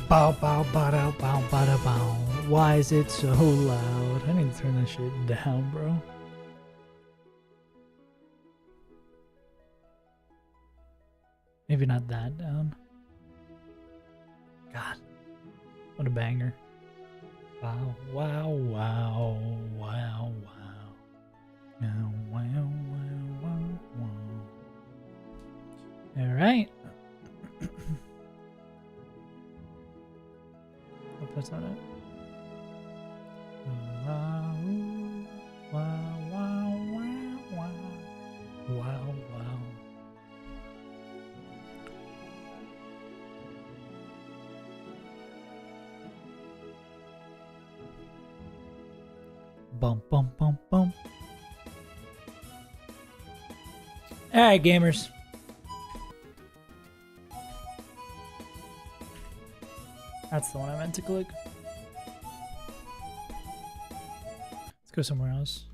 Bow, bow, bow, bow, bow, bow. Why is it so loud? I need to turn that shit down, bro. Maybe not that down. God, what a banger. Wow, wow, wow, wow, wow. Wow, wow, wow, wow, wow. All right. Hope that's not it. Wow, wow, wow, wow, wow, wow, wow. Bum, bum, bum, bum. All right, gamers. That's the one I meant to click. Let's go somewhere else.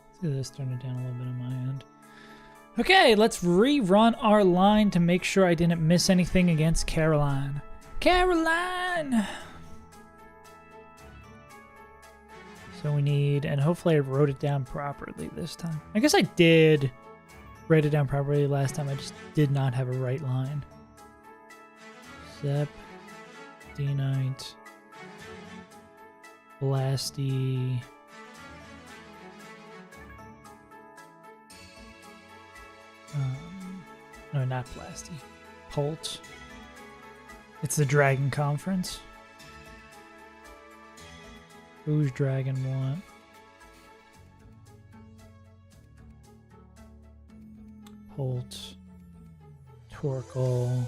Let's do this, turn it down a little bit on my end. Okay, let's rerun our line to make sure I didn't miss anything against Caroline. Caroline! So we need, and hopefully I wrote it down properly this time. I guess I did write it down properly last time, I just did not have a right line. Zep, D-Knight, Blasty, no, not Blasty, Holt. It's the Dragon Conference. Who's Dragon what? Holt, Torkoal,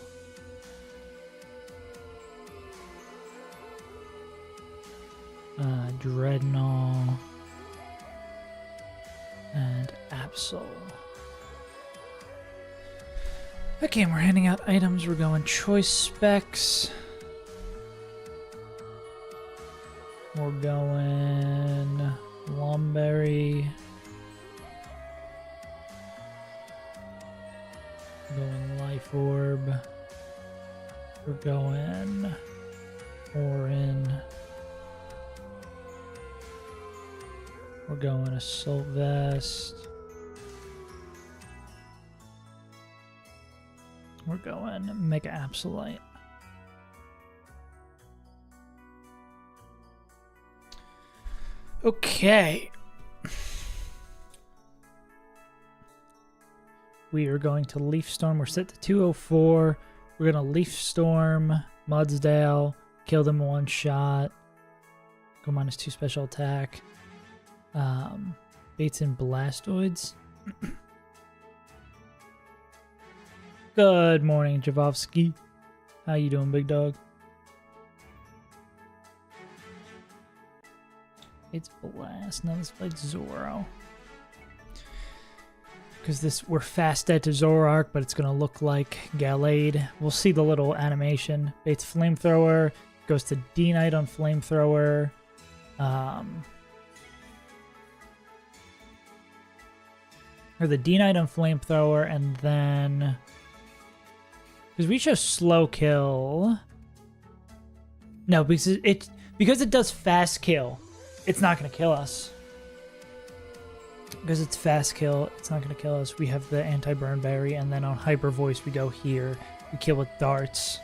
Dreadnought, and Absol. Okay, we're handing out items. We're going choice specs. We're going Lumberry. We're going Life Orb. We're going Orin. We're going Assault Vest. We're going Mega Absolite. Okay. We are going to Leaf Storm. We're set to 204. We're going to Leaf Storm, Mudsdale, kill them in one shot. Go -2 special attack. Baits and Blastoids. Good morning, Javovsky. How you doing, big dog? It's Blast. Now let's play Zoro. Because we're fast dead to Zoroark, but it's gonna look like Gallade. We'll see the little animation. Bates Flamethrower goes to D-Knight on Flamethrower. Or the D-Knight on Flamethrower, and then Because we show slow kill. No, because it does fast kill. It's not going to kill us. Because it's fast kill, it's not going to kill us. We have the anti-burn berry, and then on hyper voice we go here. We kill with darts.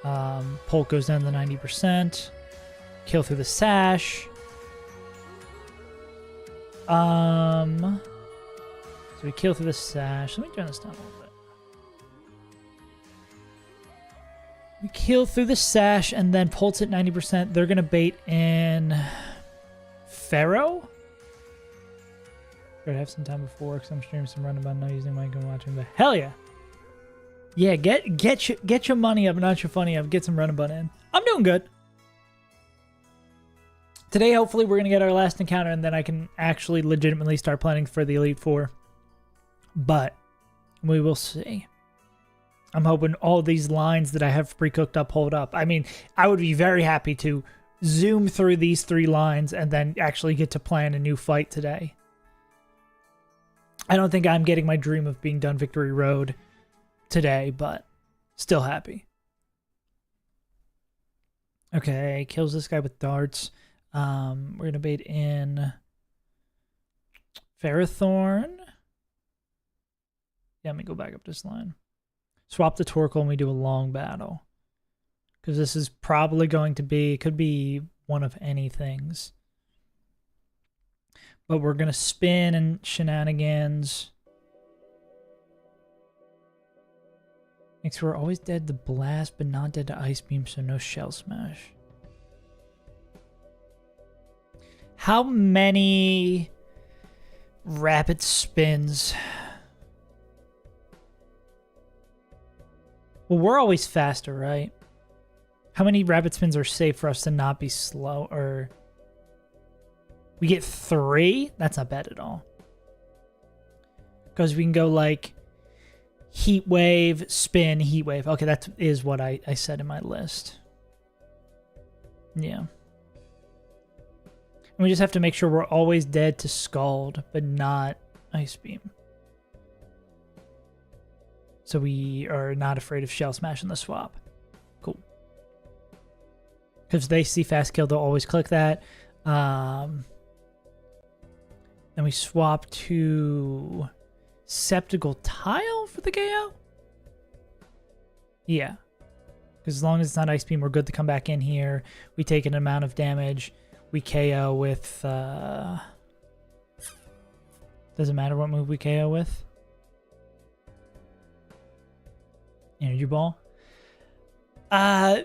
Pulk goes down to 90%. Kill through the sash. So we kill through the sash. Let me turn this down a little bit. We kill through the sash and then Pulse at 90%. They're going to bait in Pharaoh. I'd have some time before because I'm streaming some random about not using mic and watching, but hell yeah. Yeah, get your money up, not your funny up. Get some run about in. I'm doing good. Today, hopefully, we're going to get our last encounter, and then I can actually legitimately start planning for the Elite Four. But we will see. I'm hoping all these lines that I have pre-cooked up hold up. I mean, I would be very happy to zoom through these 3 lines and then actually get to plan a new fight today. I don't think I'm getting my dream of being done Victory Road today, but still happy. Okay, kills this guy with darts. We're going to bait in Ferrothorn. Yeah, let me go back up this line. Swap the Torkoal and we do a long battle. Because this is probably going to be, it could be one of any things. But we're going to spin and shenanigans. Thanks, we're always dead to blast, but not dead to ice beam, so no shell smash. How many rapid spins? Well, we're always faster, right? How many rapid spins are safe for us to not be slow? Or we get 3? That's not bad at all. Because we can go like heat wave, spin, heat wave. Okay, that is what I said in my list. Yeah. And we just have to make sure we're always dead to Scald, but not Ice Beam. So we are not afraid of Shell Smash in the swap. Cool. Because they see fast kill, they'll always click that. Then we swap to Sceptical Tile for the KO? Yeah. Because as long as it's not Ice Beam, we're good to come back in here. We take an amount of damage. We KO with... doesn't matter what move we KO with. Energy Ball. I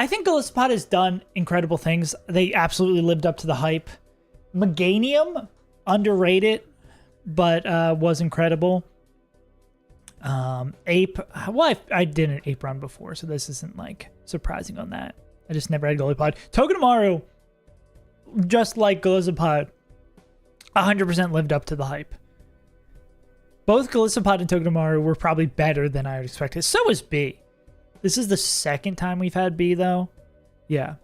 think Golisopod has done incredible things. They absolutely lived up to the hype. Meganium, underrated, but was incredible. Ape, well, I did an Ape run before, so this isn't like surprising on that. I just never had Golisopod. Togedemaru, just like Golisopod, 100% lived up to the hype. Both Golisopod and Togedemaru were probably better than I would expected. So was B. This is the second time we've had B, though. Yeah.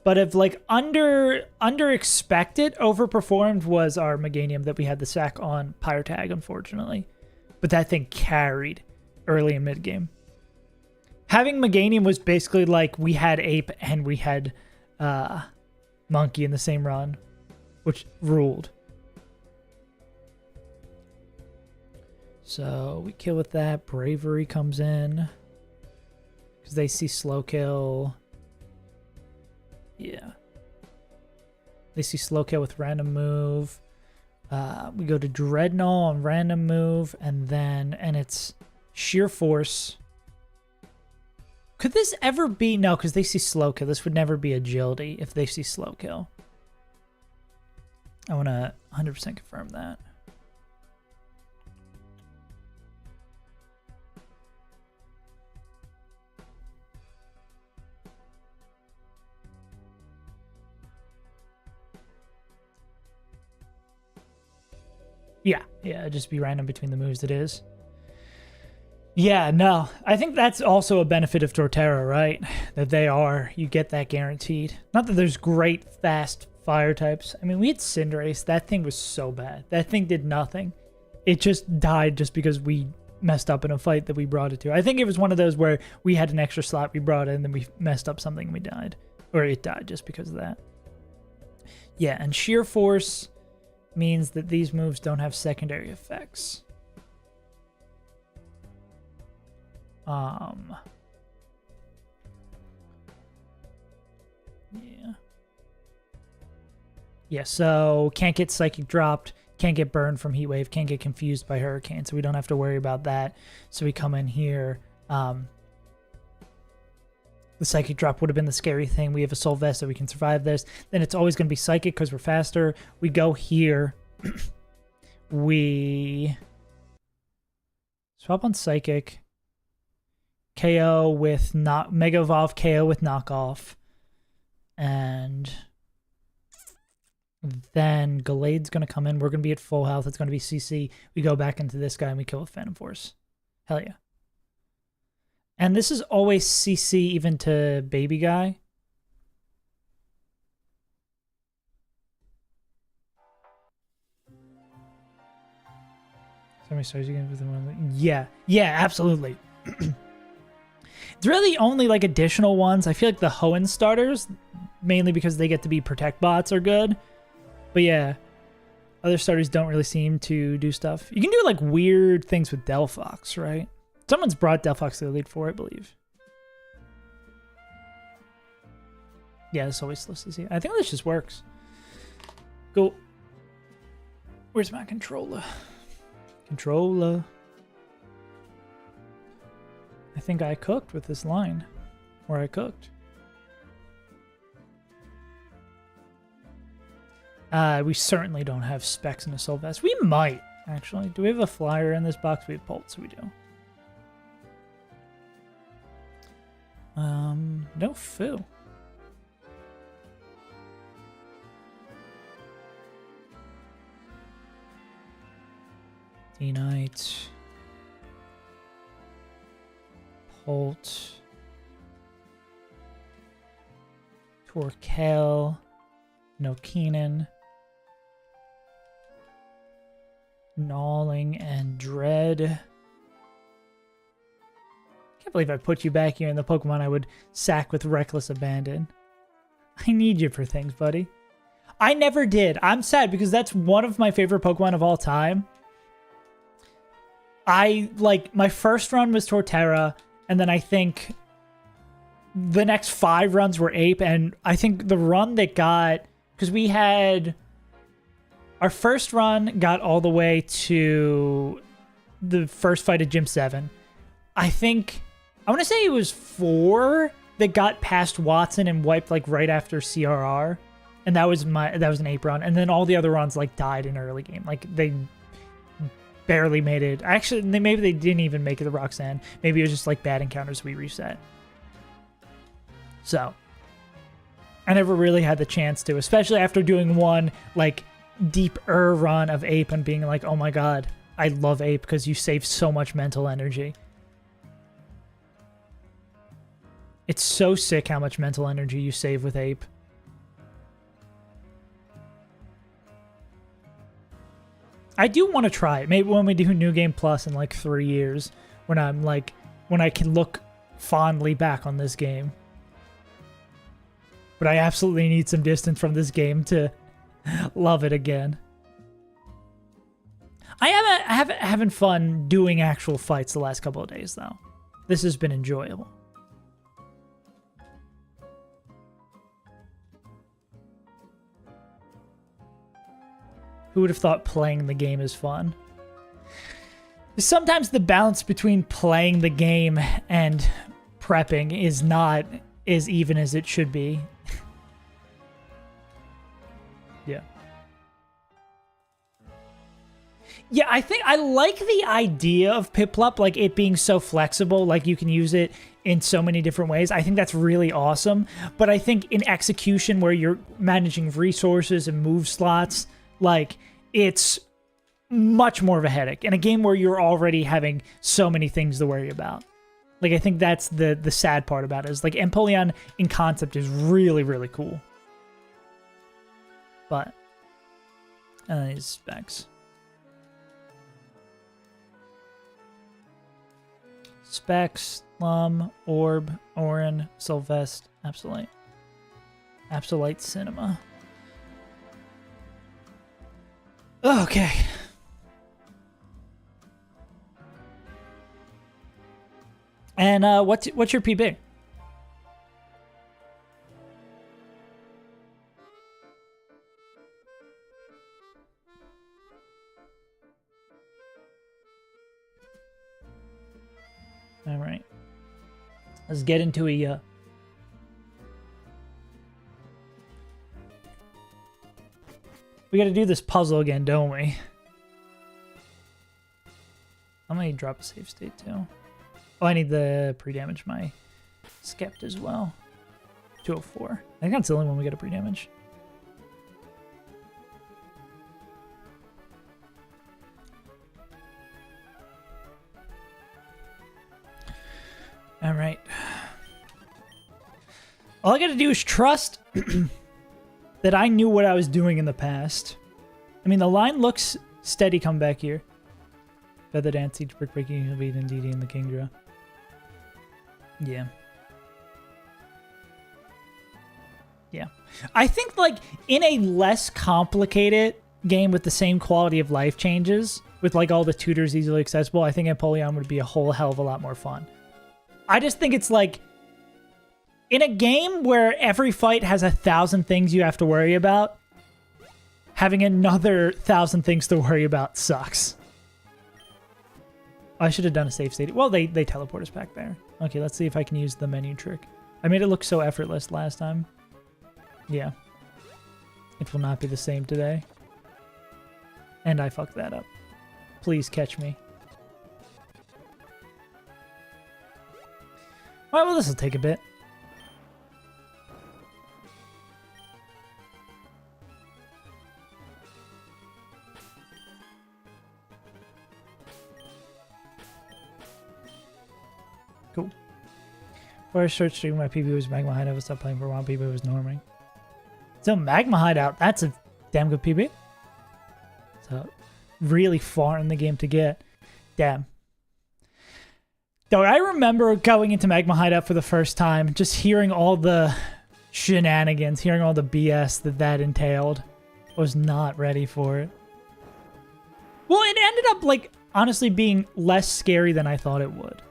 But if like under expected, overperformed was our Meganium that we had the sack on Pyrotag, unfortunately. But that thing carried early and mid game. Having Meganium was basically like we had Ape and we had Monkey in the same run, which ruled. So we kill with that. Bravery comes in because they see slow kill. Yeah. They see slow kill with random move. We go to Dreadnought on random move, and it's sheer force. Could this ever be... No, because they see slow kill. This would never be agility if they see slow kill. I want to 100% confirm that. Yeah, just be random between the moves it is. Yeah, no. I think that's also a benefit of Torterra, right? That you get that guaranteed. Not that there's great, fast fire types. I mean, we had Cinderace. That thing was so bad. That thing did nothing. It just died just because we messed up in a fight that we brought it to. I think it was one of those where we had an extra slot we brought in, and then we messed up something and we died. Or it died just because of that. Yeah, and sheer force means that these moves don't have secondary effects. Yeah. Yeah, so can't get psychic dropped, can't get burned from heat wave, can't get confused by hurricane, so we don't have to worry about that. So we come in here. The psychic drop would have been the scary thing. We have a soul vest, so we can survive this. Then it's always going to be psychic because we're faster. We go here. We swap on psychic. KO with Mega Evolve, KO with knockoff. And then Galade's going to come in. We're going to be at full health. It's going to be CC. We go back into this guy and we kill with Phantom Force. Hell yeah. And this is always CC even to baby guy. So many stars you get with the one. Yeah. Yeah, absolutely. It's really only like additional ones. I feel like the Hoenn starters, mainly because they get to be protect bots, are good. But yeah, other starters don't really seem to do stuff. You can do like weird things with Delphox, right? Someone's brought Delphox to the lead for, I believe. Yeah, it's always slow CC. I think this just works. Go. Where's my controller? Controller. I think I cooked with this line. Or I cooked. We certainly don't have specs in a soul vest. We might, actually. Do we have a flyer in this box? We have Pulse, we do. No foo. D-Knight. Holt. Torkel. No Keenan. Gnawing and Dread. Can't believe I put you back here in the Pokemon I would sack with Reckless Abandon. I need you for things, buddy. I never did. I'm sad because that's one of my favorite Pokemon of all time. My first run was Torterra, and then I think the next 5 runs were Ape, and I think the run that got... Because we had... Our first run got all the way to the first fight at Gym 7. I think... I want to say it was 4 that got past Watson and wiped like right after CRR. And that was an Ape run. And then all the other runs like died in early game. Like they barely made it. Actually, maybe they didn't even make it to Roxanne. Maybe it was just like bad encounters we reset. So I never really had the chance to, especially after doing one like deeper run of Ape and being like, oh my god, I love Ape because you save so much mental energy. It's so sick how much mental energy you save with Ape. I do want to try it. Maybe when we do New Game Plus in like 3 years, when I can look fondly back on this game. But I absolutely need some distance from this game to love it again. I haven't having fun doing actual fights the last couple of days though. This has been enjoyable. Who would have thought playing the game is fun? Sometimes the balance between playing the game and prepping is not as even as it should be. Yeah. Yeah, I think I like the idea of Piplup, like it being so flexible, like you can use it in so many different ways. I think that's really awesome. But I think in execution where you're managing resources and move slots, like, it's much more of a headache in a game where you're already having so many things to worry about. Like, I think that's the sad part about it, is, like, Empoleon in concept is really, really cool. But, these specs. Specs, Lum, Orb, Orin, Sylvest, Absolute. Absolute Cinema. Okay. And what's your PB? All right. Let's get into a we got to do this puzzle again, don't we? I'm going to drop a save state too. Oh, I need the pre-damage my Skept as well. 204. I think that's the only one we get a pre-damage. All right. All I got to do is trust that I knew what I was doing in the past. I mean, the line looks steady. Come back here. Feather Dance, Siege, Brick Breaking, Evade, and DD in the Kingdra. Yeah. Yeah. I think, like, in a less complicated game with the same quality of life changes, with, like, all the tutors easily accessible, I think Empoleon would be a whole hell of a lot more fun. I just think it's, like, in a game where every fight has 1,000 things you have to worry about, having another 1,000 things to worry about sucks. I should have done a save state. Well, they teleport us back there. Okay, let's see if I can use the menu trick. I made it look so effortless last time. Yeah. It will not be the same today. And I fucked that up. Please catch me. Alright, well, this will take a bit. Cool. Before I started streaming, my PB was Magma Hideout. I stopped playing for a while. PB was norming. So Magma Hideout, that's a damn good PB. So really far in the game to get. Damn. Though I remember going into Magma Hideout for the first time, just hearing all the shenanigans, hearing all the BS that entailed. I was not ready for it. Well, it ended up, like, honestly being less scary than I thought it would.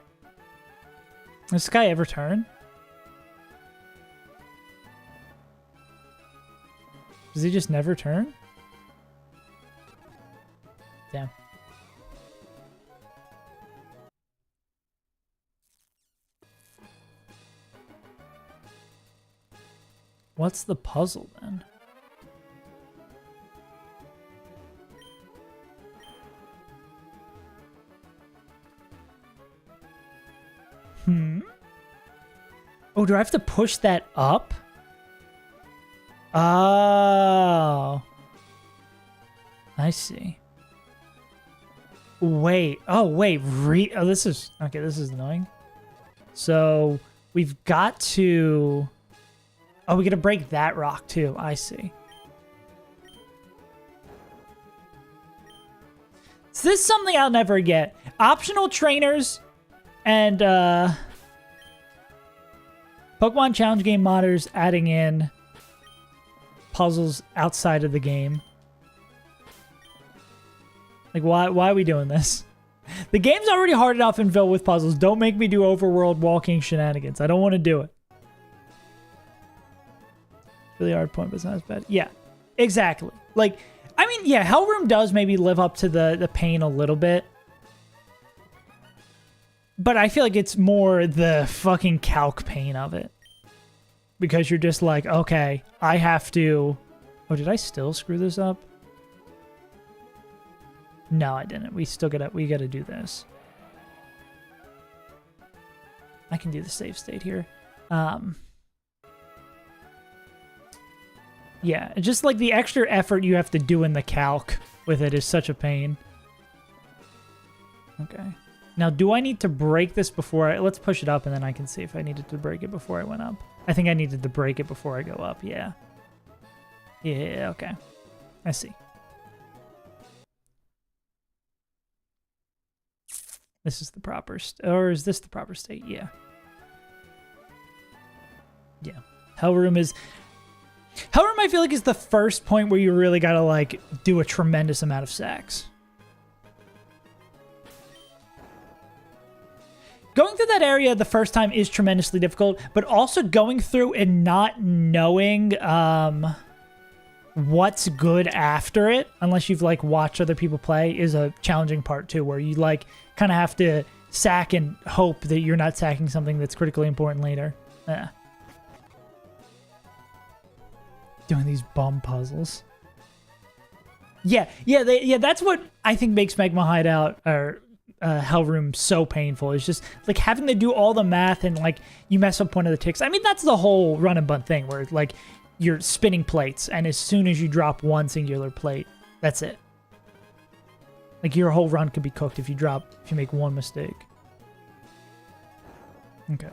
Does this guy ever turn? Does he just never turn? Damn. What's the puzzle then? Oh, do I have to push that up? Oh. I see. Wait. Oh, wait. Oh, this is... Okay, this is annoying. So, we've got to... Oh, we got to break that rock, too. I see. So this is something I'll never get. Optional trainers and, Pokemon Challenge game modders adding in puzzles outside of the game. Like, why are we doing this? The game's already hard enough and filled with puzzles. Don't make me do overworld walking shenanigans. I don't want to do it. Really hard point, but it's not as bad. Yeah, exactly. Like, I mean, yeah, Hellroom does maybe live up to the pain a little bit. But I feel like it's more the fucking calc pain of it. Because you're just like, okay, I have to... Oh, did I still screw this up? No, I didn't. We gotta do this. I can do the save state here. Yeah, just like the extra effort you have to do in the calc with it is such a pain. Okay. Now, do I need to break this before I... Let's push it up and then I can see if I needed to break it before I went up. I think I needed to break it before I go up, yeah. Yeah, okay. I see. This is the proper or is this the proper state? Yeah. Yeah. Hellroom, I feel like, is the first point where you really gotta, like, do a tremendous amount of sacks. Going through that area the first time is tremendously difficult, but also going through and not knowing what's good after it, unless you've, like, watched other people play, is a challenging part too, where you, like, kind of have to sack and hope that you're not sacking something that's critically important later. Yeah. Doing these bomb puzzles. Yeah, that's what I think makes Magma Hideout or Hellroom so painful. It's just like having to do all the math and like you mess up one of the ticks. I mean, that's the whole run and bunt thing where like you're spinning plates and as soon as you drop one singular plate, that's it. Like your whole run could be cooked if you make one mistake. Okay.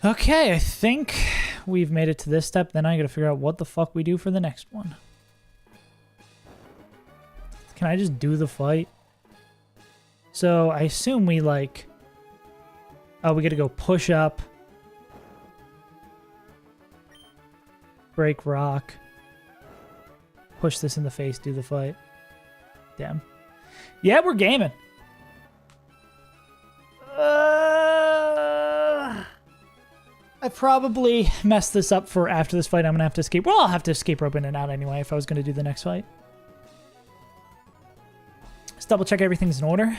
Okay, I think we've made it to this step. Then I gotta figure out what the fuck we do for the next one. Can I just do the fight? So I assume we like... Oh, we gotta go push up. Break rock. Push this in the face, do the fight. Damn. Yeah, we're gaming. I probably messed this up for after this fight. I'm going to have to escape. Well, I'll have to escape rope in and out anyway if I was going to do the next fight. Let's double check everything's in order.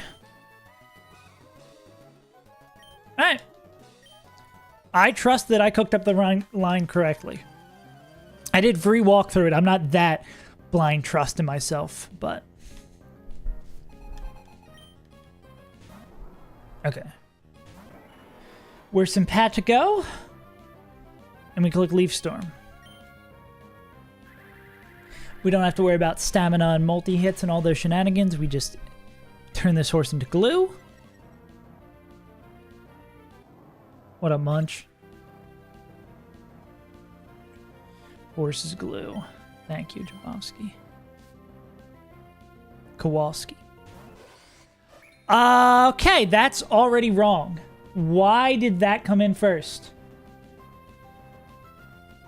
All right. I trust that I cooked up the line correctly. I did free walk through it. I'm not that blind trust in myself, but... Okay. We're simpatico. And we click Leaf Storm. We don't have to worry about stamina and multi-hits and all those shenanigans. We just turn this horse into glue. What a munch. Horse is glue. Thank you, Jabowski. Kowalski. Okay, that's already wrong. Why did that come in first?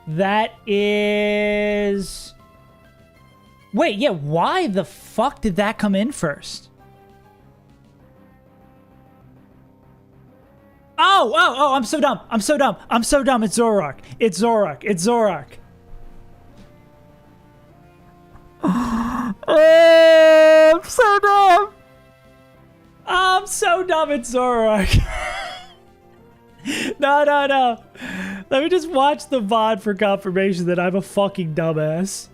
That is... Wait, yeah, why the fuck did that come in first? Oh, I'm so dumb. I'm so dumb. It's Zoroark. It's Zoroark. Oh, I'm so dumb. I'm so dumb. It's Zoroark. No. Let me just watch the VOD for confirmation that I'm a fucking dumbass.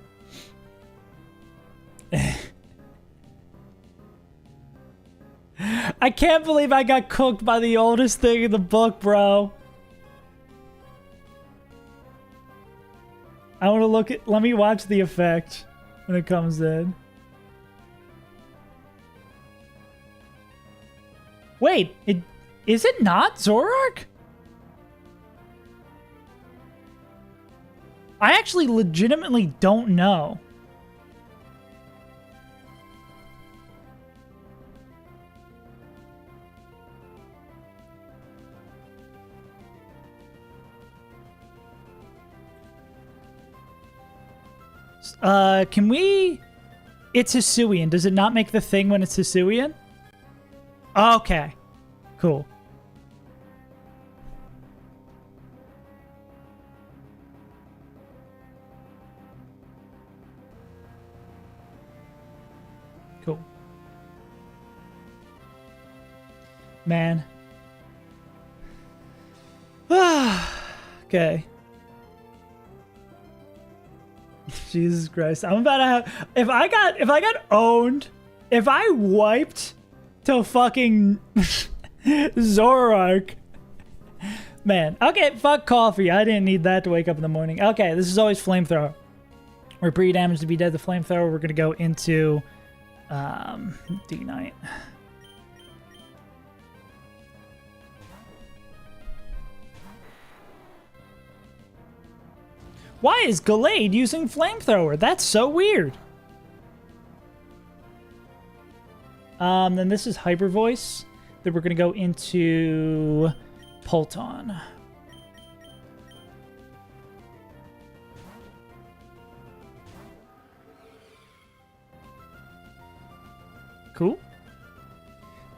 I can't believe I got cooked by the oldest thing in the book, bro. I want to look at... Let me watch the effect when it comes in. Wait, is it not Zoroark? I actually legitimately don't know. Can we... It's Hisuian. Does it not make the thing when it's Hisuian? Okay. Cool. Cool. Man. Okay. Jesus Christ. I'm about to have... If I got owned, if I wiped to fucking Zoroark. Man. Okay, fuck coffee. I didn't need that to wake up in the morning. Okay, this is always flamethrower. We're pretty damaged to be dead. The flamethrower, we're going to go into D-Knight. Why is Gallade using flamethrower? That's so weird. Then this is Hyper Voice. Then we're going to go into Polton. Cool.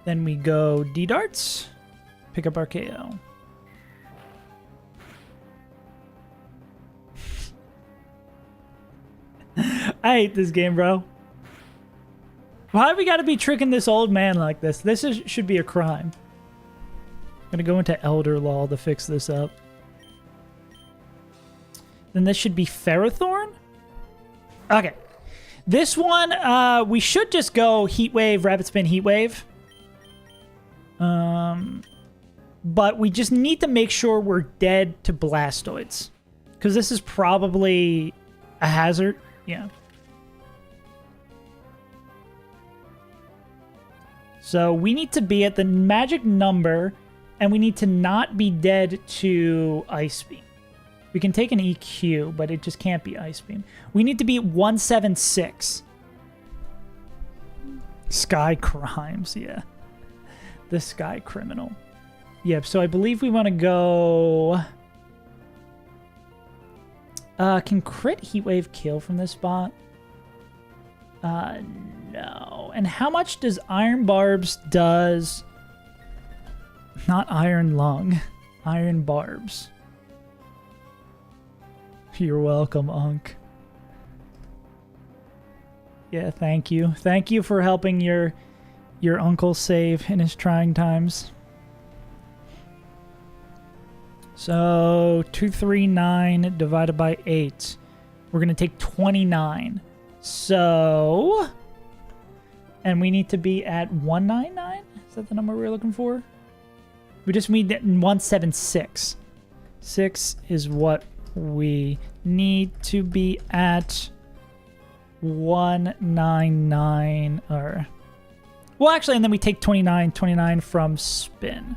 Then we go D-Darts. Pick up our KO. I hate this game, bro. Why we gotta be tricking this old man like this? Should be a crime. I'm gonna go into Elder Law to fix this up. Then this should be Ferrothorn? Okay. This one, we should just go Heat Wave, Rapid Spin, Heat Wave. But we just need to make sure we're dead to Blastoids. Because this is probably a hazard. Yeah. So we need to be at the magic number, and we need to not be dead to Ice Beam. We can take an EQ, but it just can't be Ice Beam. We need to be at 176. Sky Crimes, yeah. The Sky Criminal. Yep, so I believe we want to go... can crit Heat Wave kill from this spot? No. And how much does Iron Barbs does... Not Iron Lung. Iron Barbs. You're welcome, Unk. Yeah, thank you. Thank you for helping your uncle save in his trying times. So, 239 divided by 8. We're going to take 29. So... And we need to be at 199? Is that the number we're looking for? We just need 176. 6 is what we need to be at. 199. Or... Well, actually, and then we take 29 from spin.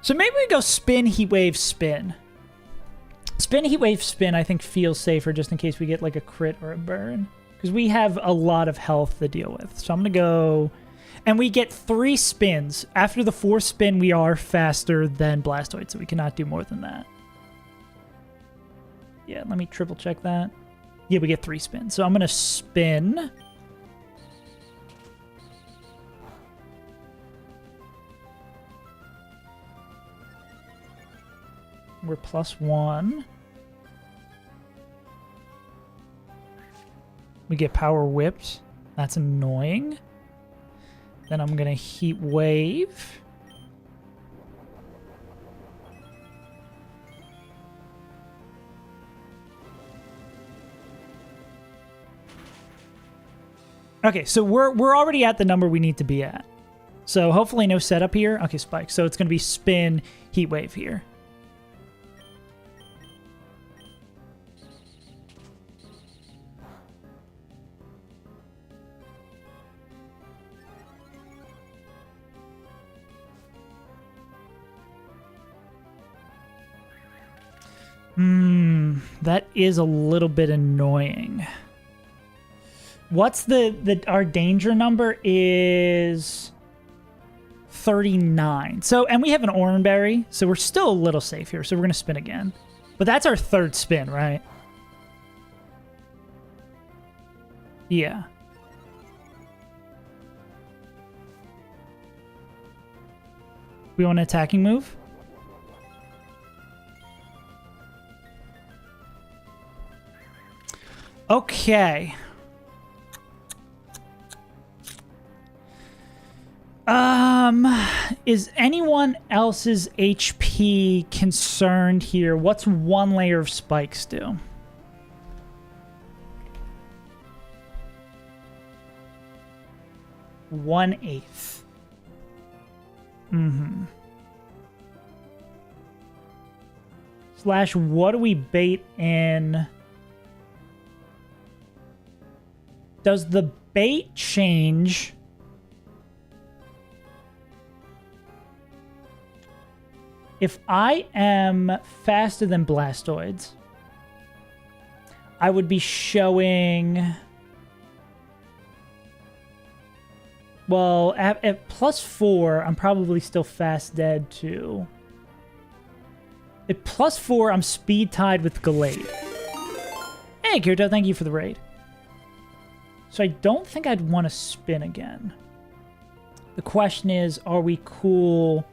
So maybe we go spin, heat wave, spin. Spin, heat wave, spin, I think feels safer just in case we get like a crit or a burn. Because we have a lot of health to deal with. So I'm going to go... And we get 3 spins. After the 4th spin, we are faster than Blastoid, so we cannot do more than that. Yeah, let me triple check that. Yeah, we get 3 spins. So I'm going to spin... We're +1. We get power whipped. That's annoying. Then I'm going to heat wave. Okay, so we're already at the number we need to be at. So hopefully no setup here. Okay, spike. So it's going to be spin, heat wave here. That is a little bit annoying. What's our danger number is 39. So, and we have an Oran Berry, so we're still a little safe here. So we're going to spin again. But that's our 3rd spin, right? Yeah. We want an attacking move? Okay. Is anyone else's HP concerned here? What's 1 layer of spikes do? One-eighth. Slash, what do we bait in? Does the bait change? If I am faster than Blastoids, I would be showing... Well, at +4, I'm probably still fast dead too. At +4, I'm speed tied with Gallade. Hey, Kirito, thank you for the raid. So I don't think I'd want to spin again. The question is, are we cool?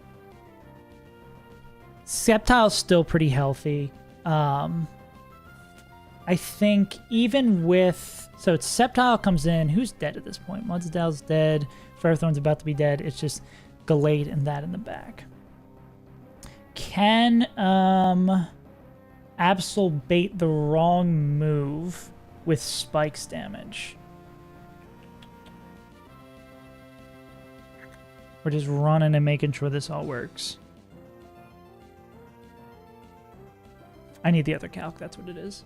Sceptile's still pretty healthy. I think even with... So it's Sceptile comes in. Who's dead at this point? Mudsdale's dead. Ferrothorn's about to be dead. It's just Gallade and that in the back. Can Absol bait the wrong move with Spike's damage? We're just running and making sure this all works. I need the other calc, that's what it is.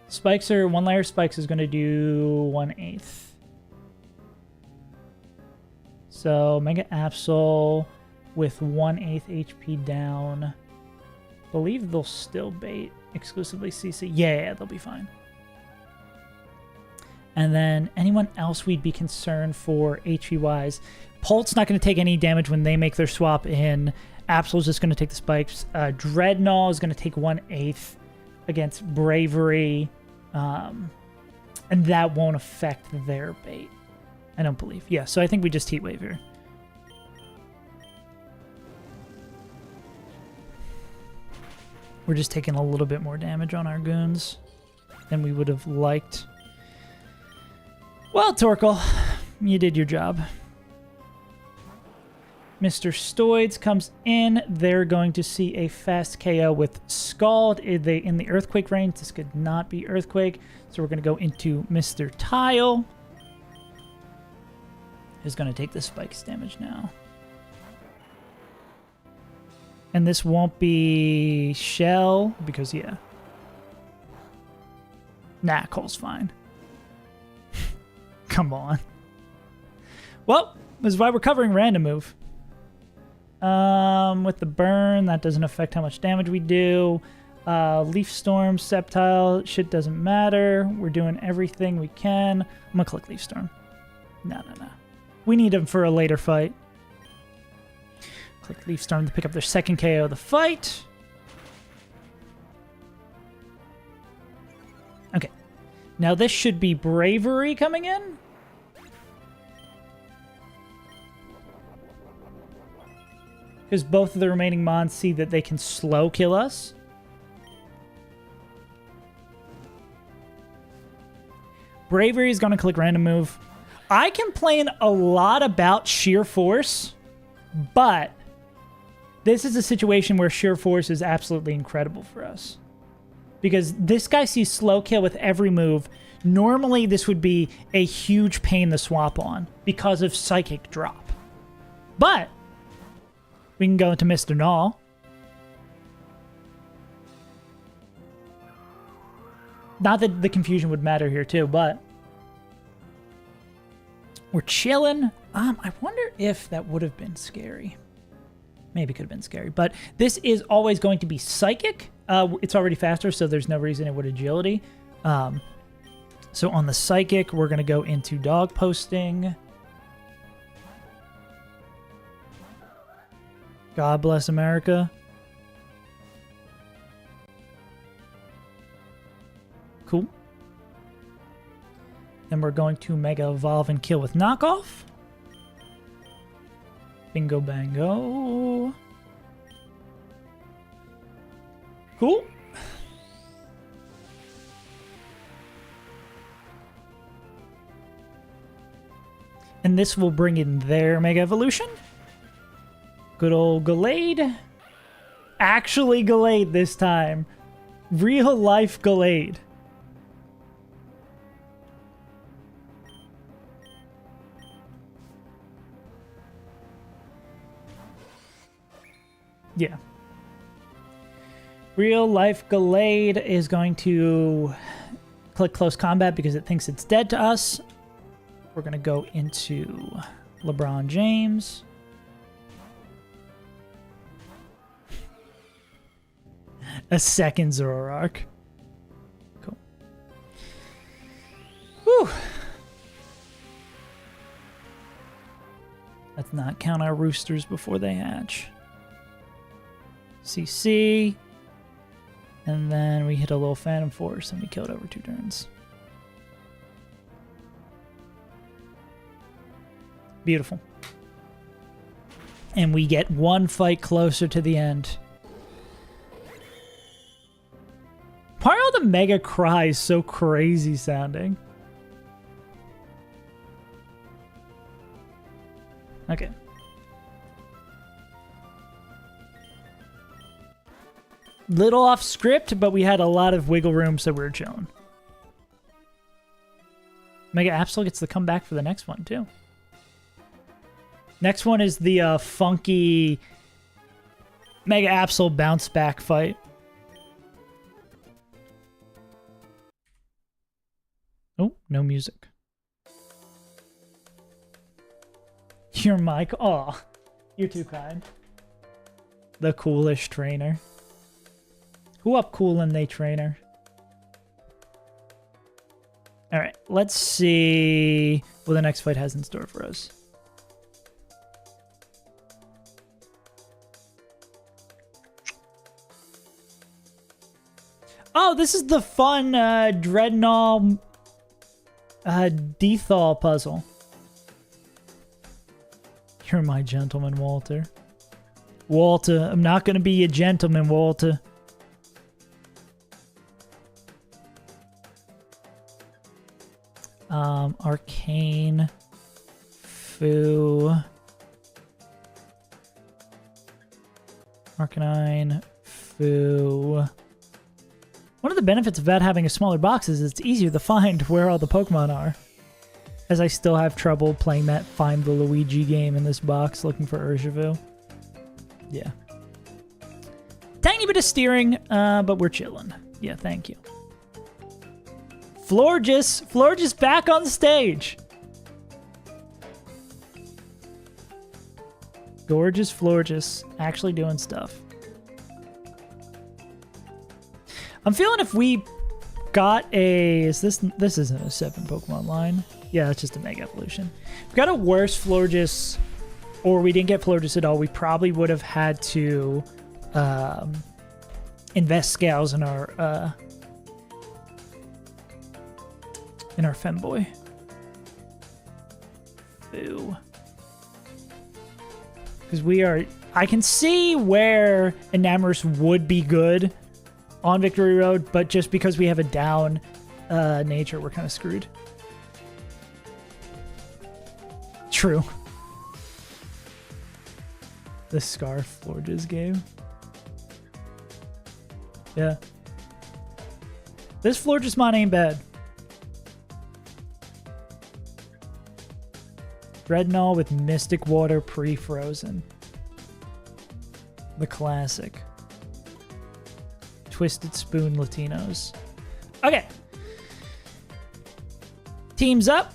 Spikes are, one layer spikes is going to do 1/8. So Mega Absol with 1/8 HP down. I believe they'll still bait exclusively CC. Yeah, they'll be fine. And then anyone else we'd be concerned for HP-wise. Pult's not going to take any damage when they make their swap in. Absol's just going to take the spikes. Dreadnought is going to take 1/8 against Bravery. And that won't affect their bait. I don't believe. Yeah, so I think we just Heat Wave here. We're just taking a little bit more damage on our goons than we would have liked. Well, Torkoal, you did your job. Mr. Stoids comes in. They're going to see a fast KO with Scald. In the Earthquake range, this could not be Earthquake. So we're going to go into Mr. Tile. Who's going to take the spikes damage now. And this won't be Shell, because, yeah. Nah, Cole's fine. Come on. Well, this is why we're covering random move. With the burn, that doesn't affect how much damage we do. Leaf Storm, Sceptile, shit doesn't matter. We're doing everything we can. I'm gonna click Leaf Storm. No. We need him for a later fight. Click Leaf Storm to pick up their second KO of the fight. Okay. Now this should be Bravery coming in. Because both of the remaining Mons see that they can slow kill us. Bravery is going to click random move. I complain a lot about sheer force, but this is a situation where sheer force is absolutely incredible for us. Because this guy sees slow kill with every move. Normally this would be a huge pain to swap on because of Psychic drop. But we can go into Mr. Null. Not that the confusion would matter here too, but we're chilling. I wonder if that would have been scary. Maybe could have been scary, but this is always going to be Psychic. It's already faster, so there's no reason it would agility. So on the Psychic, we're going to go into dog posting. God bless America. Cool. Then we're going to Mega Evolve and kill with Knockoff. Bingo bango. Cool. And this will bring in their Mega Evolution. Good old Gallade. Actually Gallade this time. Real life Gallade. Yeah. Real life Gallade is going to click close combat because it thinks it's dead to us. We're going to go into LeBron James. A second Zoroark. Whew. Let's not count our roosters before they hatch. CC. And then we hit a little Phantom Force and we killed over 2 turns. Beautiful. And we get 1 fight closer to the end. Why are all the mega cries so crazy sounding? Okay. Little off script, but we had a lot of wiggle room, so we're chilling. Mega Absol gets the comeback for the next one, too. Next one is the funky Mega Absol bounce back fight. Oh, no music. Your mic. Aw, you're too kind. The coolish trainer. Who up coolin' they trainer? Alright, let's see what the next fight has in store for us. Oh, this is the fun Dreadnought Dethal puzzle. You're my gentleman, Walter. Walter, I'm not gonna be a gentleman, Walter. Arcane. Foo. Arcanine. Foo. One of the benefits about having a smaller box is it's easier to find where all the Pokemon are. As I still have trouble playing that Find the Luigi game in this box looking for Urshifu. Yeah. Tiny bit of steering, but we're chilling. Yeah, thank you. Florges! Florges back on stage! Gorgeous Florges. Actually doing stuff. I'm feeling if we got a... This isn't a 7 Pokemon line. Yeah, it's just a Mega Evolution. If we got a worse Florges, or we didn't get Florges at all, we probably would have had to invest scales in our Femboy. Boo. Because we are... I can see where Enamorus would be good on Victory Road, but just because we have a down nature, we're kind of screwed. True. The Scarf Florges game. Yeah. This Florges mon ain't bad. Dreadnought with Mystic Water pre-frozen. The classic. Twisted Spoon Latinos. Okay. Teams up.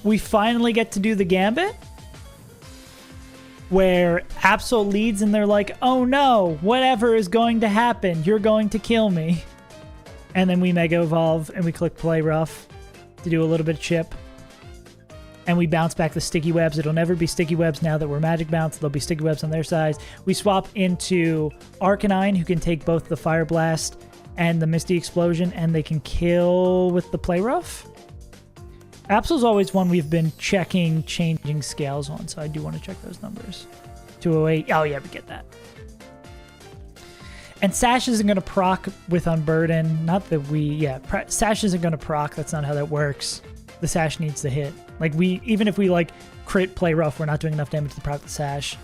We finally get to do the Gambit. Where Absol leads and they're like, oh no, whatever is going to happen, you're going to kill me. And then we Mega Evolve and we click Play Rough to do a little bit of chip. And we bounce back the Sticky Webs. It'll never be Sticky Webs now that we're Magic Bounce. There'll be Sticky Webs on their side. We swap into Arcanine, who can take both the Fire Blast and the Misty Explosion, and they can kill with the Play Rough. Absol's always one we've been checking changing scales on, so I do want to check those numbers. 208. Oh, yeah, we get that. And Sash isn't going to proc with Unburden. Not that we... Yeah, Sash isn't going to proc. That's not how that works. The Sash needs to hit. Like, even if we, like, crit Play Rough, we're not doing enough damage to proc the Sash.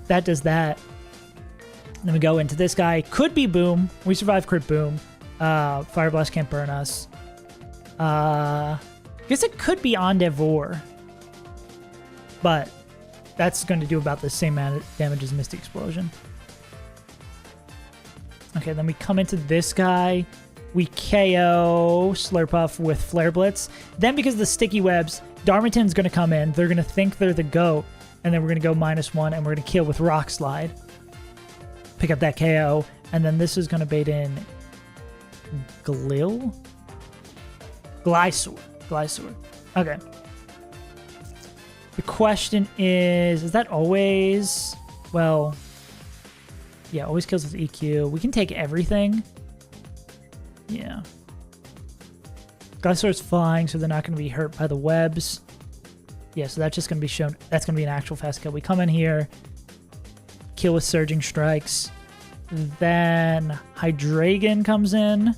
That does that. Then we go into this guy. Could be Boom. We survive crit Boom. Fire Blast can't burn us. I guess it could be Endeavor. But that's going to do about the same amount of damage as Misty Explosion. Okay, then we come into this guy. We KO Slurpuff with Flare Blitz. Then because of the Sticky Webs, Darmington's going to come in. They're going to think they're the GOAT. And then we're going to go -1 and we're going to kill with Rock Slide. Pick up that KO. And then this is going to bait in Glysaur. Glysaur. Okay. The question is that always... Well... Yeah, always kills with EQ. We can take everything. Yeah. Glysaur's flying, so they're not going to be hurt by the webs. Yeah, so that's just going to be shown. That's going to be an actual fast kill. We come in here, kill with Surging Strikes. Then Hydreigon comes in.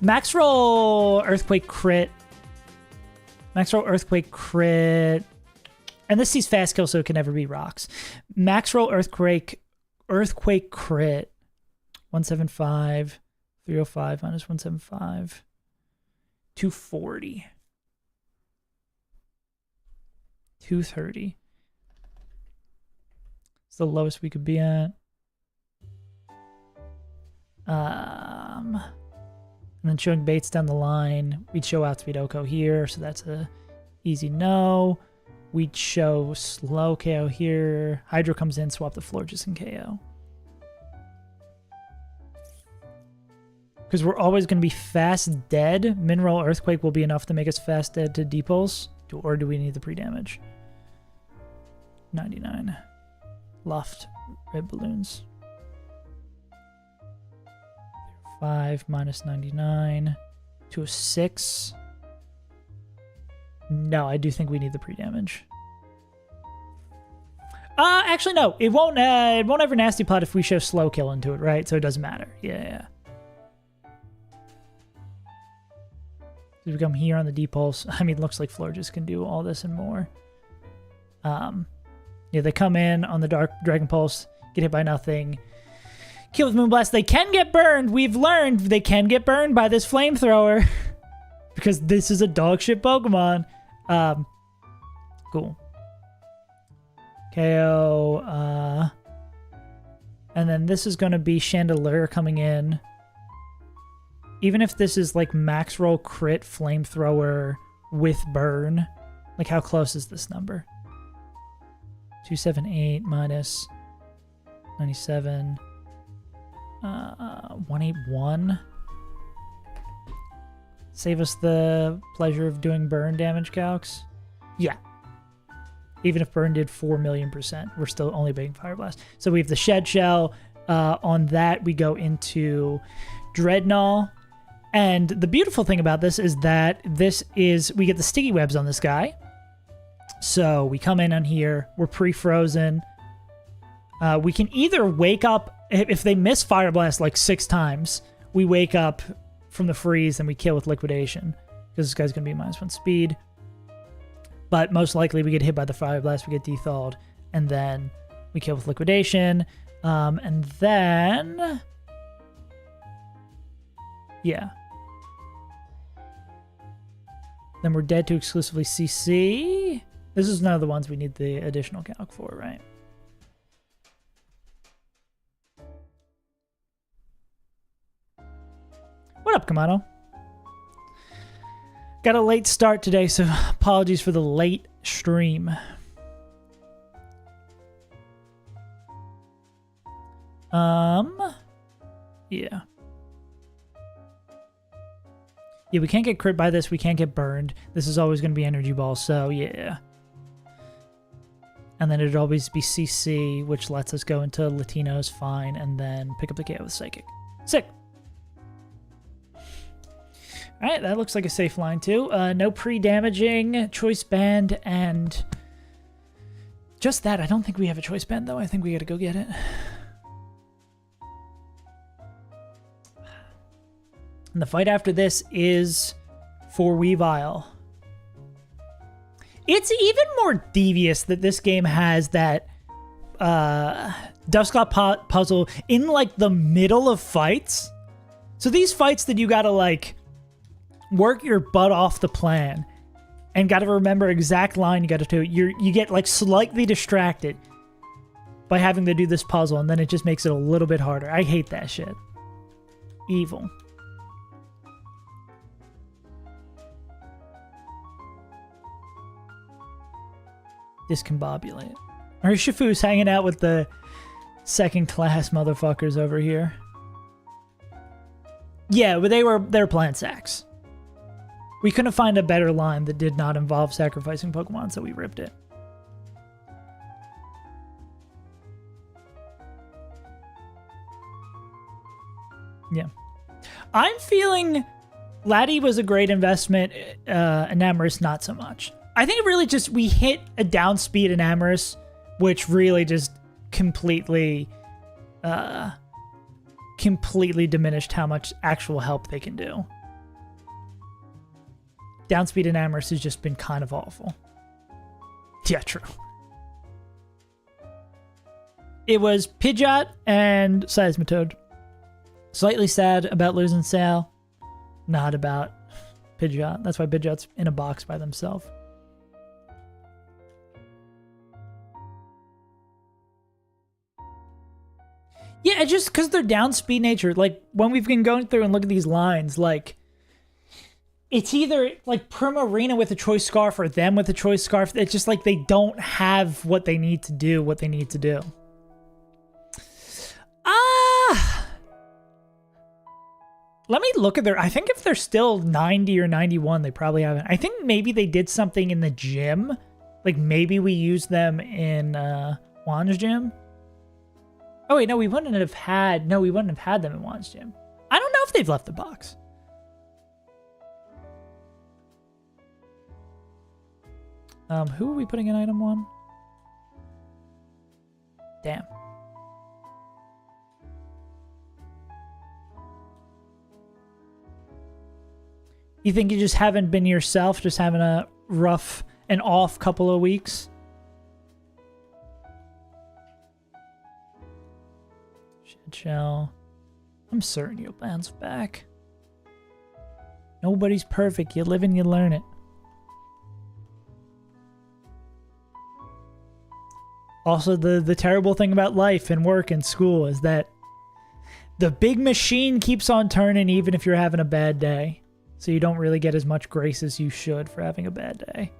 Max roll Earthquake crit. Max roll Earthquake crit. And this sees fast kill, so it can never be rocks. Max roll Earthquake crit. 175. 305 minus 175. 240. 230. It's the lowest we could be at. And then showing baits down the line. We'd show outspeed Oko here, so that's a easy no. We'd show slow KO here. Hydro comes in, swap the Florges and KO. Because we're always going to be fast dead. Mineral Earthquake will be enough to make us fast dead to D-Pulse. Or do we need the pre-damage? 99. Luft. Red balloons. 5 minus 99. 206. No, I do think we need the pre-damage. Actually, no. It won't ever nasty plot if we show slow kill into it, right? So it doesn't matter. Yeah. We come here on the D-Pulse. I mean, it looks like Florges can do all this and more. Yeah, they come in on the Dark Dragon Pulse, get hit by nothing. Kill with Moonblast. They can get burned. We've learned they can get burned by this flamethrower. Because this is a dogshit Pokemon. Cool. KO. And then this is going to be Chandelier coming in. Even if this is like max roll crit flamethrower with burn, like how close is this number? 278 minus 97. 181. Save us the pleasure of doing burn damage calcs. Yeah. Even if burn did 4 million %, we're still only beating Fire Blast. So we have the Shed Shell. On that, we go into Dreadnought. And the beautiful thing about this is that we get the sticky webs on this guy. So we come in on here, we're pre-frozen. We can either wake up, if they miss Fire Blast like 6 times, we wake up from the freeze and we kill with Liquidation. Because this guy's going to be -1 speed. But most likely we get hit by the Fire Blast, we get dethawed, and then we kill with Liquidation. And then... yeah. Then we're dead to exclusively CC. This is none of the ones we need the additional calc for, right? What up, Kamado? Got a late start today, so apologies for the late stream. Yeah. Yeah, we can't get crit by this. We can't get burned. This is always going to be Energy Ball, so yeah. And then it'd always be CC, which lets us go into Latinos, fine, and then pick up the KO with Psychic. Sick. Alright, that looks like a safe line too. No pre-damaging, Choice Band, and just that. I don't think we have a Choice Band though. I think we gotta go get it. And the fight after this is for Weavile. It's even more devious that this game has that Dusclops puzzle in like the middle of fights. So these fights that you gotta like work your butt off the plan and gotta remember exact line you gotta do. You get like slightly distracted by having to do this puzzle, and then it just makes it a little bit harder. I hate that shit. Evil. Discombobulate. Urshifu's hanging out with the second class motherfuckers over here. Yeah, but they were playing Sax. We couldn't find a better line that did not involve sacrificing Pokemon, so we ripped it. Yeah. I'm feeling Laddie was a great investment, Enamorus not so much. I think it really just, we hit a down speed Enamorus, which really just completely diminished how much actual help they can do. Downspeed Enamorus has just been kind of awful. Yeah, true. It was Pidgeot and Seismitoad. Slightly sad about losing Sal, not about Pidgeot. That's why Pidgeot's in a box by themselves. Yeah, just because they're down speed nature. Like, when we've been going through and look at these lines, like, it's either, like, Primarina with a Choice Scarf or them with a Choice Scarf. It's just like they don't have what they need to do, Let me look at their... I think if they're still 90 or 91, they probably haven't. I think maybe they did something in the gym. Like, maybe we used them in Juan's gym. Oh, wait, no, we wouldn't have had... No, we wouldn't have had them in Juan's gym. I don't know if they've left the box. Who are we putting in item 1? Damn. You think you just haven't been yourself, just having a rough and off couple of weeks? Shell. I'm certain you'll bounce back. Nobody's perfect. You live and you learn it. Also, the terrible thing about life and work and school is that the big machine keeps on turning even if you're having a bad day. So you don't really get as much grace as you should for having a bad day.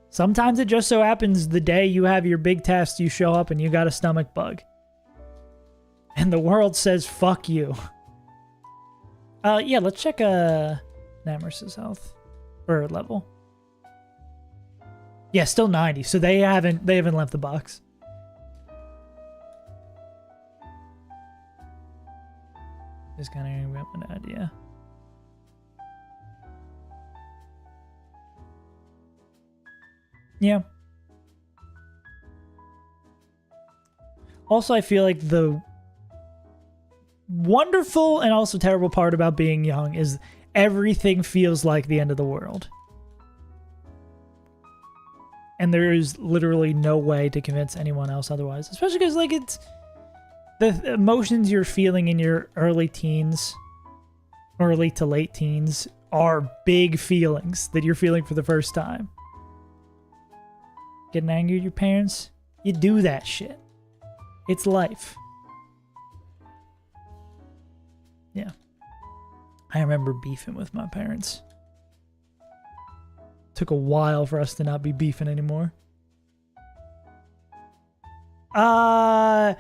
Sometimes it just so happens the day you have your big test, you show up and you got a stomach bug. And the world says, fuck you. Yeah, let's check Namor's health. Or level. Yeah, still 90, so they haven't left the box. Just kind of have an idea. Yeah. Also, I feel like the wonderful and also terrible part about being young is everything feels like the end of the world. And there is literally no way to convince anyone else otherwise. Especially because, like, it's... The emotions you're feeling in your early teens, early to late teens, are big feelings that you're feeling for the first time. Getting angry at your parents? You do that shit. It's life. Yeah. I remember beefing with my parents. Took a while for us to not be beefing anymore. I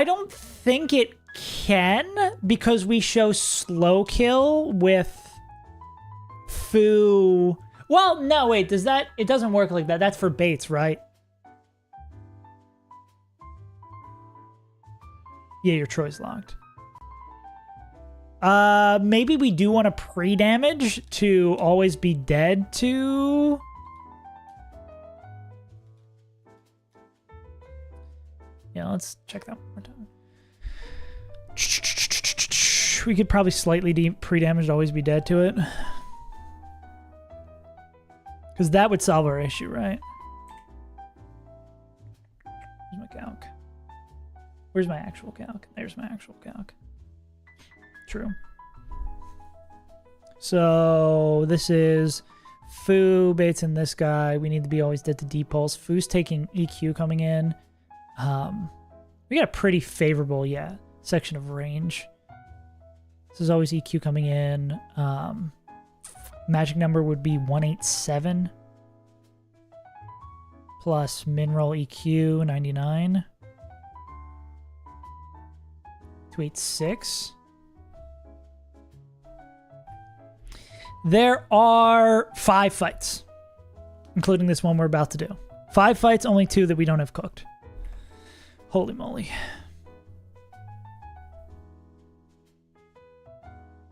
don't think it can, because we show slow kill with Fu. Well, no, wait, does that... It doesn't work like that. That's for baits, right? Yeah, your Troy's locked. Maybe we do want to pre-damage to always be dead to... Yeah, let's check that one more time. We could probably slightly pre-damage to always be dead to it. Because that would solve our issue, right? Where's my calc? Where's my actual calc? There's my actual calc. True. So this is Fu baits in this guy. We need to be always dead to D-Pulse. Fu's taking EQ coming in. We got a pretty favorable, yeah, section of range. This is always EQ coming in. Magic number would be 187 plus mineral EQ 99. 286. There are 5 fights, including this one we're about to do. 5 fights, only 2 that we don't have cooked. Holy moly.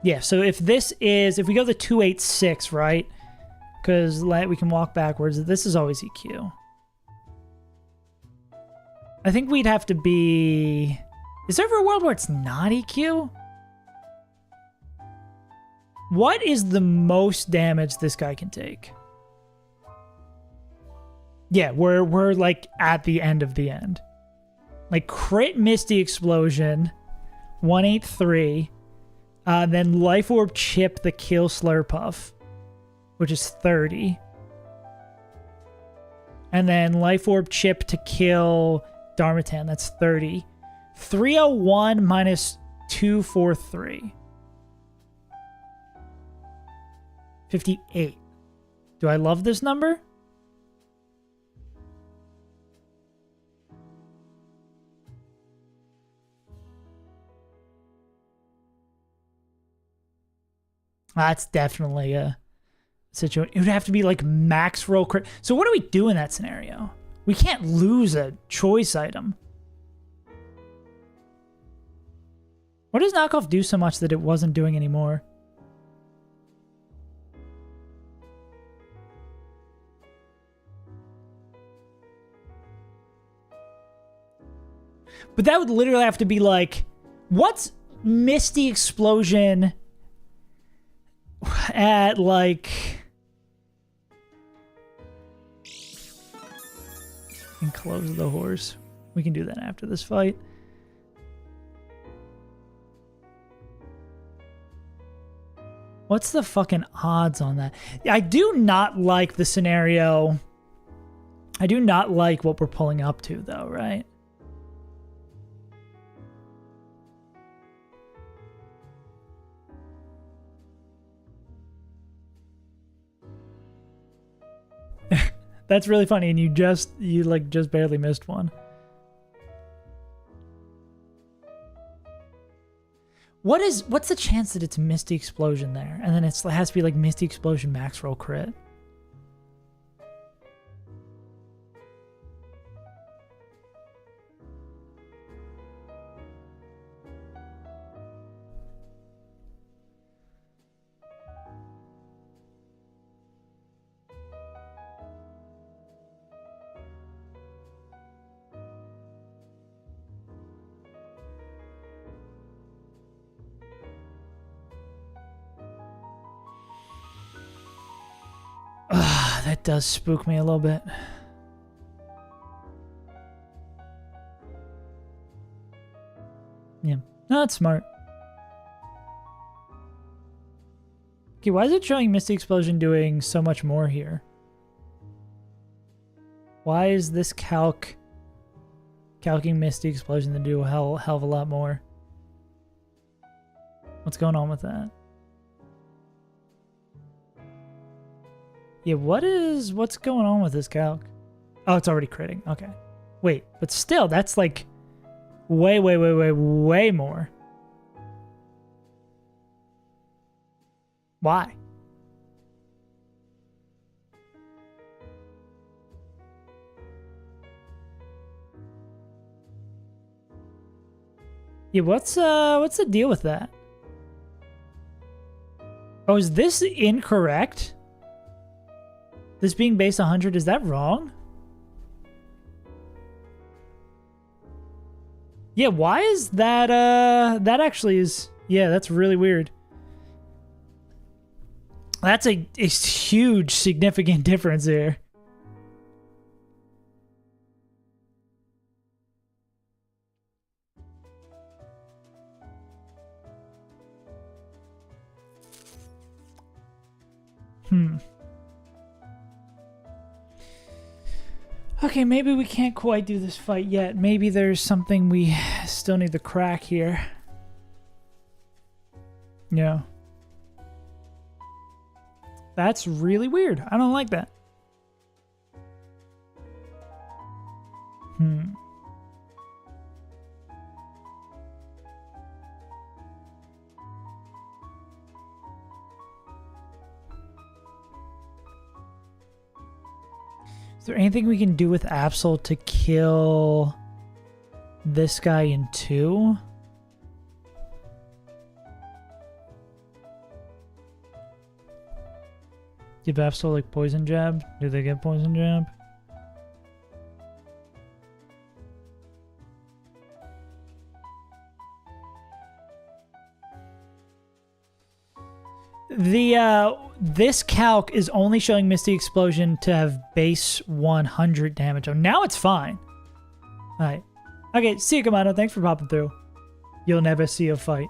Yeah, so if we go to 286, right? Because we can walk backwards. This is always EQ. I think we'd have to be... Is there ever a world where it's not EQ? What is the most damage this guy can take? Yeah, we're like at the end of the end. Like crit Misty Explosion, 183. Then Life Orb Chip the Kill Slurpuff, which is 30. And then Life Orb Chip to kill Darmatan, that's 30. 301 minus 243. 58. Do I love this number? That's definitely a situation. It would have to be like max roll crit. So what do we do in that scenario? We can't lose a choice item. What does knockoff do so much that it wasn't doing anymore? But that would literally have to be like, what's Misty Explosion at like... And close the horse. We can do that after this fight. What's the fucking odds on that? I do not like the scenario. I do not like what we're pulling up to though, right? That's really funny, and you just barely missed one. What's the chance that it's Misty Explosion there, and then it has to be like Misty Explosion max roll crit? That does spook me a little bit. Yeah, no, that's smart. Okay, why is it showing Misty Explosion doing so much more here? Why is this calcing Misty Explosion to do a hell of a lot more? What's going on with that? Yeah, what's going on with this calc? Oh, it's already critting. Okay. Wait, but still, that's like way more. Why? Yeah, what's the deal with that? Oh, is this incorrect? This being base 100, is that wrong? Yeah, why is that, that actually is, yeah, that's really weird. That's a huge, significant difference here. Okay, maybe we can't quite do this fight yet. Maybe there's something we still need to crack here. Yeah. That's really weird. I don't like that. Is there anything we can do with Absol to kill this guy in 2? Give Absol like poison jab? Do they get poison jab? This calc is only showing Misty Explosion to have base 100 damage. Oh, now it's fine. Alright. Okay, see you, Kamado. Thanks for popping through. You'll never see a fight.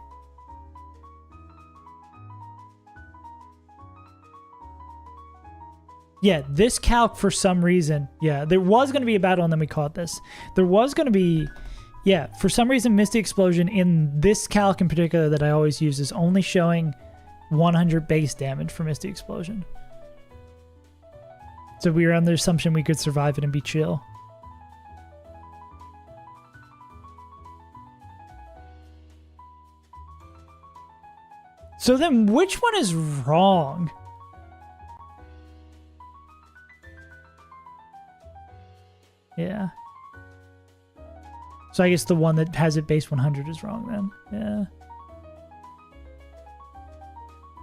Yeah, this calc for some reason. Yeah, there was going to be a battle and then we caught this. There was going to be... Yeah, for some reason, Misty Explosion in this calc in particular that I always use is only showing 100 base damage for Misty Explosion. So we were on the assumption we could survive it and be chill. So then which one is wrong? Yeah. So I guess the one that has it base 100 is wrong then. Yeah.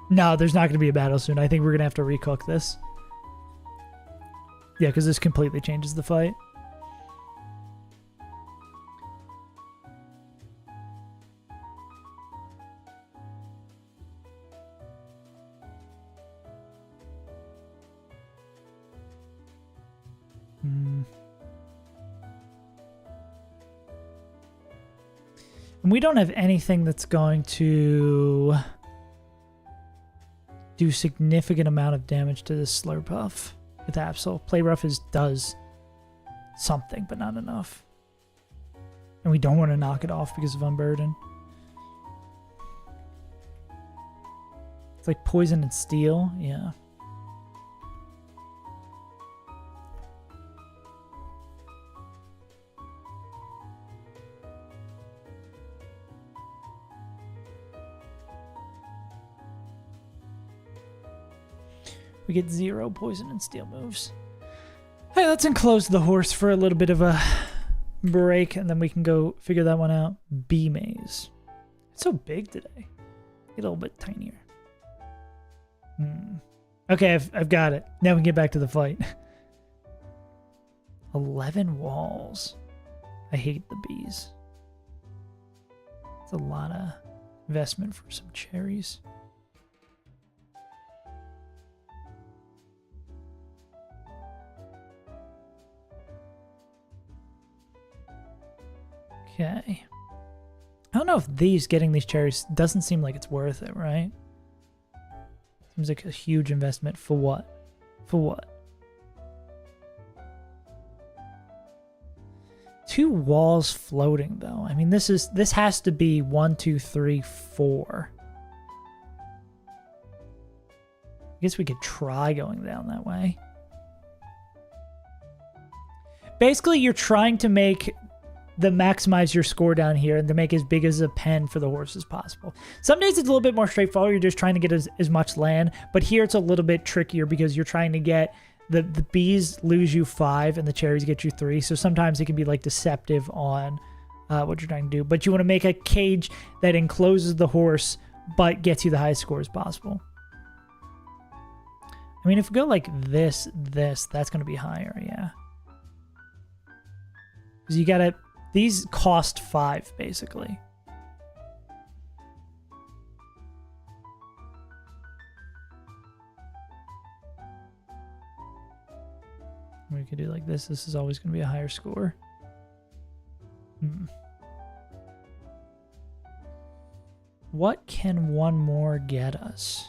No, there's not going to be a battle soon. I think we're going to have to recook this. Yeah, because this completely changes the fight. And we don't have anything that's going to do significant amount of damage to this Slurpuff with Absol. Play Rough does something, but not enough. And we don't want to knock it off because of Unburden. It's like Poison and Steel, yeah. We get 0 Poison and Steel moves. Hey, let's enclose the horse for a little bit of a break, and then we can go figure that one out. B maze. It's so big today. Get a little bit tinier. Okay, I've got it. Now we can get back to the fight. 11 walls. I hate the bees. It's a lot of investment for some cherries. Okay. I don't know if getting these cherries doesn't seem like it's worth it, right? Seems like a huge investment for what? For what? 2 walls floating though. I mean, this has to be 1, 2, 3, 4. I guess we could try going down that way. Basically, you're trying to maximize your score down here and to make as big as a pen for the horse as possible. Some days it's a little bit more straightforward. You're just trying to get as much land, but here it's a little bit trickier because you're trying to get the bees lose you 5 and the cherries get you 3. So sometimes it can be like deceptive on what you're trying to do, but you want to make a cage that encloses the horse but gets you the highest score as possible. I mean, if we go like this, that's going to be higher, yeah. Because you gotta... These cost 5, basically. We could do like this. This is always going to be a higher score. What can one more get us?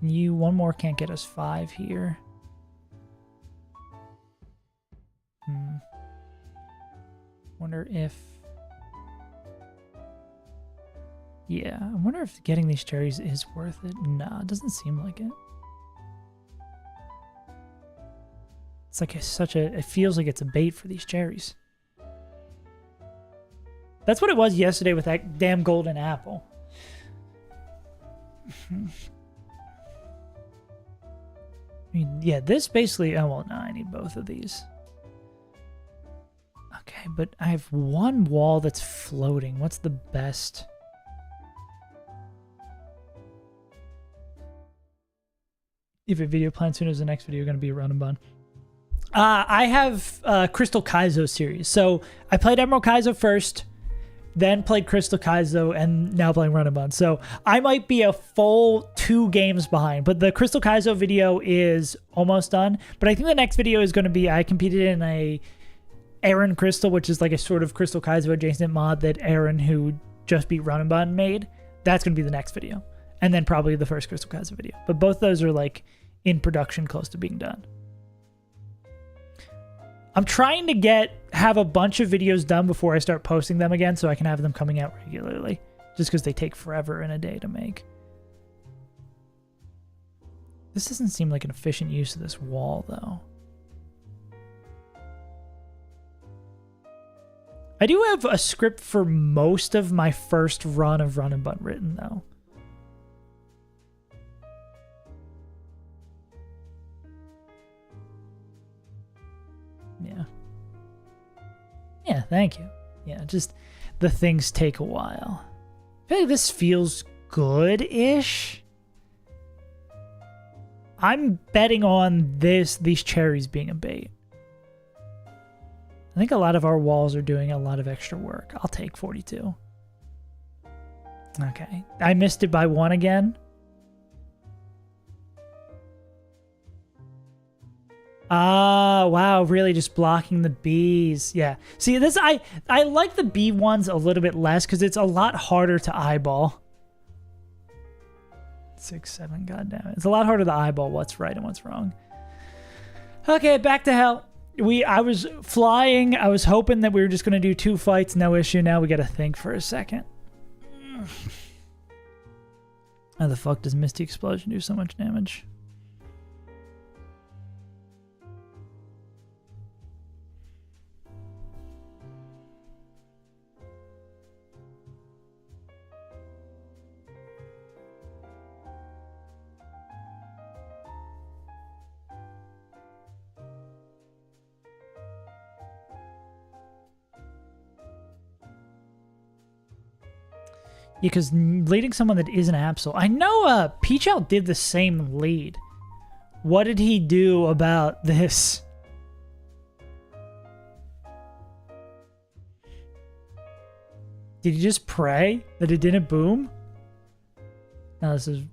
One more can't get us 5 here. Wonder if... Yeah, I wonder if getting these cherries is worth it. Nah, it doesn't seem like it. It's like it feels like it's a bait for these cherries. That's what it was yesterday with that damn golden apple. mean, yeah, this basically... Oh, well, no, I need both of these. Okay, but I have one wall that's floating. What's the best? If a video planned soon as the next video going to be a run and bun. I have Crystal Kaizo series. So I played Emerald Kaizo first, then played Crystal Kaizo, and now playing Run and Bun. So I might be a full 2 games behind, but the Crystal Kaizo video is almost done. But I think the next video is going to be, I competed in a Aaron Crystal, which is like a sort of Crystal Kaizo adjacent mod that Aaron, who just beat Run and Bun, made. That's going to be the next video. And then probably the first Crystal Kaizo video. But both those are like in production, close to being done. I'm trying to have a bunch of videos done before I start posting them again so I can have them coming out regularly. Just because they take forever in a day to make. This doesn't seem like an efficient use of this wall, though. I do have a script for most of my first run of Run and Bun written, though. Yeah. Yeah, thank you. Yeah, just the things take a while. I feel like this feels good-ish. I'm betting on these cherries being a bait. I think a lot of our walls are doing a lot of extra work. I'll take 42. Okay. I missed it by 1 again. Ah, wow, really just blocking the bees. Yeah. See, this I like the bee ones a little bit less because it's a lot harder to eyeball. 6, 7, goddamn it. It's a lot harder to eyeball what's right and what's wrong. Okay, back to hell. I was flying. I was hoping that we were just going to do 2 fights, no issue. Now we got to think for a second. How the fuck does Misty Explosion do so much damage? Yeah, because leading someone that isn't Absol. I know Peach Out did the same lead. What did he do about this? Did he just pray that it didn't boom? No, this is...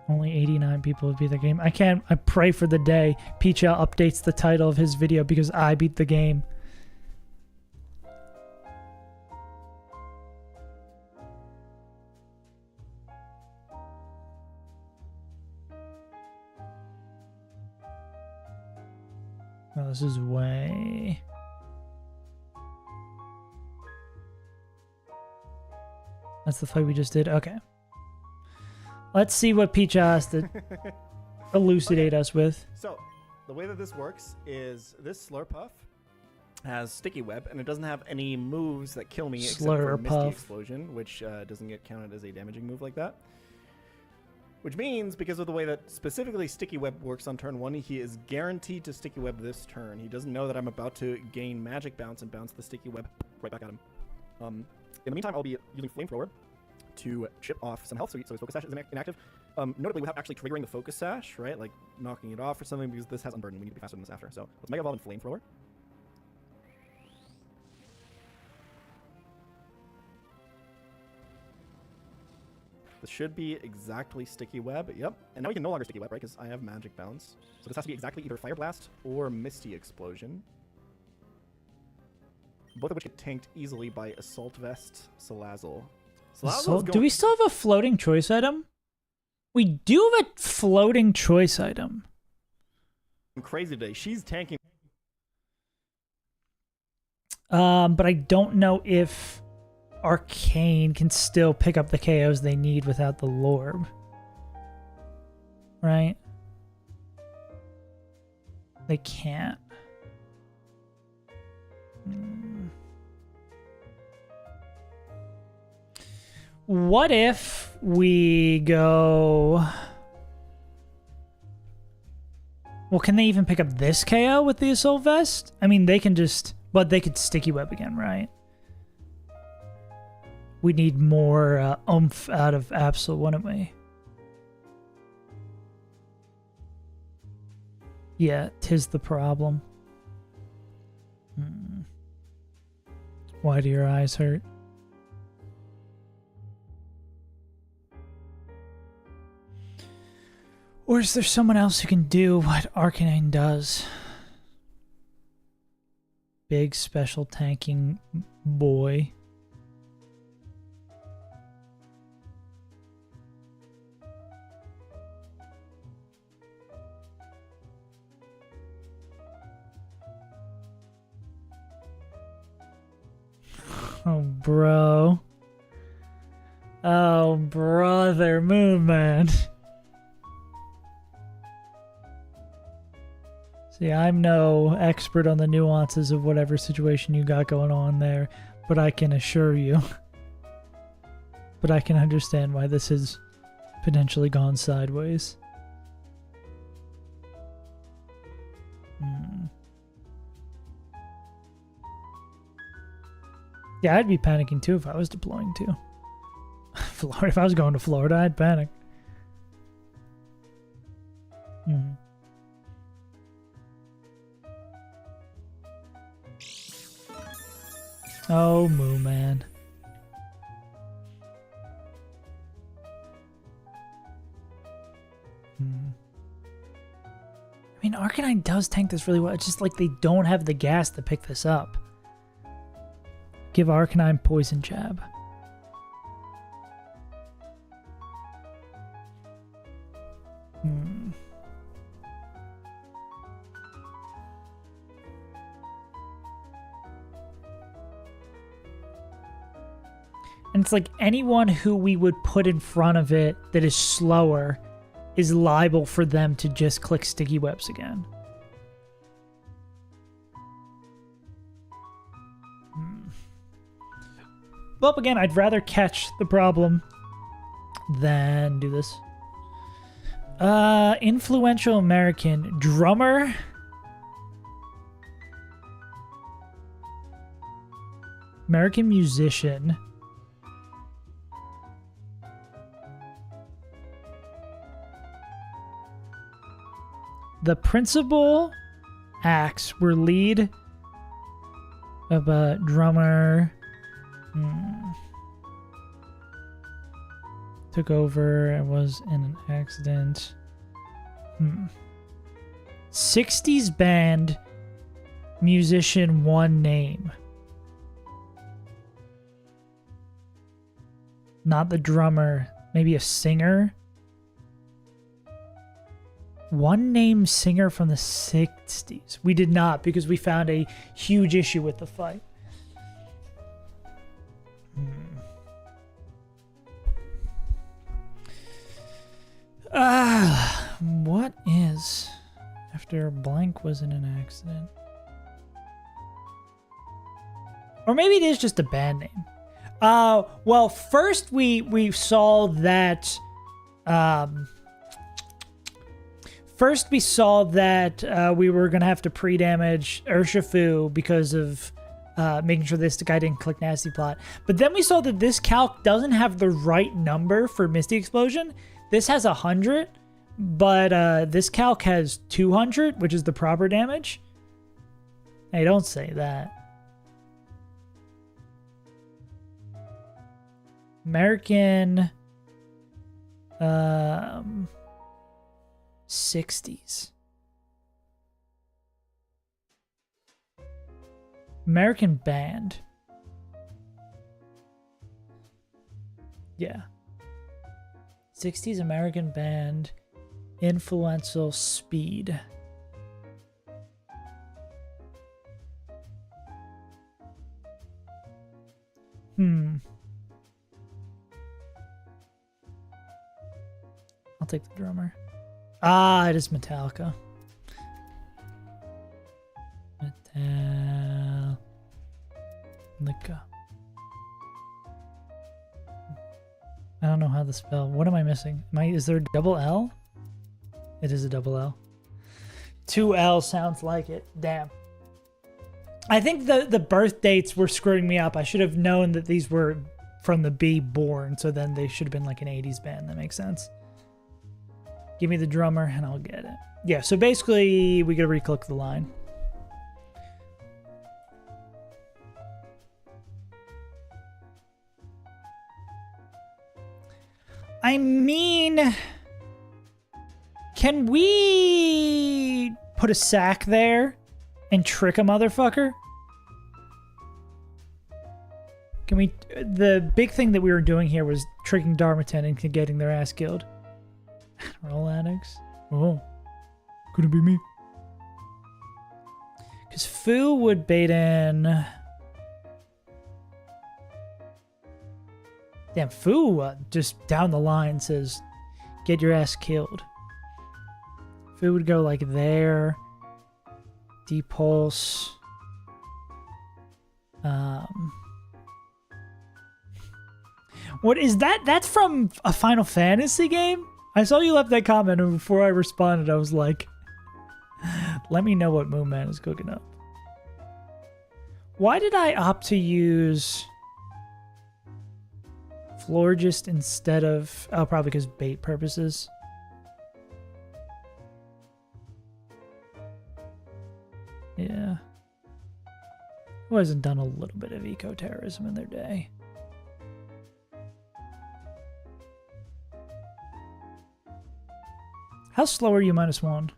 Only 89 people would beat the game. I pray for the day Peach-Out updates the title of his video because I beat the game. Oh, this is way... That's the fight we just did? Okay. Let's see what Peach has to elucidate us with. So, the way that this works is this Slurpuff has Sticky Web, and it doesn't have any moves that kill me except for Misty Explosion, which doesn't get counted as a damaging move like that. Which means, because of the way that specifically Sticky Web works on turn 1, he is guaranteed to Sticky Web this turn. He doesn't know that I'm about to gain Magic Bounce and bounce the Sticky Web right back at him. In the meantime, I'll be using Flamethrower to chip off some health, so his Focus Sash is inactive. Notably, without actually triggering the Focus Sash, right? Like knocking it off or something, because this has Unburden. We need to be faster than this after. So let's Mega Evolve and Flamethrower. This should be exactly Sticky Web. Yep. And now we can no longer Sticky Web, right? Because I have Magic Bounce. So this has to be exactly either Fire Blast or Misty Explosion. Both of which get tanked easily by Assault Vest, Salazzle. Do we still have a floating choice item? We do have a floating choice item. I'm crazy today. She's tanking. But I don't know if Arcane can still pick up the KOs they need without the Lorb. Right? They can't. What if we go... Well, can they even pick up this KO with the Assault Vest? I mean, they can just... But they could Sticky Web again, right? We need more oomph out of Absol, wouldn't we? Yeah, 'tis the problem. Why do your eyes hurt? Or is there someone else who can do what Arcanine does? Big special tanking boy. Oh, bro. Oh, brother, Moonman. See, I'm no expert on the nuances of whatever situation you got going on there, but I can assure you. But I can understand why this has potentially gone sideways. Yeah, I'd be panicking too if I was deploying too. Florida, if I was going to Florida, I'd panic. Oh, Moo Man. I mean, Arcanine does tank this really well. It's just like they don't have the gas to pick this up. Give Arcanine Poison Jab. And it's like anyone who we would put in front of it that is slower is liable for them to just click Sticky Webs again. Well, again, I'd rather catch the problem than do this. Influential American drummer. American musician. The principal acts were lead of a drummer. Took over and was in an accident. 60s band musician, one name. Not the drummer, maybe a singer. One name singer from the 60s. We did not, because we found a huge issue with the fight. What is after blank was in an accident? Or maybe it is just a band name. Well, first we saw that we were gonna have to pre-damage Urshifu because of making sure this guy didn't click Nasty Plot. But then we saw that this calc doesn't have the right number for Misty Explosion. This has 100, but this calc has 200, which is the proper damage. Hey, don't say that. American 60s. American band. Yeah. 60s American band. Influential speed. I'll take the drummer. Ah, it is Metallica. Metallica. I don't know how to spell. What am I missing? Is there a double L? It is a double L. 2L sounds like it. Damn. I think the birth dates were screwing me up. I should have known that these were from the B born, so then they should have been like an 80s band. That makes sense. Give me the drummer and I'll get it. Yeah, so basically we gotta re-click the line. I mean, can we put a sack there and trick a motherfucker? Can we? The big thing that we were doing here was tricking Darmatan into getting their ass killed. Roll addicts. Oh, could it be me? Because Fu would bait in. Damn, Fu just down the line says, "Get your ass killed." Fu would go like there. Depulse. What is that? That's from a Final Fantasy game? I saw you left that comment, and before I responded, I was like, let me know what Moon Man is cooking up. Why did I opt to use Florgist instead of... Oh, probably because bait purposes. Yeah. Who hasn't done a little bit of eco-terrorism in their day? How slow are you -1?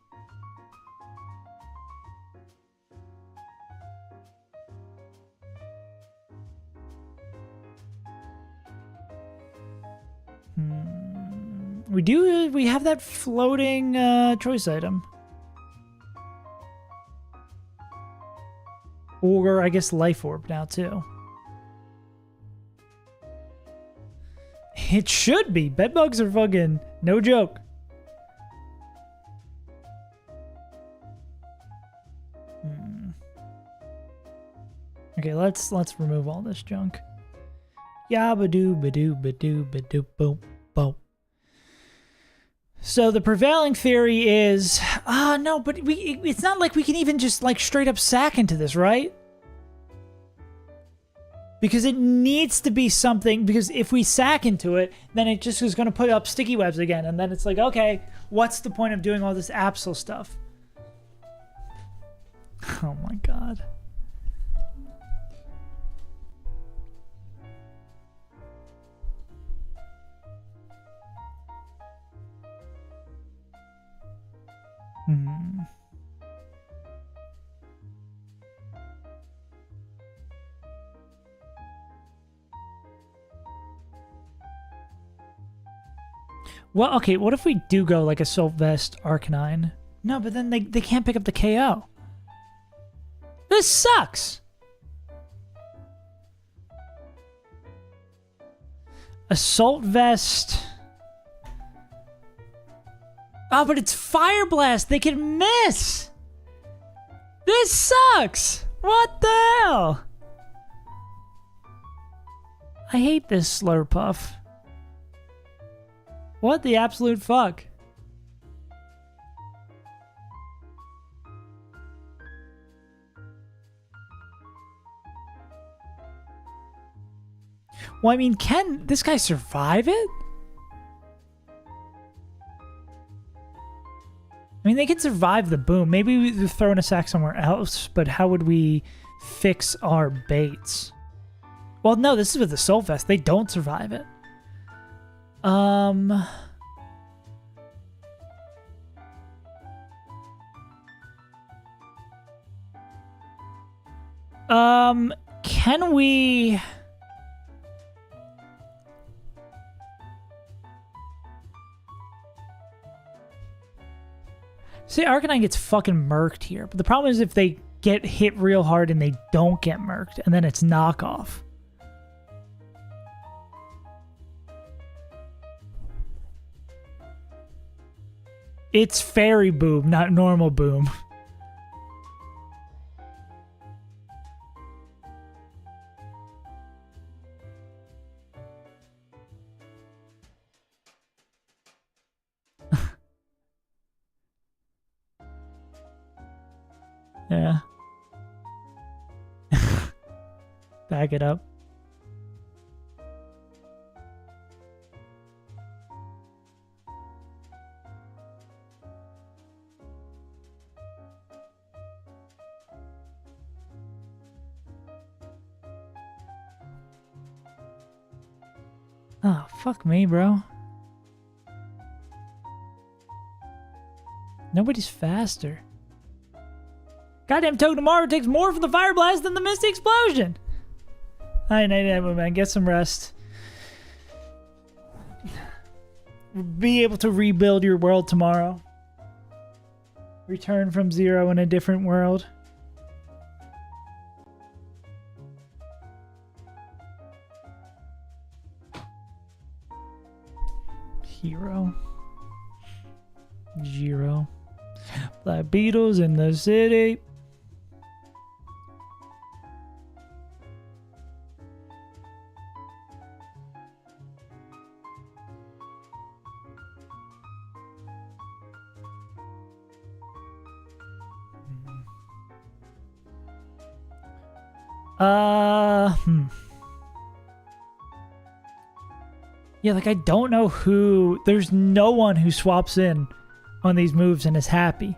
We have that floating choice item. Or I guess Life Orb now too. It should be. Bedbugs are fucking no joke. Okay, let's remove all this junk. Yabba-doo, ba-doo, ba-doo, ba-doo, boom, boom. So the prevailing theory is, no, but it's not like we can even just like straight up sack into this, right? Because it needs to be something, because if we sack into it, then it just is going to put up sticky webs again, and then it's like, okay, what's the point of doing all this Absol stuff? Oh my god. Well, okay, what if we do go like Assault Vest Arcanine? No, but then they can't pick up the KO. This sucks! Assault Vest... Oh, but it's Fire Blast! They can miss! This sucks! What the hell? I hate this Slurpuff. What the absolute fuck? Well, I mean, can this guy survive it? I mean, they can survive the boom. Maybe we throw in a sack somewhere else, but how would we fix our baits? Well, no, this is with the Soul Vest. They don't survive it. Can we... See, Arcanine gets fucking murked here, but the problem is if they get hit real hard and they don't get murked, and then it's knockoff. It's Fairy Boom, not normal Boom. Yeah. Back it up. Oh, fuck me, bro. Nobody's faster. Goddamn Token Tomorrow takes more from the Fire Blast than the Misty Explosion. Alright, man. Get some rest. Be able to rebuild your world tomorrow. Return from zero in a different world. Hero. Giro. Black Beetles in the city. Yeah, like I don't know who. There's no one who swaps in on these moves and is happy.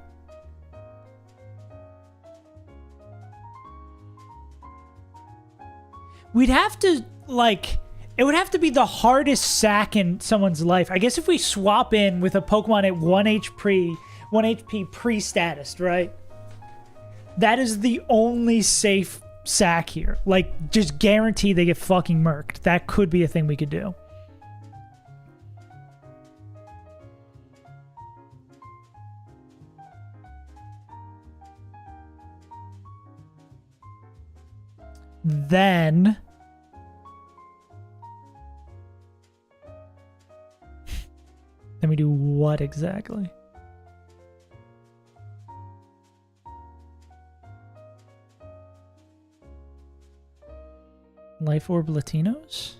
We'd have to, like, it would have to be the hardest sack in someone's life. I guess if we swap in with a Pokemon at 1 HP pre-status, right? That is the only safe sack here. Like, just guarantee they get fucking murked. That could be a thing we could do. Then we do what exactly? Life Orb Latinos?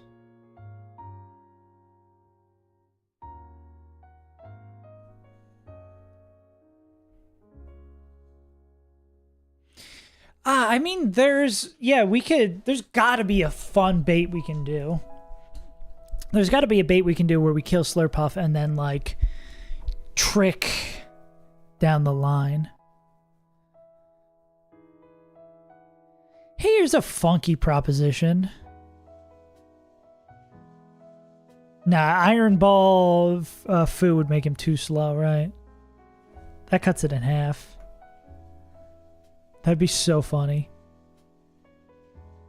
I mean, there's gotta be a fun bait we can do. There's gotta be a bait we can do where we kill Slurpuff and then, like, trick down the line. Here's a funky proposition. Nah, Iron Ball Fu would make him too slow, right? That cuts it in half. That'd be so funny.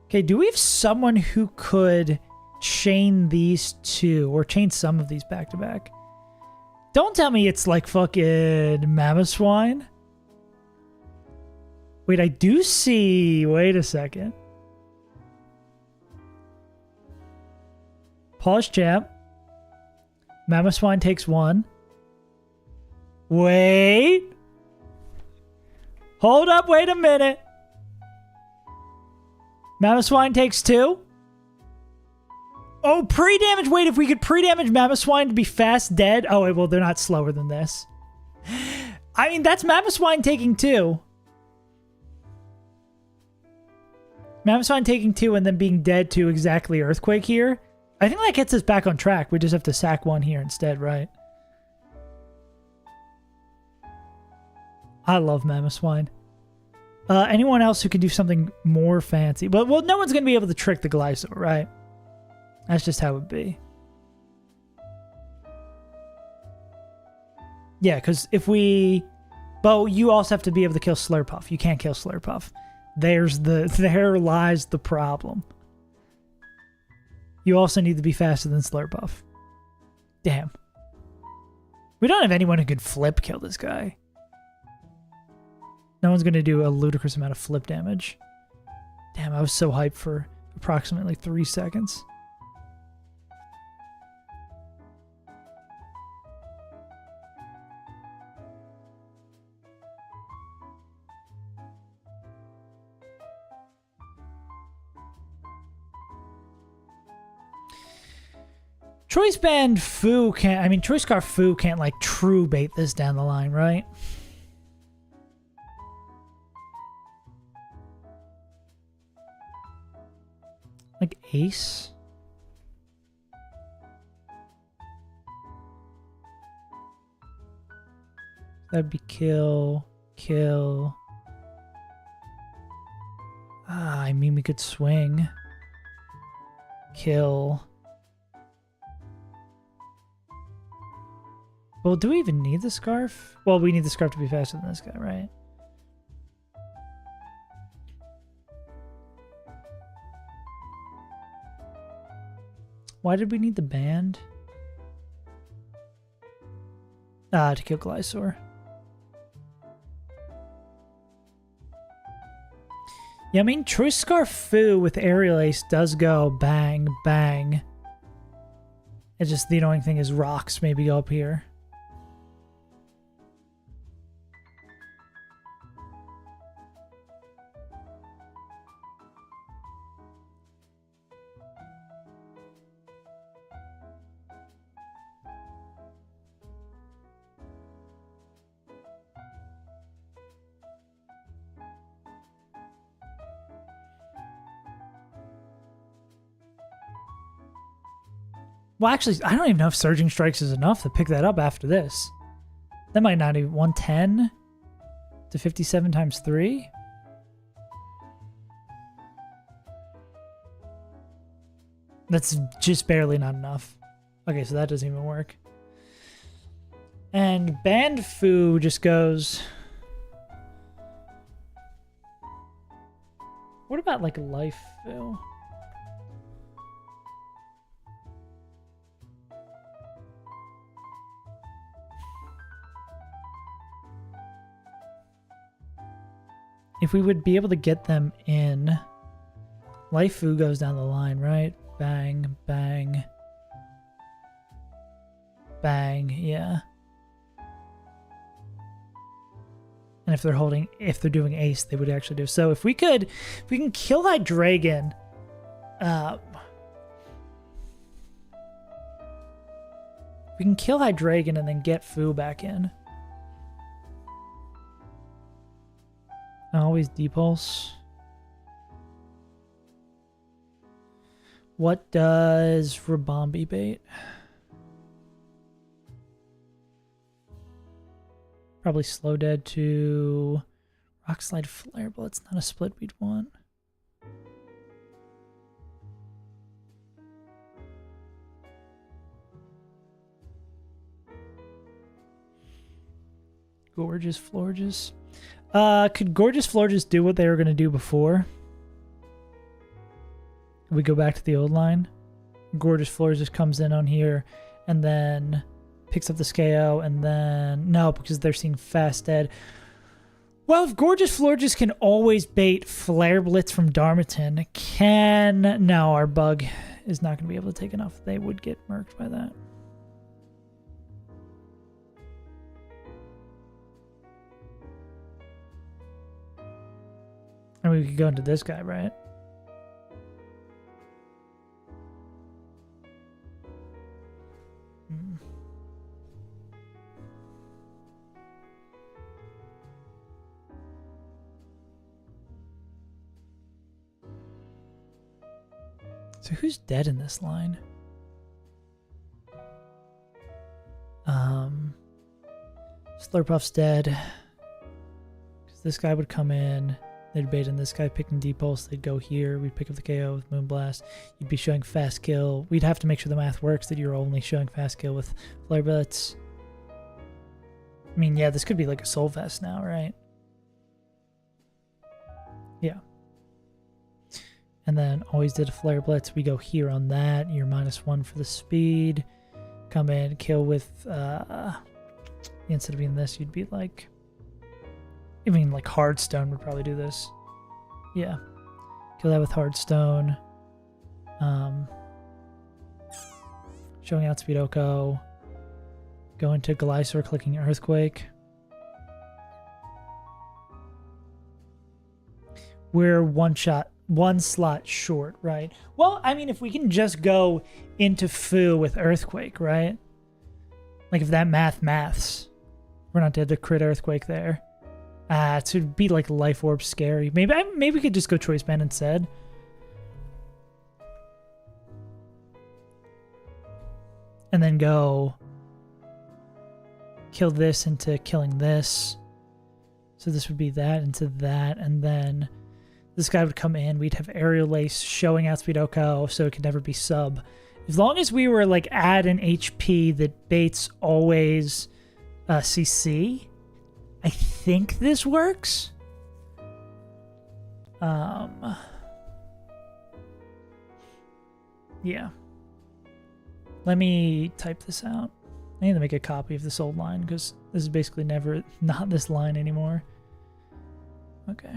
Okay, do we have someone who could chain these two, or chain some of these back to back? Don't tell me it's like fucking Mamoswine. Wait, I do see... Wait a second. Pause champ. Mamoswine takes one. Wait. Hold up, wait a minute. Mamoswine takes two. Oh, pre-damage. Wait, if we could pre-damage Mamoswine to be fast dead. Oh, wait, well, they're not slower than this. I mean, that's Mamoswine taking two. Mamoswine taking two and then being dead to exactly Earthquake here. I think that gets us back on track. We just have to sack one here instead, right? I love Mamoswine. Anyone else who can do something more fancy? Well, no one's going to be able to trick the Glysaur, right? That's just how it would be. Yeah, because if we... But you also have to be able to kill Slurpuff. You can't kill Slurpuff. There lies the problem. You also need to be faster than Slurpuff. Damn. We don't have anyone who could flip kill this guy. No one's going to do a ludicrous amount of flip damage. Damn, I was so hyped for approximately 3 seconds. Choice Band Fu can't... I mean, Choice Scarf Fu can't, like, true bait this down the line, right? Like Ace? That'd be kill, kill. Ah, I mean we could swing. Kill. Well, do we even need the scarf? Well, we need the scarf to be faster than this guy, right? Why did we need the band? Ah, to kill Glysaur. Yeah, I mean, Choice Scarf Fu with Aerial Ace does go bang, bang. It's just the annoying thing is rocks maybe go up here. Well, actually, I don't even know if Surging Strikes is enough to pick that up after this. That might not even... 110 to 57 times 3? That's just barely not enough. Okay, so that doesn't even work. And Band Fu just goes... What about, like, Life Fu? If we would be able to get them in, Life Fu goes down the line, right? Bang, bang, bang, yeah. And if they're doing Ace, they would actually do. So if we can kill that Dragon, we can kill that Dragon and then get Fu back in. Always Depulse. What does Rabombi bait? Probably Slow Dead to Rock Slide Flare, but it's not a split we'd want. Gorgeous Florges. Could Gorgeous Florges do what they were going to do before? We go back to the old line. Gorgeous Florges comes in on here and then picks up the KO and then... No, because they're seeing Fast Dead. Well, if Gorgeous Florges can always bait Flare Blitz from Darmatan, No, our bug is not going to be able to take enough. They would get murked by that. And we could go into this guy, right? So who's dead in this line? Slurpuff's dead. Because this guy would come in. They'd bait in this guy picking Depulse. They'd go here. We'd pick up the KO with Moonblast. You'd be showing Fast Kill. We'd have to make sure the math works that you're only showing Fast Kill with Flare Blitz. I mean, yeah, this could be like a Soul Vest now, right? Yeah. And then always did a Flare Blitz. We go here on that. You're -1 for the speed. Come in, kill with... instead of being this, you'd be like... I mean, like, Hardstone would probably do this. Yeah. Kill that with Hardstone. Showing out Speed Oko. Go into Glysaur, clicking Earthquake. We're one slot short, right? Well, I mean, if we can just go into Fu with Earthquake, right? Like, if that maths. We're not dead to crit Earthquake there. To be like Life Orb scary. Maybe we could just go Choice Band instead. and then go kill this into killing this. So this would be that into that, and then this guy would come in. We'd have Aerial Ace showing outspeed Oko, so it could never be sub. As long as we were like at an HP that baits always CC, I think this works. Yeah. Let me type this out. I need to make a copy of this old line because this is basically never not this line anymore. Okay.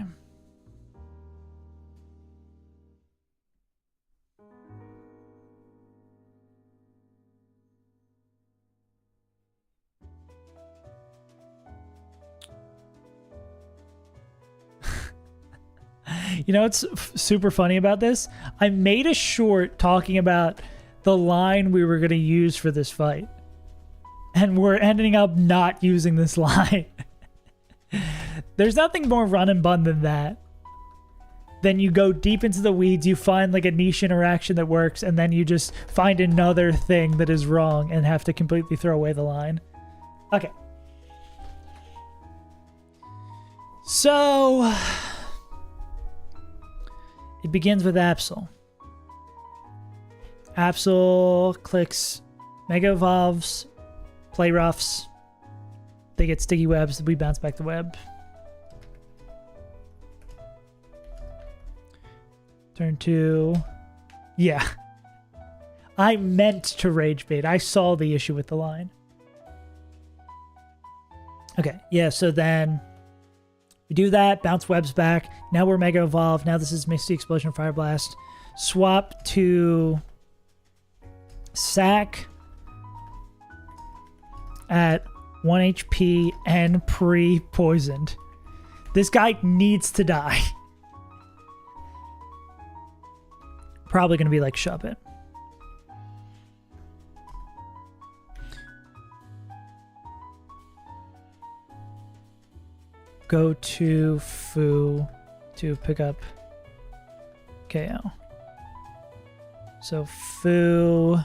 You know what's super funny about this? I made a short talking about the line we were going to use for this fight. And we're ending up not using this line. There's nothing more run and bun than that. Then you go deep into the weeds, you find like a niche interaction that works, and then you just find another thing that is wrong and have to completely throw away the line. Okay. So it begins with Absol. Absol clicks Mega Evolves, play roughs. They get sticky webs. We bounce back the web. Turn 2. Yeah. I meant to rage bait. I saw the issue with the line. Okay. Yeah, so then we do that. Bounce webs back. Now we're Mega Evolved. Now this is Misty Explosion, Fire Blast. Swap to Sack at 1 HP and pre-poisoned. This guy needs to die. Probably going to be like shove it. Go to Fu to pick up KO. So Fu,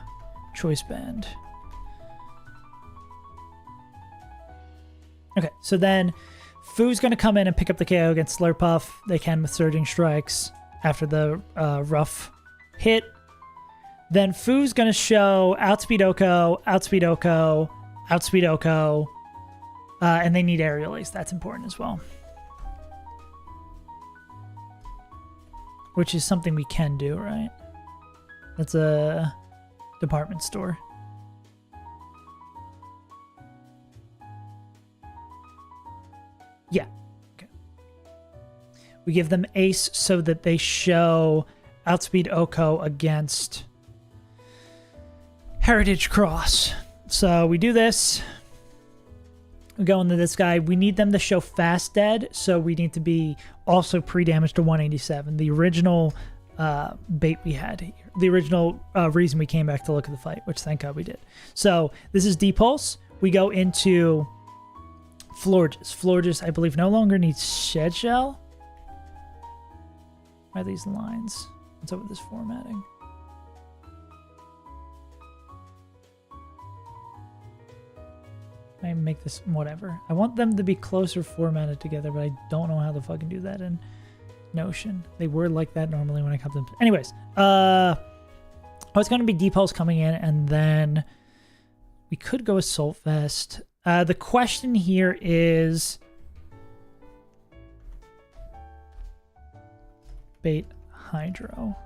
Choice Band. Okay, so then Fu's going to come in and pick up the KO against Slurpuff. They can with Surging Strikes after the rough hit. Then Fu's going to show Outspeed Oko, Outspeed Oko, Outspeed Oko, and they need Aerial Ace. That's important as well. Which is something we can do, right? That's a department store. Yeah. Okay. We give them Ace so that they show Outspeed Oko against Heritage Cross. So we do this. We go into this guy. We need them to show Fast Dead, so we need to be also pre-damaged to 187. The original bait we had here. The original reason we came back to look at the fight, which thank God we did. So this is Depulse. We go into Florges. Florges, I believe, no longer needs Shed Shell. Why are these lines? What's up with this formatting? I make this whatever. I want them to be closer formatted together, but I don't know how to fucking do that in Notion. They were like that normally when I cut them. Anyways, it's going to be Depulse coming in, and then we could go Assault Vest. The question here is bait Hydro.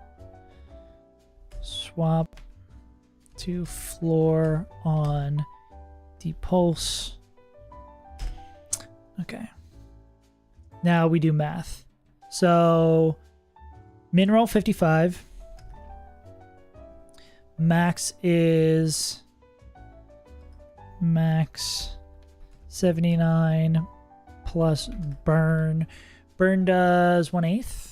Swap to floor on Depulse. Okay. Now we do math. So min roll 55. Max is max 79 plus burn. Burn does 1/8.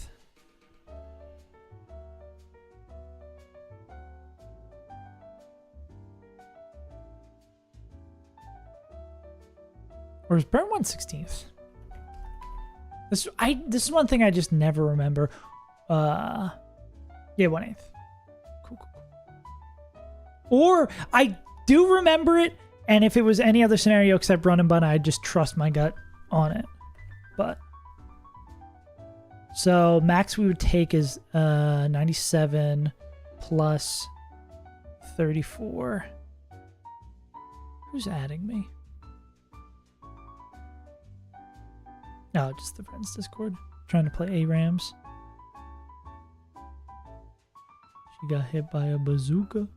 Or is burn 1/16? This is one thing I just never remember. Yeah, 1/8. Cool. Or do remember it, and if it was any other scenario except run and bun, I'd just trust my gut on it. But so max we would take is 97 plus 34. Who's adding me? No, just the friends Discord. Trying to play ARAMs. She got hit by a bazooka.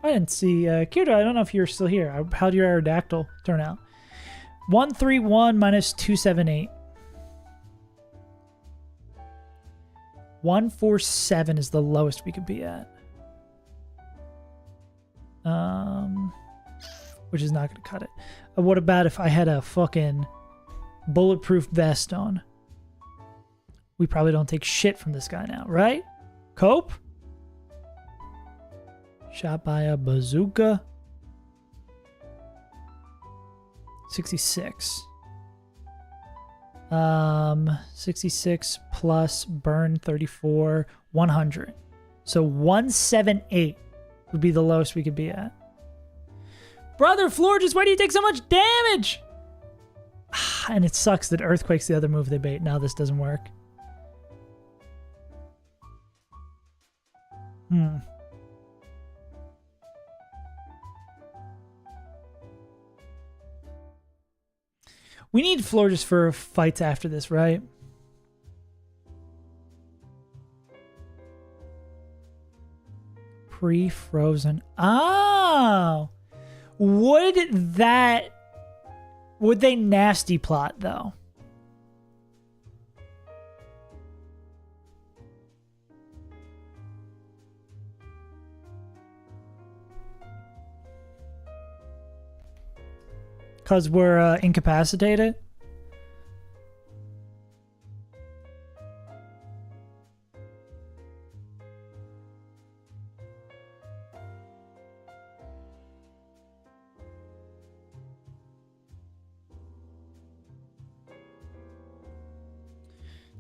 I didn't see Kirito. I don't know if you're still here. How'd your Aerodactyl turn out? 131 minus 278. 147 is the lowest we could be at. Which is not going to cut it. What about if I had a fucking bulletproof vest on? We probably don't take shit from this guy now, right? Cope? Shot by a bazooka. 66. 66 plus burn 34, 100. So 178 would be the lowest we could be at. Brother Florges, why do you take so much damage? And it sucks that Earthquake's the other move they bait. Now this doesn't work. We need Florges for fights after this, right? Pre-frozen. Oh! Would they nasty plot, though? Because we're incapacitated?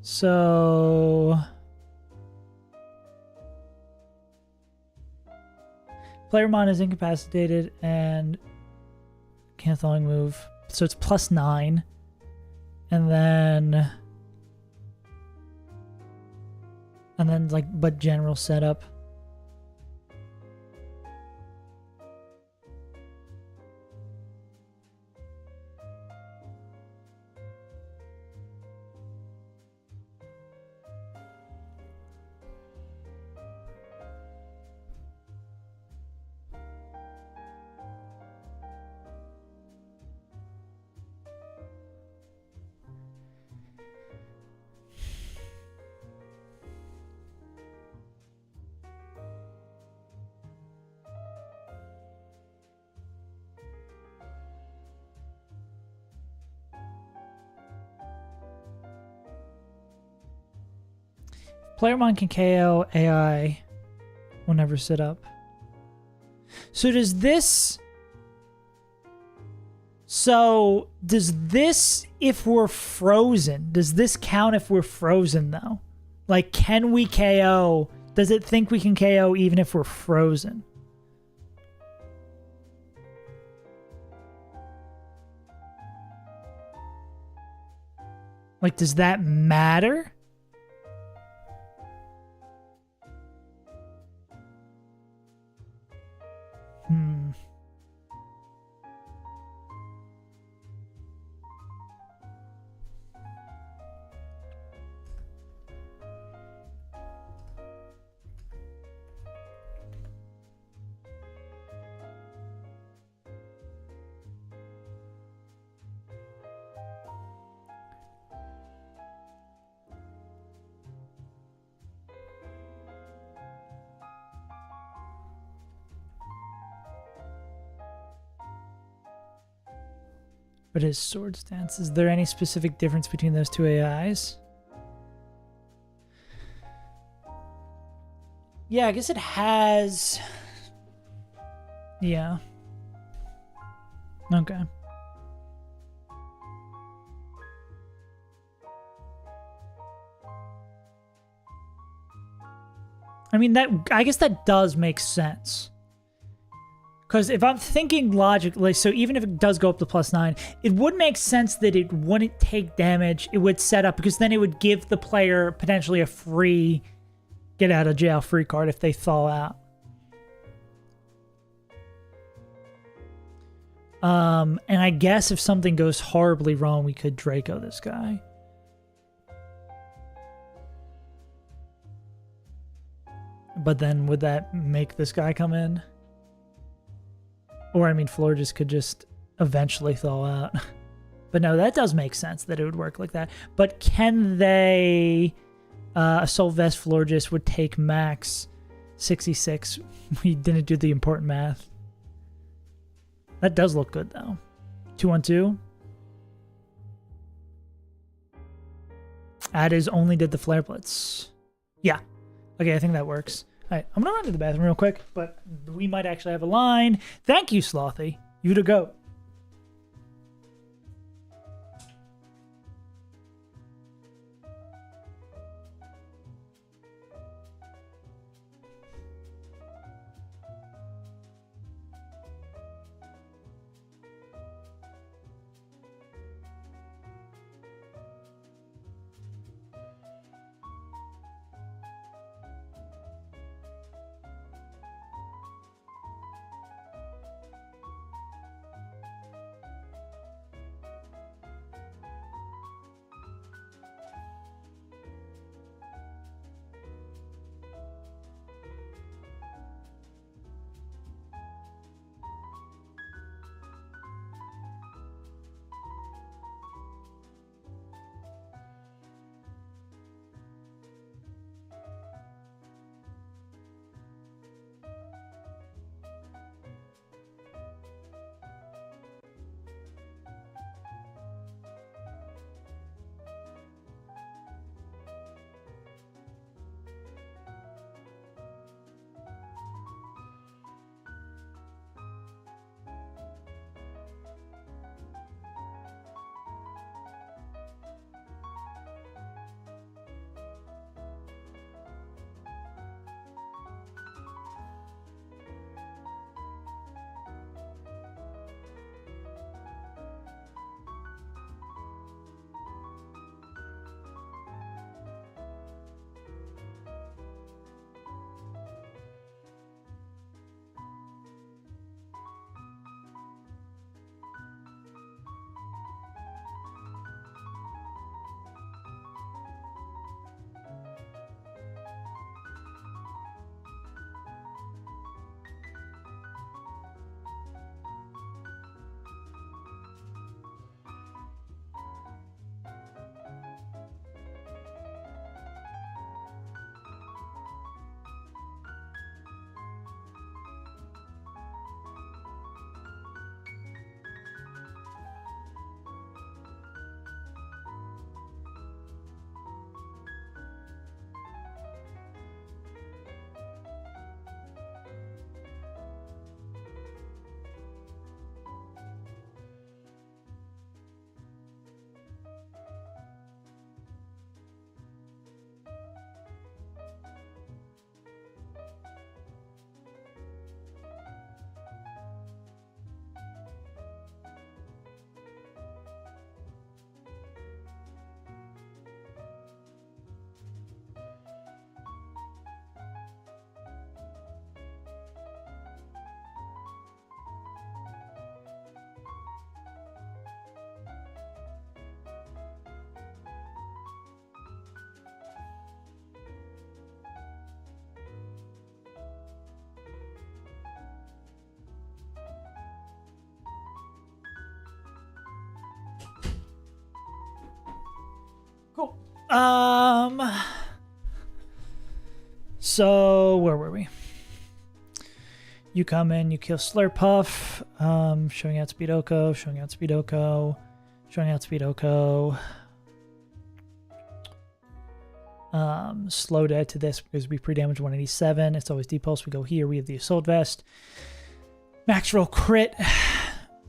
So... Playermon is incapacitated and... Canceling move. So it's +9. And then like, but general setup. Playermon can KO AI will never sit up. So does this... So does this, if we're frozen, does this count if we're frozen though? Like, can we KO? Does it think we can KO even if we're frozen? Like, does that matter? But his sword stance, is there any specific difference between those two AIs? Yeah, I guess it has... Yeah. Okay. I mean, I guess that does make sense. Because if I'm thinking logically, so even if it does go up to +9, it would make sense that it wouldn't take damage. It would set up, because then it would give the player potentially a free get out of jail free card if they thaw out. And I guess if something goes horribly wrong, we could Draco this guy. But then would that make this guy come in? Or, I mean, Florges could just eventually thaw out. But no, that does make sense that it would work like that. But can they... Assault Vest Florges would take max 66. We didn't do the important math. That does look good, though. 2-1-2. Addiz only did the Flare Blitz. Yeah. Okay, I think that works. All right, I'm going to run to the bathroom real quick, but we might actually have a line. Thank you, Slothy. You to go. Cool. So where were we? You come in, you kill Slurpuff, showing out Speedoko, showing out Speedoko, showing out Speedoko. Slow dead to this because we pre-damage 187. It's always depulse. We go here. We have the Assault Vest. Max roll crit.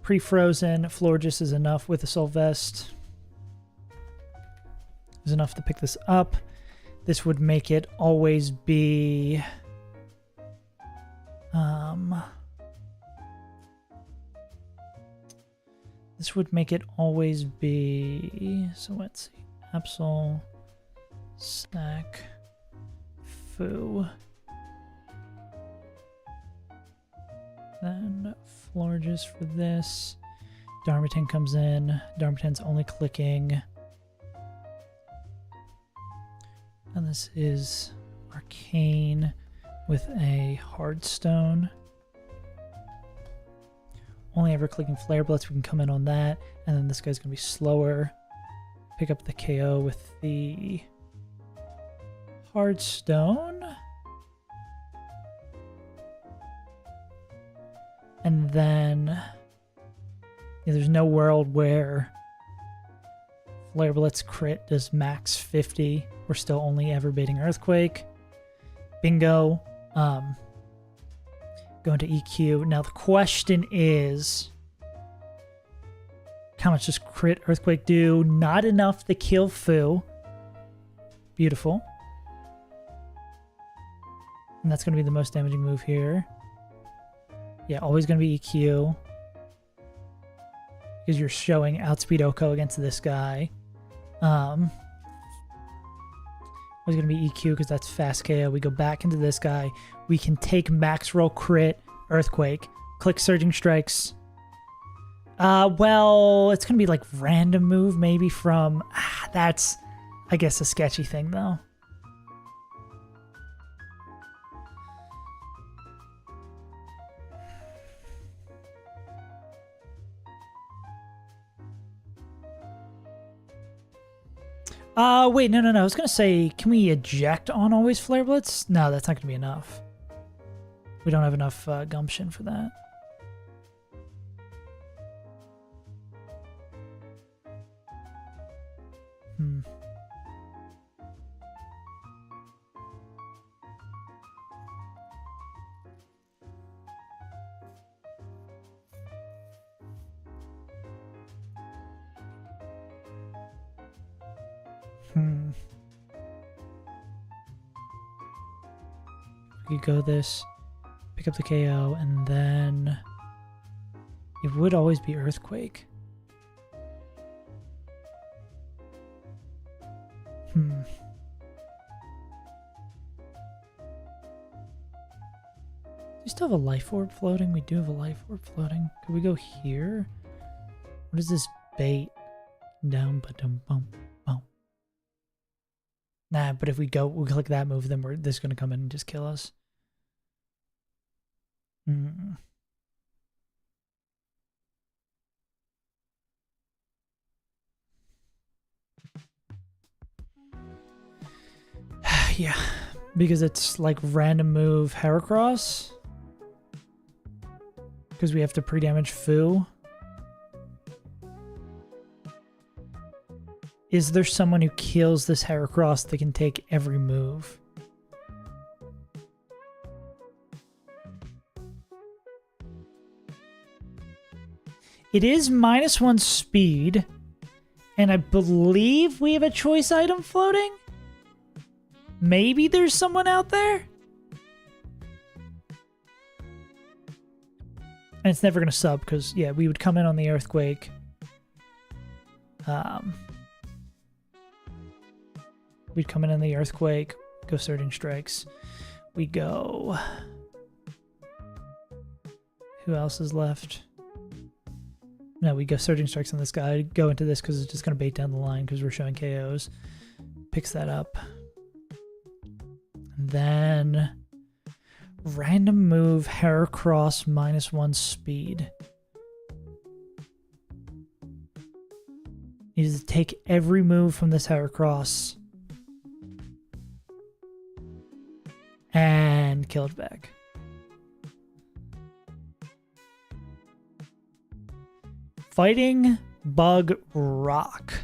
Pre-frozen. Florges is enough with Assault Vest. Is enough to pick this up. This would make it always be... This would make it always be... So let's see. Absol, snack, foo. Then Florges for this. Darmatan comes in. Darmatan's only clicking. And this is Arcane with a Hardstone. Only ever clicking Flare Blitz, we can come in on that. And then this guy's going to be slower. Pick up the KO with the Hardstone. And then there's no world where Flare Blitz crit does max 50. We're still only ever baiting Earthquake. Bingo. Going to EQ. Now the question is, how much does crit Earthquake do? Not enough to kill Fu. Beautiful. And that's going to be the most damaging move here. Yeah, always going to be EQ. Because you're showing outspeed Oko against this guy. Always going to be EQ because that's fast KO. We go back into this guy. We can take max roll crit, Earthquake, click Surging Strikes. Well, it's going to be like random move maybe from... that's, I guess, a sketchy thing though. Wait, no. I was going to say, can we eject on Always Flare Blitz? No, that's not going to be enough. We don't have enough gumption for that. We could go this, pick up the KO, and then it would always be Earthquake. We still have a Life Orb floating? We do have a Life Orb floating. Could we go here? What is this bait? Down, but bum, bum. Nah, but if we click that move, then this is going to come in and just kill us. Yeah, because it's like random move Heracross. Because we have to pre-damage Fu. Is there someone who kills this Heracross that can take every move? It is -1 speed, and I believe we have a choice item floating? Maybe there's someone out there? And it's never going to sub, because, yeah, we would come in on the Earthquake. We'd come in on the Earthquake, go Surging Strikes. We go... Who else is left? No, we go Surging Strikes on this guy. Go into this because it's just going to bait down the line because we're showing KOs. Picks that up. And then... Random move, Heracross, -1 speed. Needs to take every move from this Heracross. And kill it back. Fighting Bug Rock.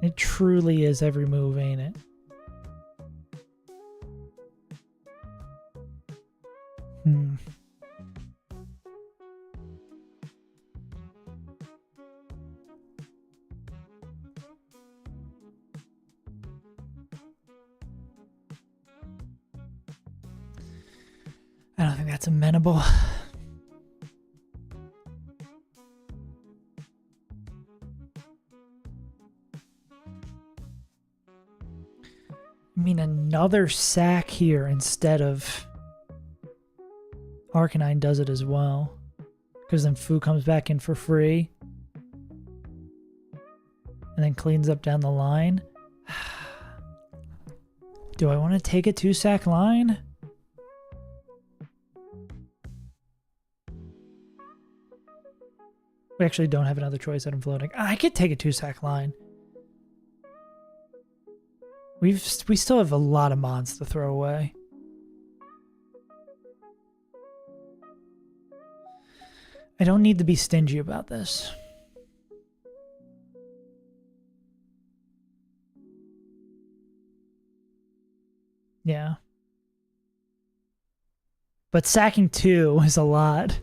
It truly is every move, ain't it? I don't think that's amenable. I mean, another sack here instead of Arcanine does it as well. Because then Fu comes back in for free. And then cleans up down the line. Do I want to take a 2-sack line? We actually don't have another choice out of floating. I could take a 2-sack line. We still have a lot of mons to throw away. I don't need to be stingy about this. Yeah. But sacking 2 is a lot.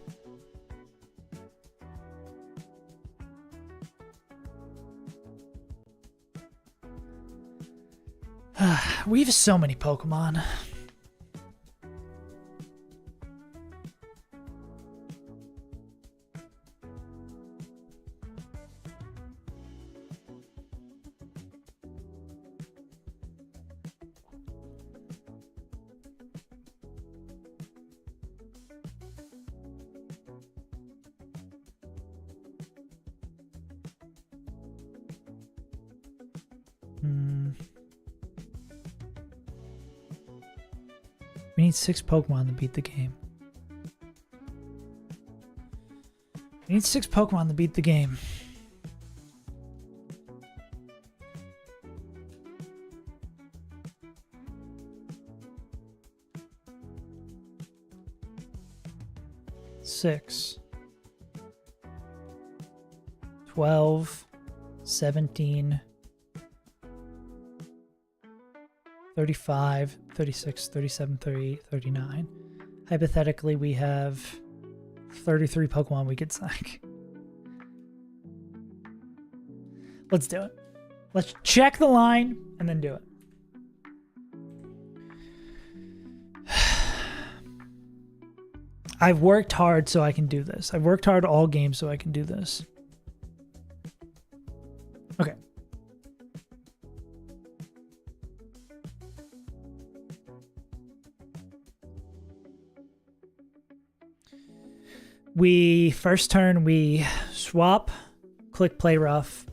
We have so many Pokemon. We need 6 Pokemon to beat the game. We need 6 Pokemon to beat the game. Six. 12. 17. 35, 36, 37, 38, 39. Hypothetically, we have 33 Pokemon we could sack. Let's do it. Let's check the line and then do it. I've worked hard so I can do this. I've worked hard all games so I can do this. Okay. First turn, we swap, click play rough,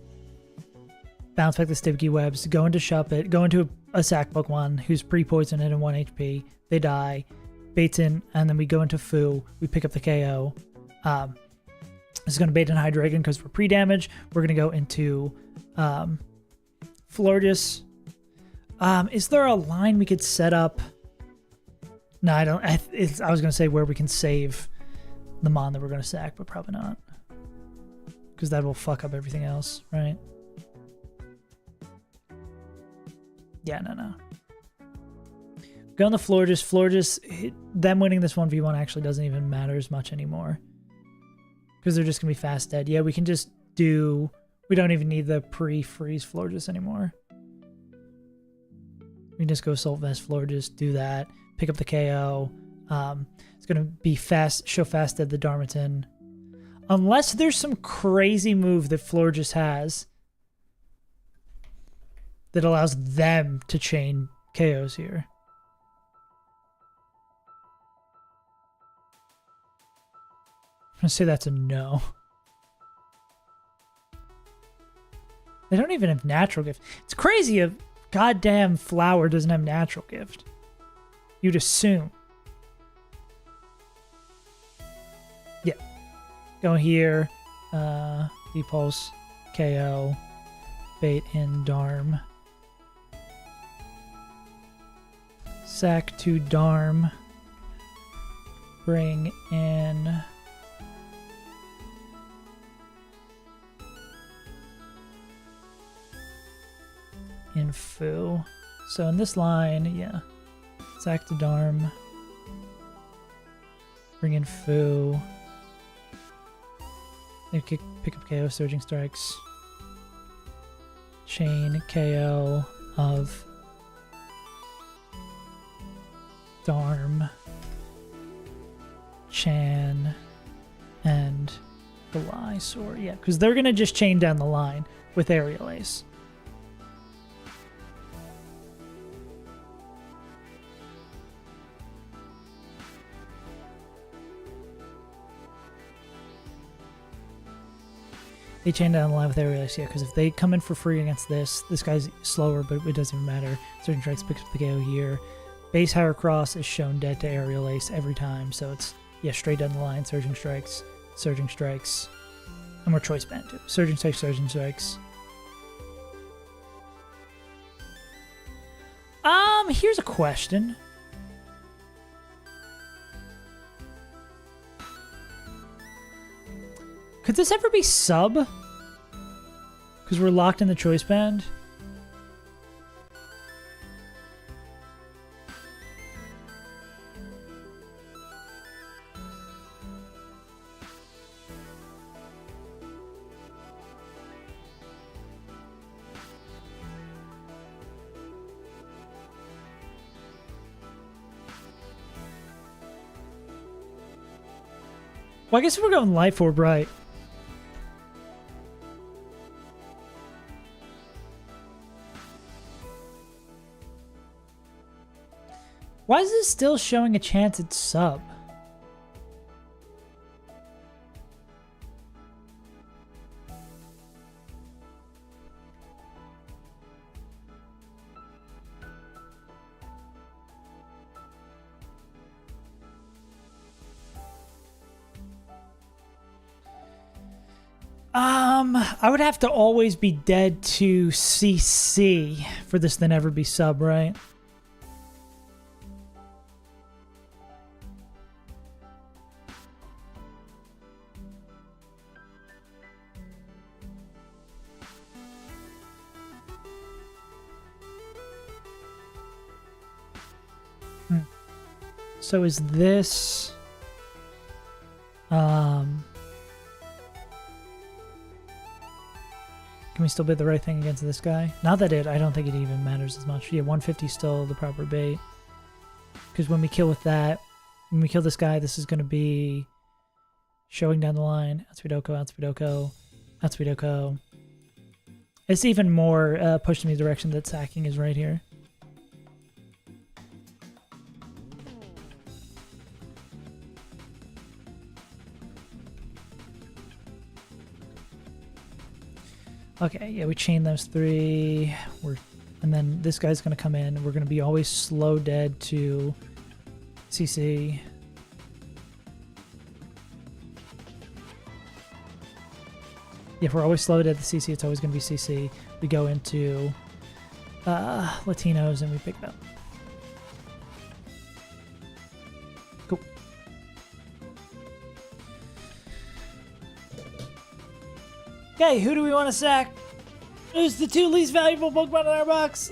bounce back the Sticky Webs, go into Shuppet, go into a sack Pokemon who's pre-poisoned and 1 HP. They die, baits in, and then we go into Fu. We pick up the KO. This is going to bait in Hydreigon because we're pre-damage. We're going to go into Florges. Is there a line we could set up? No, I don't. I was going to say where we can save the mon that we're going to sack, but probably not. Because that will fuck up everything else, right? Yeah, no. Go on the Florges. Florges, them winning this 1v1 actually doesn't even matter as much anymore. Because they're just going to be fast dead. Yeah, we can just do... We don't even need the pre-freeze Florges anymore. We can just go Assault Vest Florges, do that, pick up the KO. It's going to be fast, show fast dead the Darmanitan. Unless there's some crazy move that Florges has that allows them to chain KOs here. I'm going to say that's a no. They don't even have Natural Gift. It's crazy a goddamn flower doesn't have Natural Gift. You'd assume. Yeah. Go here. Depulse. KO. Bait in Darm. Sack to Darm. Bring in... in Fu. So in this line, yeah. Sack to Darm. Bring in Fu. Then pick up KO, Surging Strikes. Chain KO of Darm, Chan, and Galai Sword. Yeah, because they're going to just chain down the line with Aerial Ace. They chain down the line with Aerial Ace, yeah, because if they come in for free against this guy's slower, but it doesn't even matter. Surging Strikes picks up the KO here. Base Higher Cross is shown dead to Aerial Ace every time, so it's, yeah, straight down the line. Surging Strikes, and more Choice Band too. Surging Strikes. Here's a question. Could this ever be sub? Because we're locked in the Choice Band? Well, I guess if we're going Life Orb, right? Why is this still showing a chance at sub? I would have to always be dead to CC for this to never be sub, right? So is this can we still bid the right thing against this guy? Not that I don't think it even matters as much. Yeah, 150 is still the proper bait. Because when we kill with that, when we kill this guy, this is going to be showing down the line. Outspeedoko. It's even more pushed in the direction that sacking is right here. Okay, yeah, we chain those three. And then this guy's going to come in. We're going to be always slow dead to CC. Yeah, if we're always slow dead to CC, it's always going to be CC. We go into Latinos and we pick it up. Cool. Okay, who do we want to sack? Who's the two least valuable Pokemon in our box?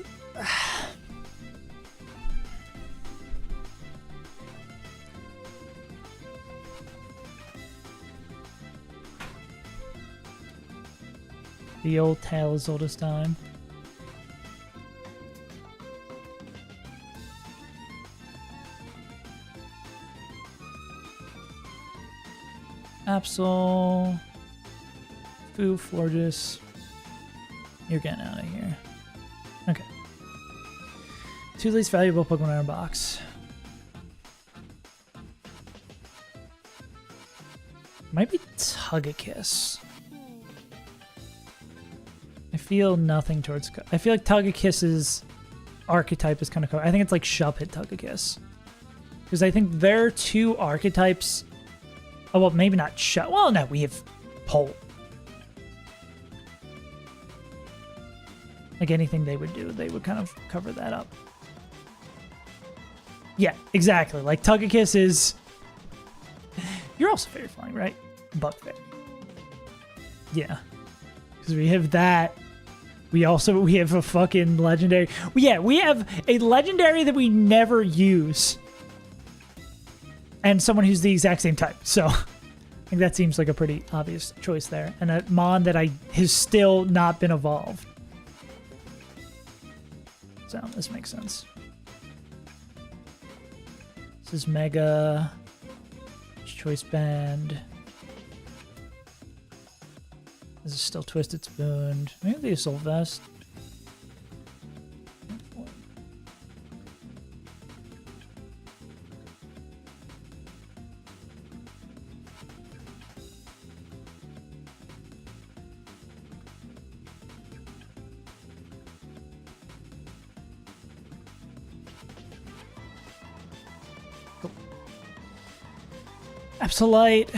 The old tale as old as time. Absol. Fu, Florges. You're getting out of here. Okay. Two least valuable Pokemon in our box. Might be Togekiss. I feel nothing towards... I feel like Togekiss's archetype is kind of... I think it's like Shuppet Togekiss. Because I think their two archetypes... Oh, well, maybe not Shuppet. Well, no, we have Pole. Like anything they would do, they would kind of cover that up. Yeah, exactly. Like Togekiss is... You're also Fairy Flying, right? Buck Fairy. Yeah. Because we have that We have a fucking legendary. Yeah, we have a legendary that we never use. And someone who's the exact same type. So I think that seems like a pretty obvious choice there. And a mon that has still not been evolved. So this makes sense. This is Mega. Choice Band. This is still Twisted Spoon. Maybe the Assault Vest. Absolite,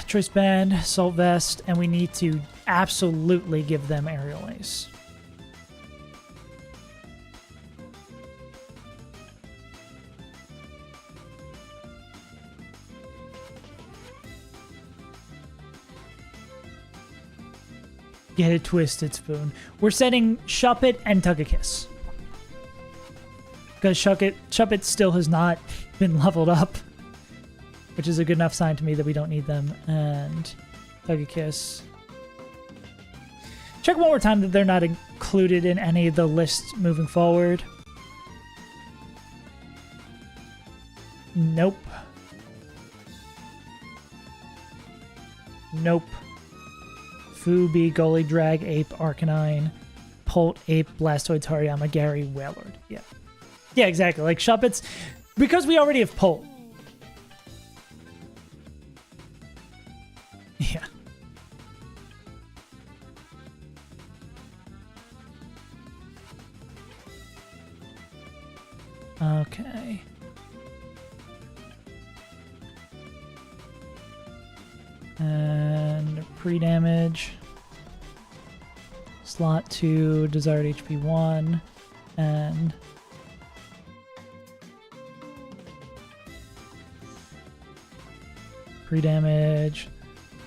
Choice Band, Assault Vest, and we need to absolutely give them Aerial Ace. Get a Twisted Spoon. We're setting Shuppet and Tug-a-Kiss. Because Shuppet still has not been leveled up. Which is a good enough sign to me that we don't need them. And Tug-a-Kiss. Check one more time that they're not included in any of the lists moving forward. Nope. Nope. Fubi, Goalie, Drag, Ape, Arcanine, Polt, Ape, Blastoise, Hariyama, Gary, Wailord. Yeah. Yeah, exactly. Like Shuppets, because we already have Polt. Yeah. Okay. And pre-damage. Slot 2, desired HP 1, and pre-damage.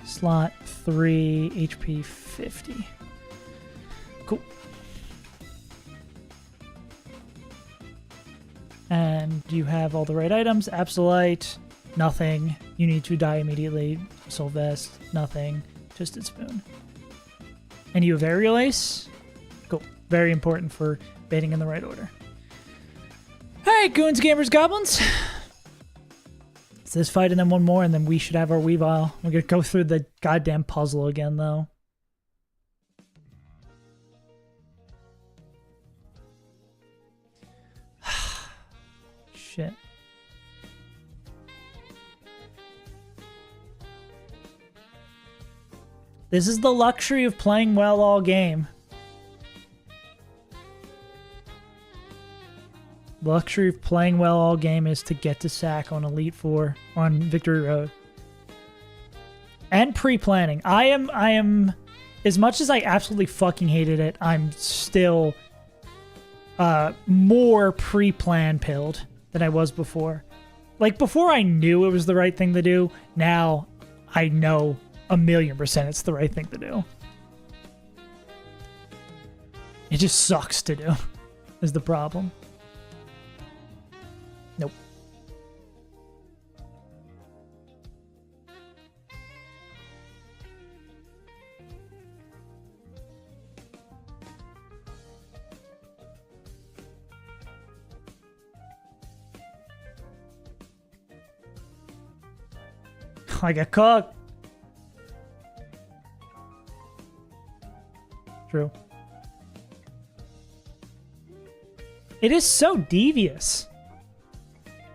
Slot 3, HP 50. Cool. And you have all the right items. Absolite, nothing. You need to die immediately. Soul Vest, nothing. Twisted Spoon. And you have Aerial Ace. Cool. Very important for baiting in the right order. Alright, Goons, Gamers, Goblins. It's this fight and then one more, and then we should have our Weavile. We're gonna go through the goddamn puzzle again, though. Shit. This is the luxury of playing well all game. The luxury of playing well all game is to get to sack on Elite Four on Victory Road. And pre-planning. I am as much as I absolutely fucking hated it, I'm still more pre-plan pilled than I was before. Like before I knew it was the right thing to do, now I know 1,000,000% it's the right thing to do. It just sucks to do, is the problem. Nope. I got cooked. True. It is so devious.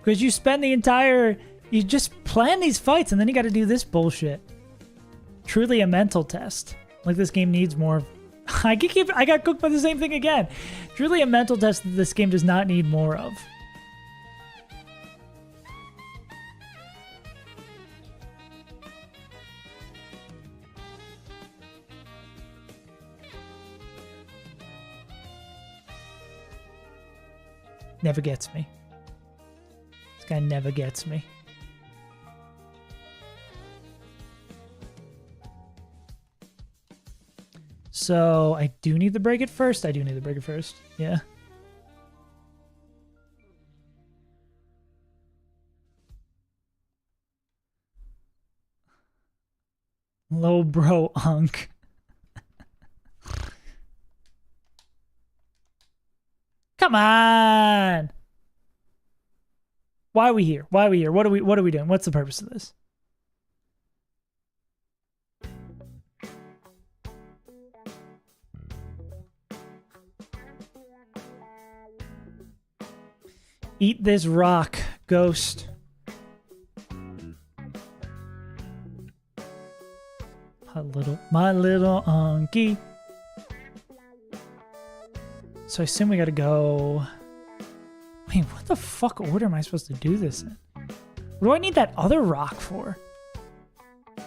Because you spend the entire... You just plan these fights and then you got to do this bullshit. Truly a mental test. Like this game needs more... I got cooked by the same thing again. Truly a mental test that this game does not need more of. Never gets me. This guy never gets me. So I do need to break it first. I do need to break it first. Yeah. Low bro unk. Come on. Why are we here? Why are we here? What are we doing? What's the purpose of this? Eat this rock, ghost. My little unky. So I assume we gotta go. Wait, what the fuck order am I supposed to do this in? What do I need that other rock for? I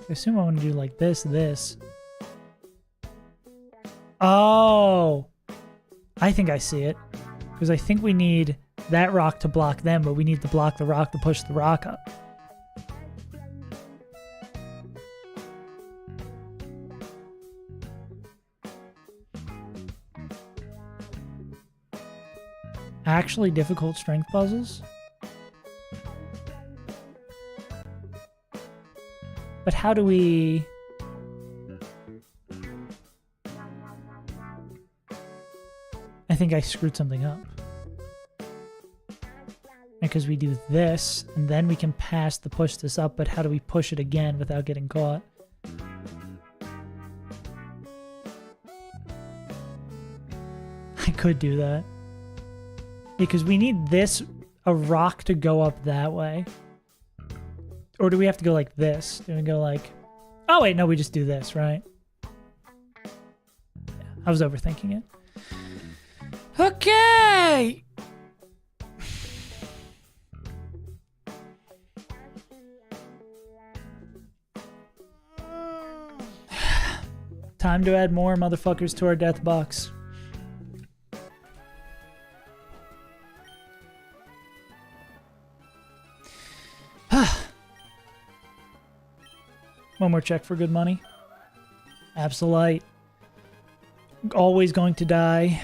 assume I want to do like this. Oh, I think I see it. Because I think we need that rock to block them, but we need to block the rock to push the rock up. Actually difficult strength puzzles. But how do we... I think I screwed something up. Because we do this, and then we can pass to push this up, but how do we push it again without getting caught? I could do that. Because we need a rock to go up that way. Or do we have to go like this? Do we go like... Oh, wait, no, we just do this, right? Yeah, I was overthinking it. Okay! Time to add more motherfuckers to our death box. One more check for good money. Absolite. Always going to die.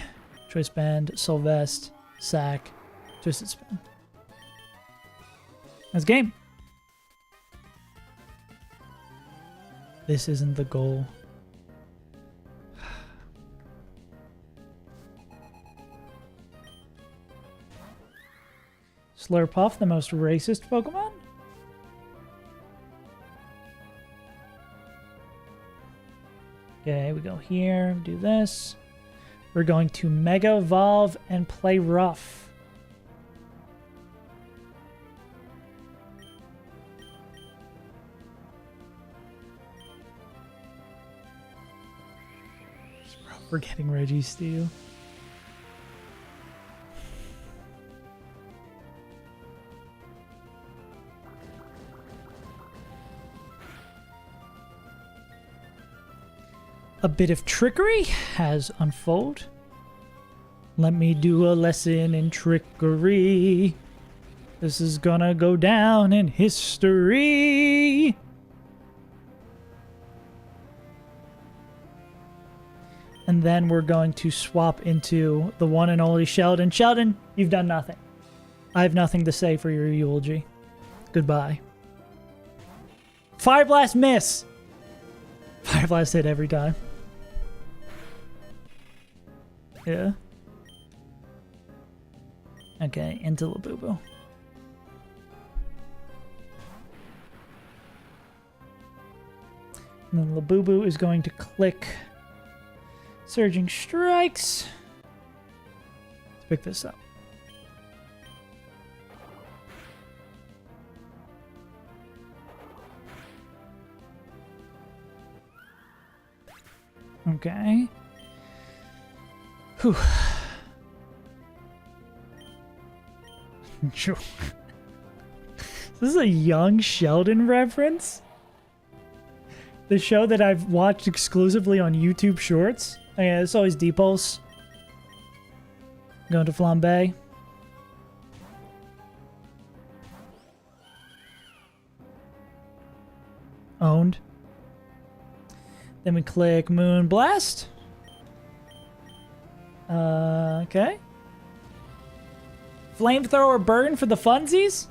Choice band, soul vest, sack, twisted spin. That's game. This isn't the goal. Slurpuff, the most racist Pokemon? Okay, we go here, do this. We're going to Mega Evolve and play rough. We're getting Registeel. A bit of trickery has unfolded. Let me do a lesson in trickery. This is gonna go down in history. And then we're going to swap into the one and only Sheldon. Sheldon, you've done nothing. I have nothing to say for your eulogy. Goodbye. Fire Blast miss! Fire Blast hit every time. Yeah. Okay, into Labubu. And then Labubu is going to click Surging Strikes to pick this up. Okay. Whew. This is a young Sheldon reference? The show that I've watched exclusively on YouTube Shorts? Oh, yeah, it's always D-Pulse. Going to Flambe. Owned. Then we click Moon Blast. Okay. Flamethrower burn for the funsies?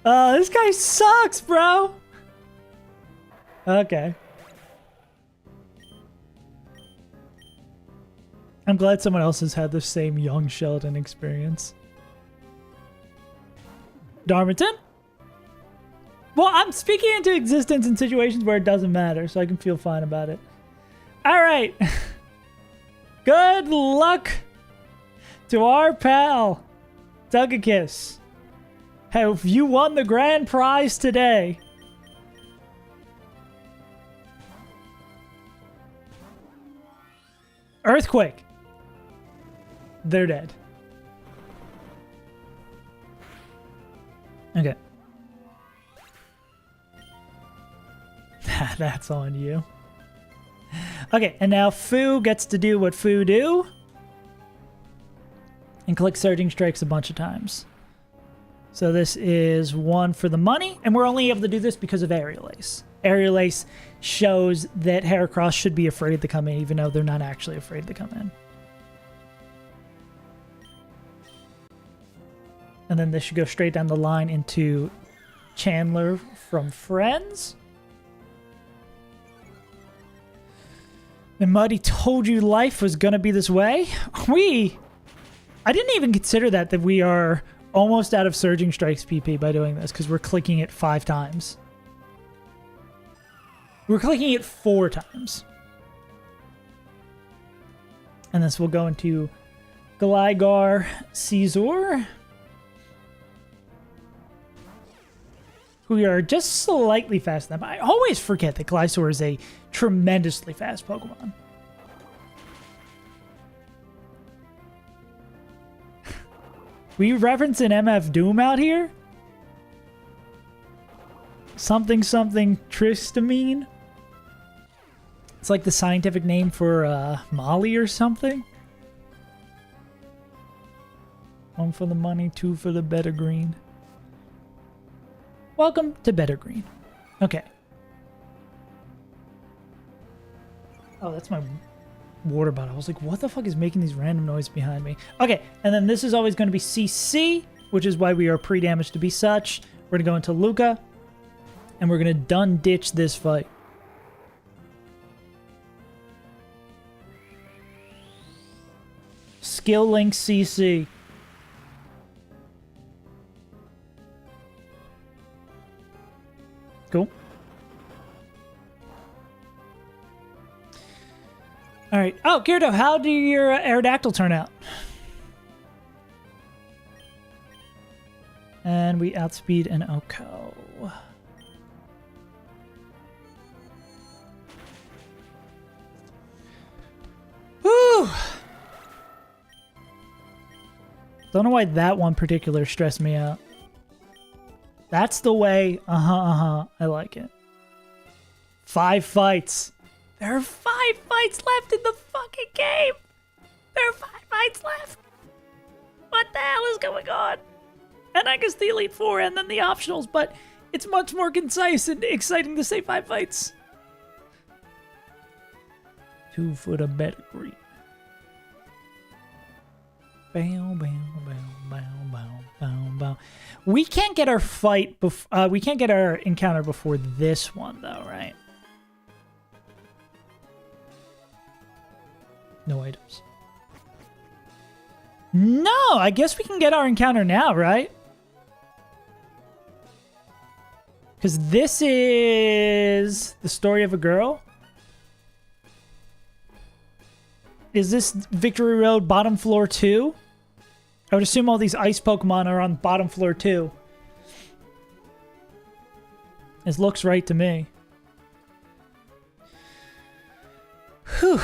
This guy sucks, bro. Okay. I'm glad someone else has had the same young Sheldon experience. Darmington? Well, I'm speaking into existence in situations where it doesn't matter, so I can feel fine about it. All right. Good luck to our pal, Duggakiss. Have you won the grand prize today? Earthquake. They're dead. Okay. That's on you. Okay, and now Foo gets to do what Foo do. And click Surging Strikes a bunch of times. So this is 1 for the money, and we're only able to do this because of Aerial Ace. Aerial Ace shows that Heracross should be afraid to come in, even though they're not actually afraid to come in. And then this should go straight down the line into Chandler from Friends. And Muddy told you life was going to be this way. I didn't even consider that we are almost out of Surging Strikes PP by doing this, because we're clicking it 5 times. We're clicking it 4 times. And this will go into Gligar Caesar. Who are just slightly faster than them. I always forget that Glysaur is a tremendously fast Pokemon. We reference an MF Doom out here? Something tristamine? It's like the scientific name for Molly or something? 1 for the money, 2 for the better green. Welcome to Better Green. Okay. Oh, that's my water bottle. I was like, what the fuck is making these random noises behind me? Okay, and then this is always going to be CC, which is why we are pre-damaged to be such. We're going to go into Luca, and we're going to done ditch this fight. Skill Link CC. Cool. All right. Oh, Gyarados, how do your Aerodactyl turn out? And we outspeed an Oko. Whew. Don't know why that one particular stressed me out. That's the way. I like it. 5 fights. There are 5 fights left in the fucking game. There are 5 fights left. What the hell is going on? And I guess the Elite Four and then the optionals, but it's much more concise and exciting to say 5 fights. 2 for the better green. Bow, bow, bow, bow, bow, bow, bow. We can't get our fight. We can't get our encounter before this one, though, right? No items. No, I guess we can get our encounter now, right? Because this is the story of a girl. Is this Victory Road bottom floor 2? I would assume all these ice Pokemon are on bottom floor 2. This looks right to me. Whew.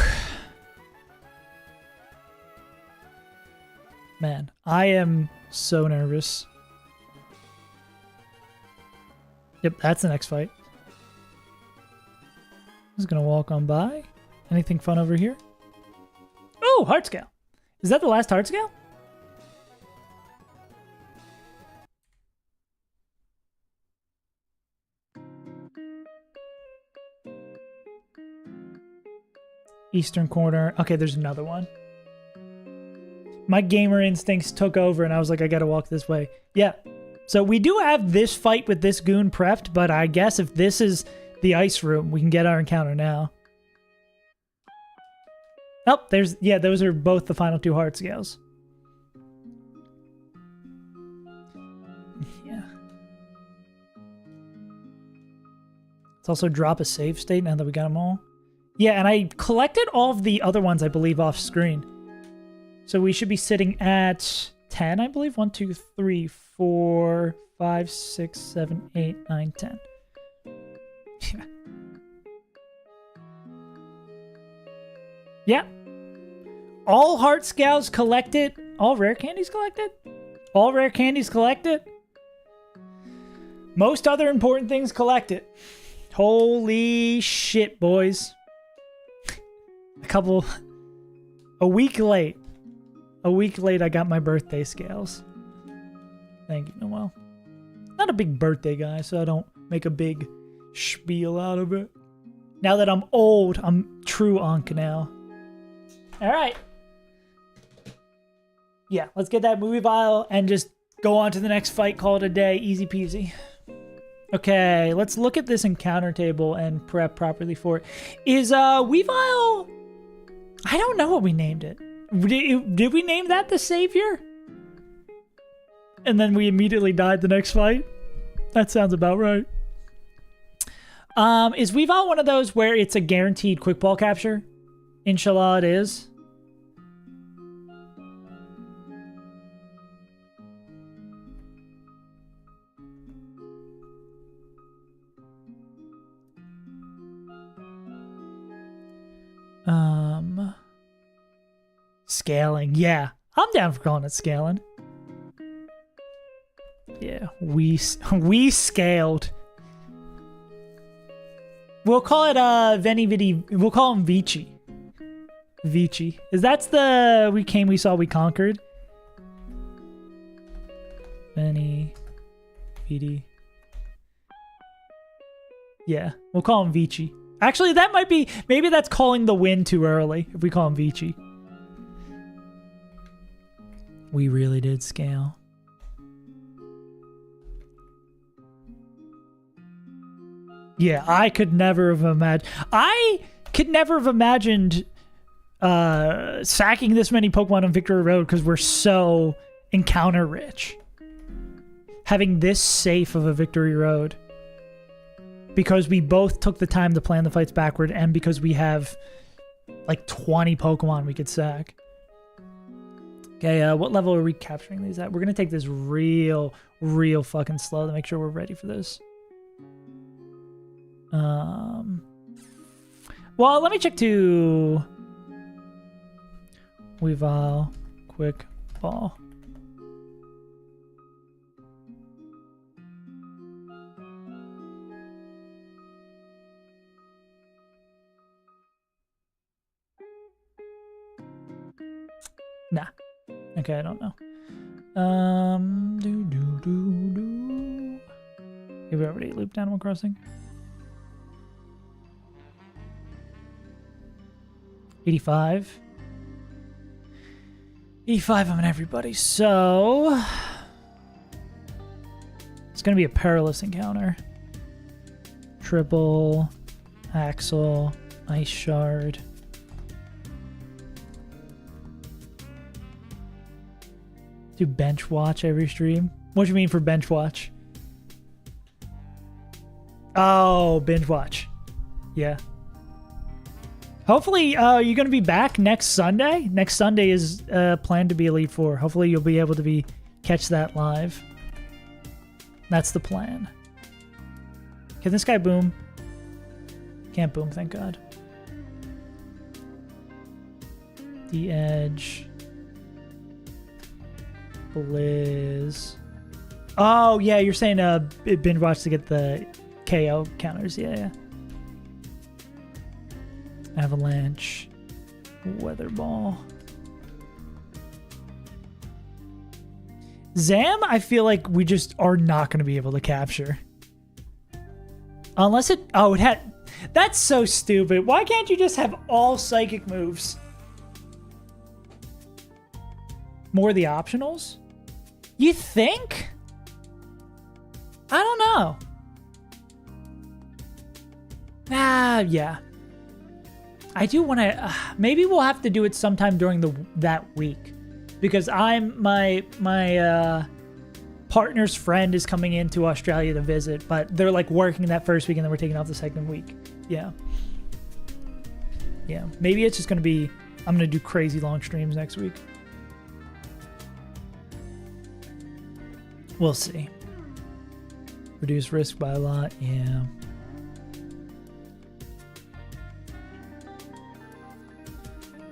Man, I am so nervous. Yep, that's the next fight. Just gonna walk on by. Anything fun over here? Oh, Heart Scale. Is that the last Heart Scale? Eastern corner. Okay, there's another one. My gamer instincts took over and I was like, I gotta walk this way. Yeah. So we do have this fight with this goon prepped, but I guess if this is the ice room, we can get our encounter now. Oh, there's... Yeah, those are both the final 2 heart scales. Yeah. Let's also drop a save state now that we got them all. Yeah, and I collected all of the other ones, I believe, off screen. So we should be sitting at 10, I believe. 1, 2, 3, 4, 5, 6, 7, 8, 9, 10. Yeah. Yeah. All heart scales collected. All rare candies collected? All rare candies collected? Most other important things collected. Holy shit, boys. A week late. A week late, I got my birthday scales. Thank you, Noel. Not a big birthday guy, so I don't make a big spiel out of it. Now that I'm old, I'm true Ankh now. Alright. Yeah, let's get that movie vial and just go on to the next fight, call it a day, easy peasy. Okay, let's look at this encounter table and prep properly for it. Is Weavile... I don't know what we named it. Did we name that the Savior? And then we immediately died the next fight? That sounds about right. Is Weavile one of those where it's a guaranteed quick ball capture? Inshallah it is. Scaling. Yeah, I'm down for calling it scaling. Yeah, we scaled. We'll call it Veni Vidi. We'll call him Vici. Vici. Is that's the we came, we saw, we conquered? Veni Vidi. Yeah, we'll call him Vici. Actually, that might be... Maybe that's calling the win too early, if we call him Vici. We really did scale. Yeah, I could never have imagined... I could never have imagined sacking this many Pokemon on Victory Road because we're so encounter rich. Having this safe of a Victory Road. Because we both took the time to plan the fights backward, and because we have like 20 Pokemon we could sack. Okay, what level are we capturing these at? We're gonna take this real fucking slow to make sure we're ready for this. Well, let me check to Weavile quick ball. Nah. Okay, I don't know. Have we already looped Animal Crossing? 85. 85 on everybody. So it's gonna be a perilous encounter. Triple, Axel, Ice Shard. Do bench watch every stream? What do you mean for bench watch? Oh, binge watch. Yeah. Hopefully, you're going to be back next Sunday. Next Sunday is planned to be Elite Four. Hopefully, you'll be able to catch that live. That's the plan. Can this guy boom? Can't boom, thank God. The Edge. Blizz. Oh, yeah, you're saying binge watch to get the KO counters. Yeah. Avalanche. Weather Ball. Zam, I feel like we just are not going to be able to capture. Unless it... Oh, it had... That's so stupid. Why can't you just have all psychic moves? More of the optionals? You think? I don't know. Yeah. I do want to. Maybe we'll have to do it sometime during that week, because my partner's friend is coming into Australia to visit, but they're like working that first week and then we're taking off the second week. Yeah. Maybe it's just gonna be. I'm gonna do crazy long streams next week. We'll see. Reduce risk by a lot. Yeah.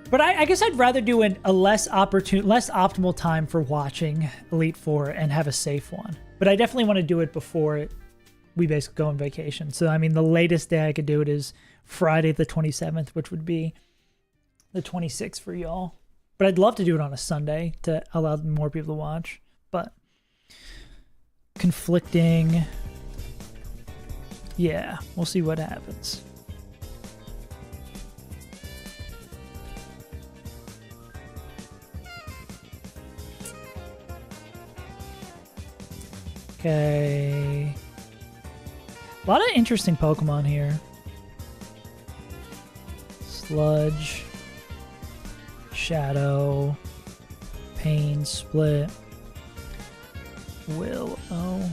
But I guess I'd rather do a less optimal time for watching Elite Four and have a safe one. But I definitely want to do it before we basically go on vacation. So, I mean, the latest day I could do it is Friday the 27th, which would be the 26th for y'all. But I'd love to do it on a Sunday to allow more people to watch. But conflicting. Yeah, we'll see what happens. Okay. A lot of interesting Pokemon here. Sludge. Shadow. Pain. Split. Willow. A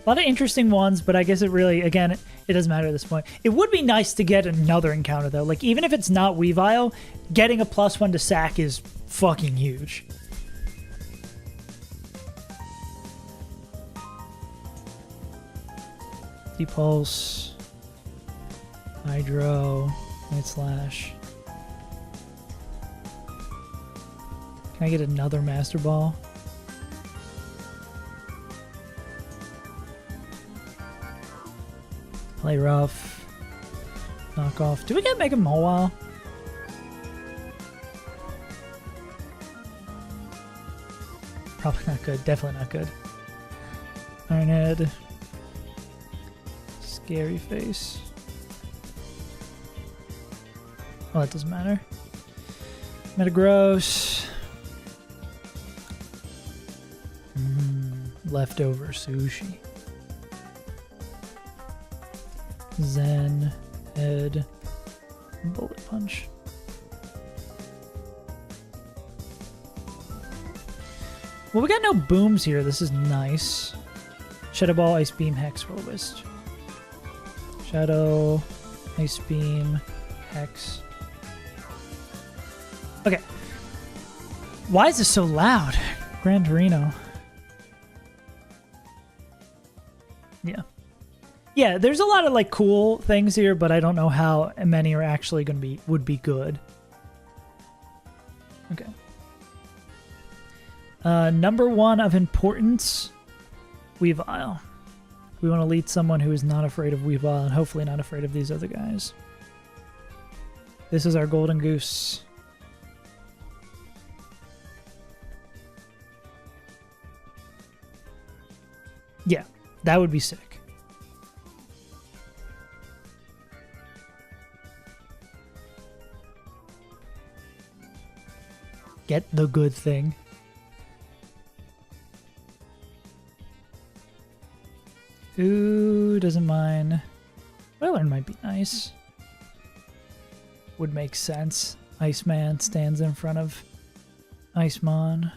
lot of interesting ones, but I guess it really, again, it doesn't matter at this point. It would be nice to get another encounter, though. Like, even if it's not Weavile, getting a +1 to sack is fucking huge. Pulse, Hydro, Night Slash. Can I get another Master Ball? Play rough. Knock off. Do we get Mega Mawile? Probably not good. Definitely not good. Ironhead. Scary face. Well, that doesn't matter. Metagross. Leftover sushi. Zen. Head. Bullet punch. Well, we got no booms here. This is nice. Shadow Ball, Ice Beam, Hex, Will-O-Wisp. Shadow, Ice Beam, Hex. Okay. Why is this so loud? Gran Torino. Yeah. Yeah, there's a lot of like cool things here, but I don't know how many are actually going to would be good. Okay. Number 1 of importance, Weavile. We want to lead someone who is not afraid of Weavile and hopefully not afraid of these other guys. This is our Golden Goose. Yeah, that would be sick. Get the good thing. Who doesn't mind? Wailord might be nice. Would make sense. Iceman stands in front of Icemon.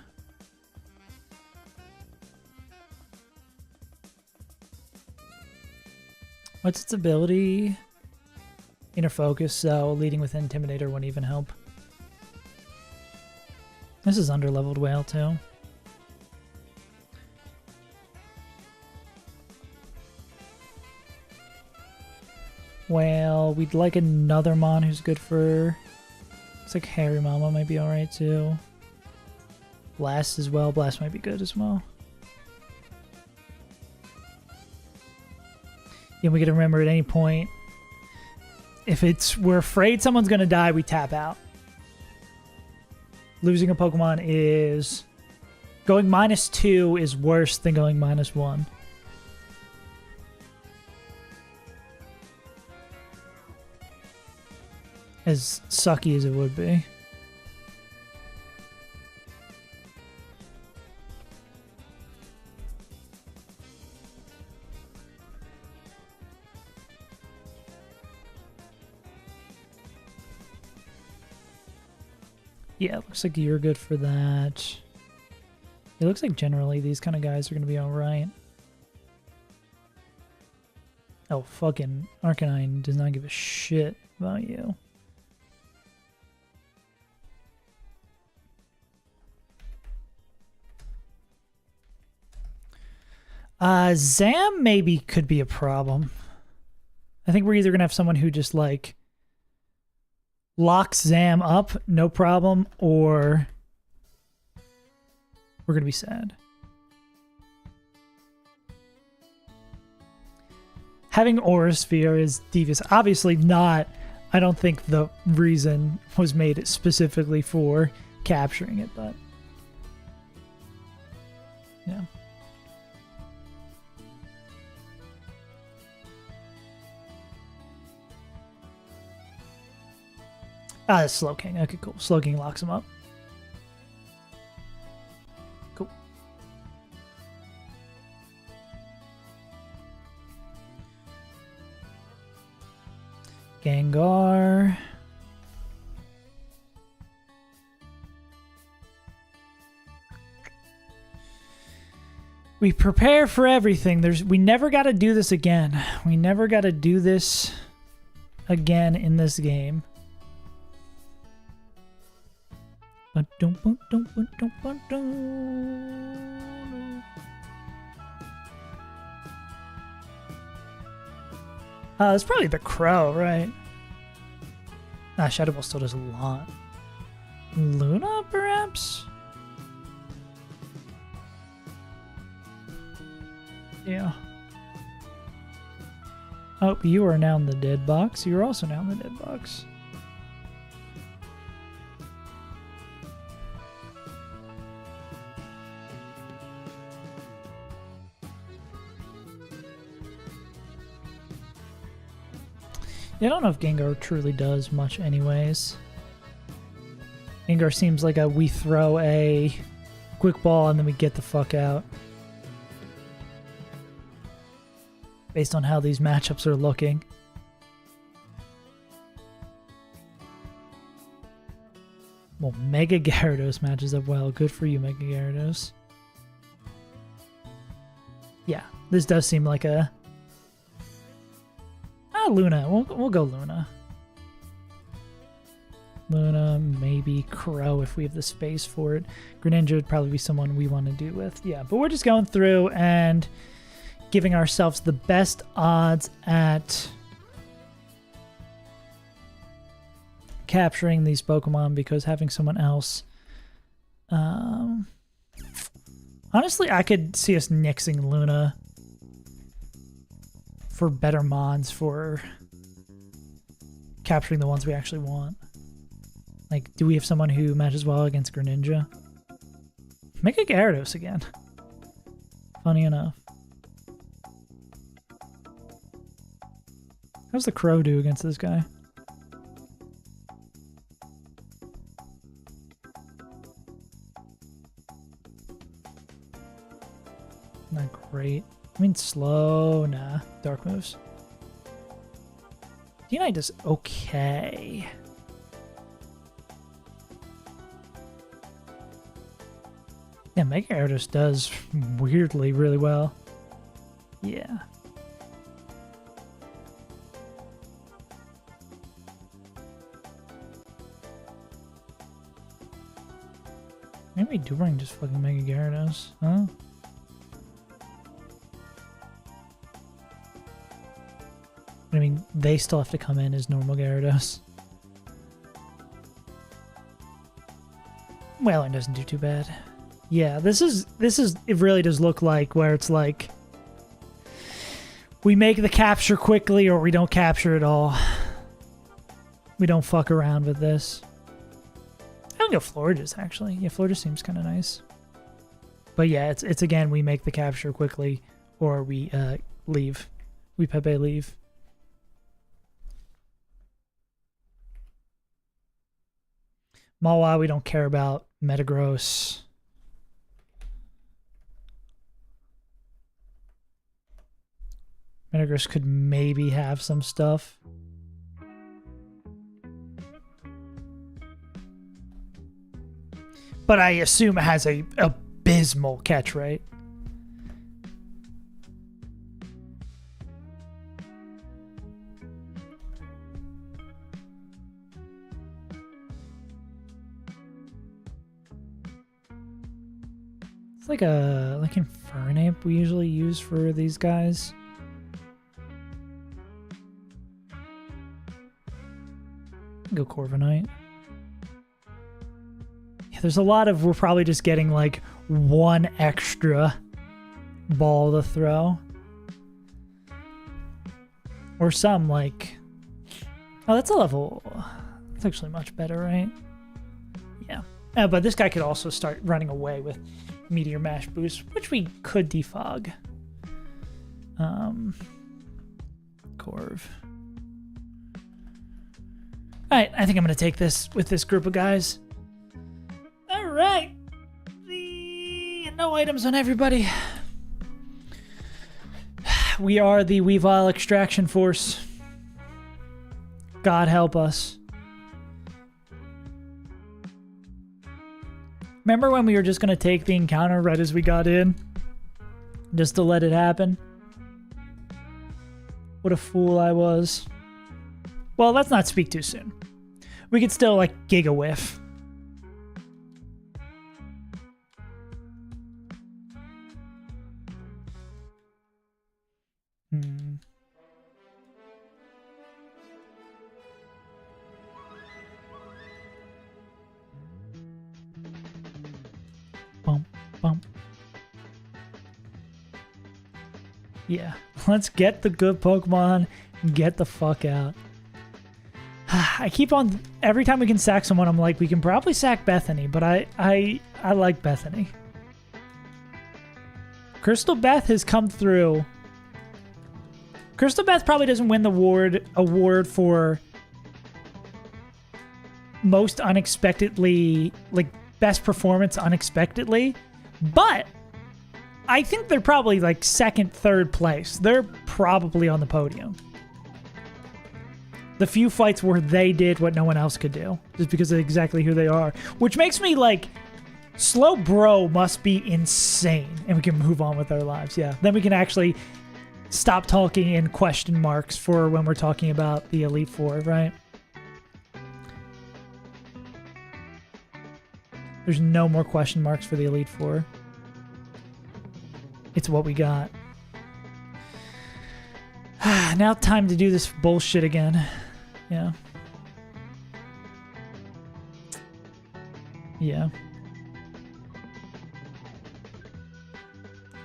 What's its ability? Inner Focus, so leading with Intimidator wouldn't even help. This is underleveled whale too. Well, we'd like another Mon who's good for... Looks like Harry Mama might be alright too. Blast as well. Blast might be good as well. Yeah, we gotta remember at any point, if we're afraid someone's gonna die, we tap out. Losing a Pokemon is... Going -2 is worse than going -1. as sucky as it would be. Yeah, it looks like you're good for that. It looks like generally these kind of guys are going to be alright. Oh, fucking Arcanine does not give a shit about you. Zam maybe could be a problem. I think we're either going to have someone who just, like, locks Zam up, no problem, or we're going to be sad. Having Aura Sphere is devious. Obviously not, I don't think the reason was made specifically for capturing it, but yeah. Ah, that's Slowking. Okay, cool. Slowking locks him up. Cool. Gengar. We prepare for everything. We never got to do this again. We never got to do this again in this game. It's probably the Crow, right? Nah, Shadow Ball still does a lot. Luna, perhaps? Yeah. Oh, you are now in the dead box. You're also now in the dead box. Yeah, I don't know if Gengar truly does much anyways. Gengar seems like we throw a quick ball and then we get the fuck out. Based on how these matchups are looking. Well, Mega Gyarados matches up well. Good for you, Mega Gyarados. Yeah, this does seem like a... Luna. We'll go Luna. Luna, maybe Crow if we have the space for it. Greninja would probably be someone we want to do with. Yeah, but we're just going through and giving ourselves the best odds at capturing these Pokemon because having someone else... honestly, I could see us nixing Luna for better mons for capturing the ones we actually want. Like, do we have someone who matches well against Greninja? Make a Gyarados again. Funny enough. How's the Crow do against this guy? Not great. I mean, slow. Nah. Dark moves. D9 does okay. Yeah, Mega Gyarados does weirdly really well. Yeah. Maybe Durang just fucking Mega Gyarados, huh? I mean, they still have to come in as normal Gyarados. Wailing doesn't do too bad. Yeah, this is it really does look like where it's like we make the capture quickly or we don't capture at all. We don't fuck around with this. I don't go Florges actually. Yeah, Florges seems kind of nice. But yeah, it's again we make the capture quickly or we leave. We Pepe leave. Mawa, we don't care about. Metagross. Metagross could maybe have some stuff. But I assume it has a abysmal catch rate. It's like Infernape we usually use for these guys. Go Corviknight. Yeah, there's a lot of, we're probably just getting like one extra ball to throw. Or some like, oh, that's a level, that's actually much better, right? Yeah. But this guy could also start running away with Meteor Mash Boost, which we could defog. Corv. Alright, I think I'm going to take this with this group of guys. Alright. No items on everybody. We are the Weavile Extraction Force. God help us. Remember when we were just going to take the encounter right as we got in? Just to let it happen? What a fool I was. Well, let's not speak too soon. We could still, like, Giga Whiff. Bump, bump. Yeah, let's get the good Pokemon and get the fuck out. I keep on, every time we can sack someone, I'm like, we can probably sack Bethany, but I like Bethany. Crystal Beth has come through. Crystal Beth probably doesn't win the award for most unexpectedly, like, best performance unexpectedly, but I think they're probably like second, third place. They're probably on the podium. The few fights where they did what no one else could do, just because of exactly who they are, which makes me like, Slow Bro must be insane, and we can move on with our lives. Yeah, then we can actually stop talking in question marks for when we're talking about the Elite Four, right? There's no more question marks for the Elite Four. It's what we got. Now time to do this bullshit again. Yeah. Yeah.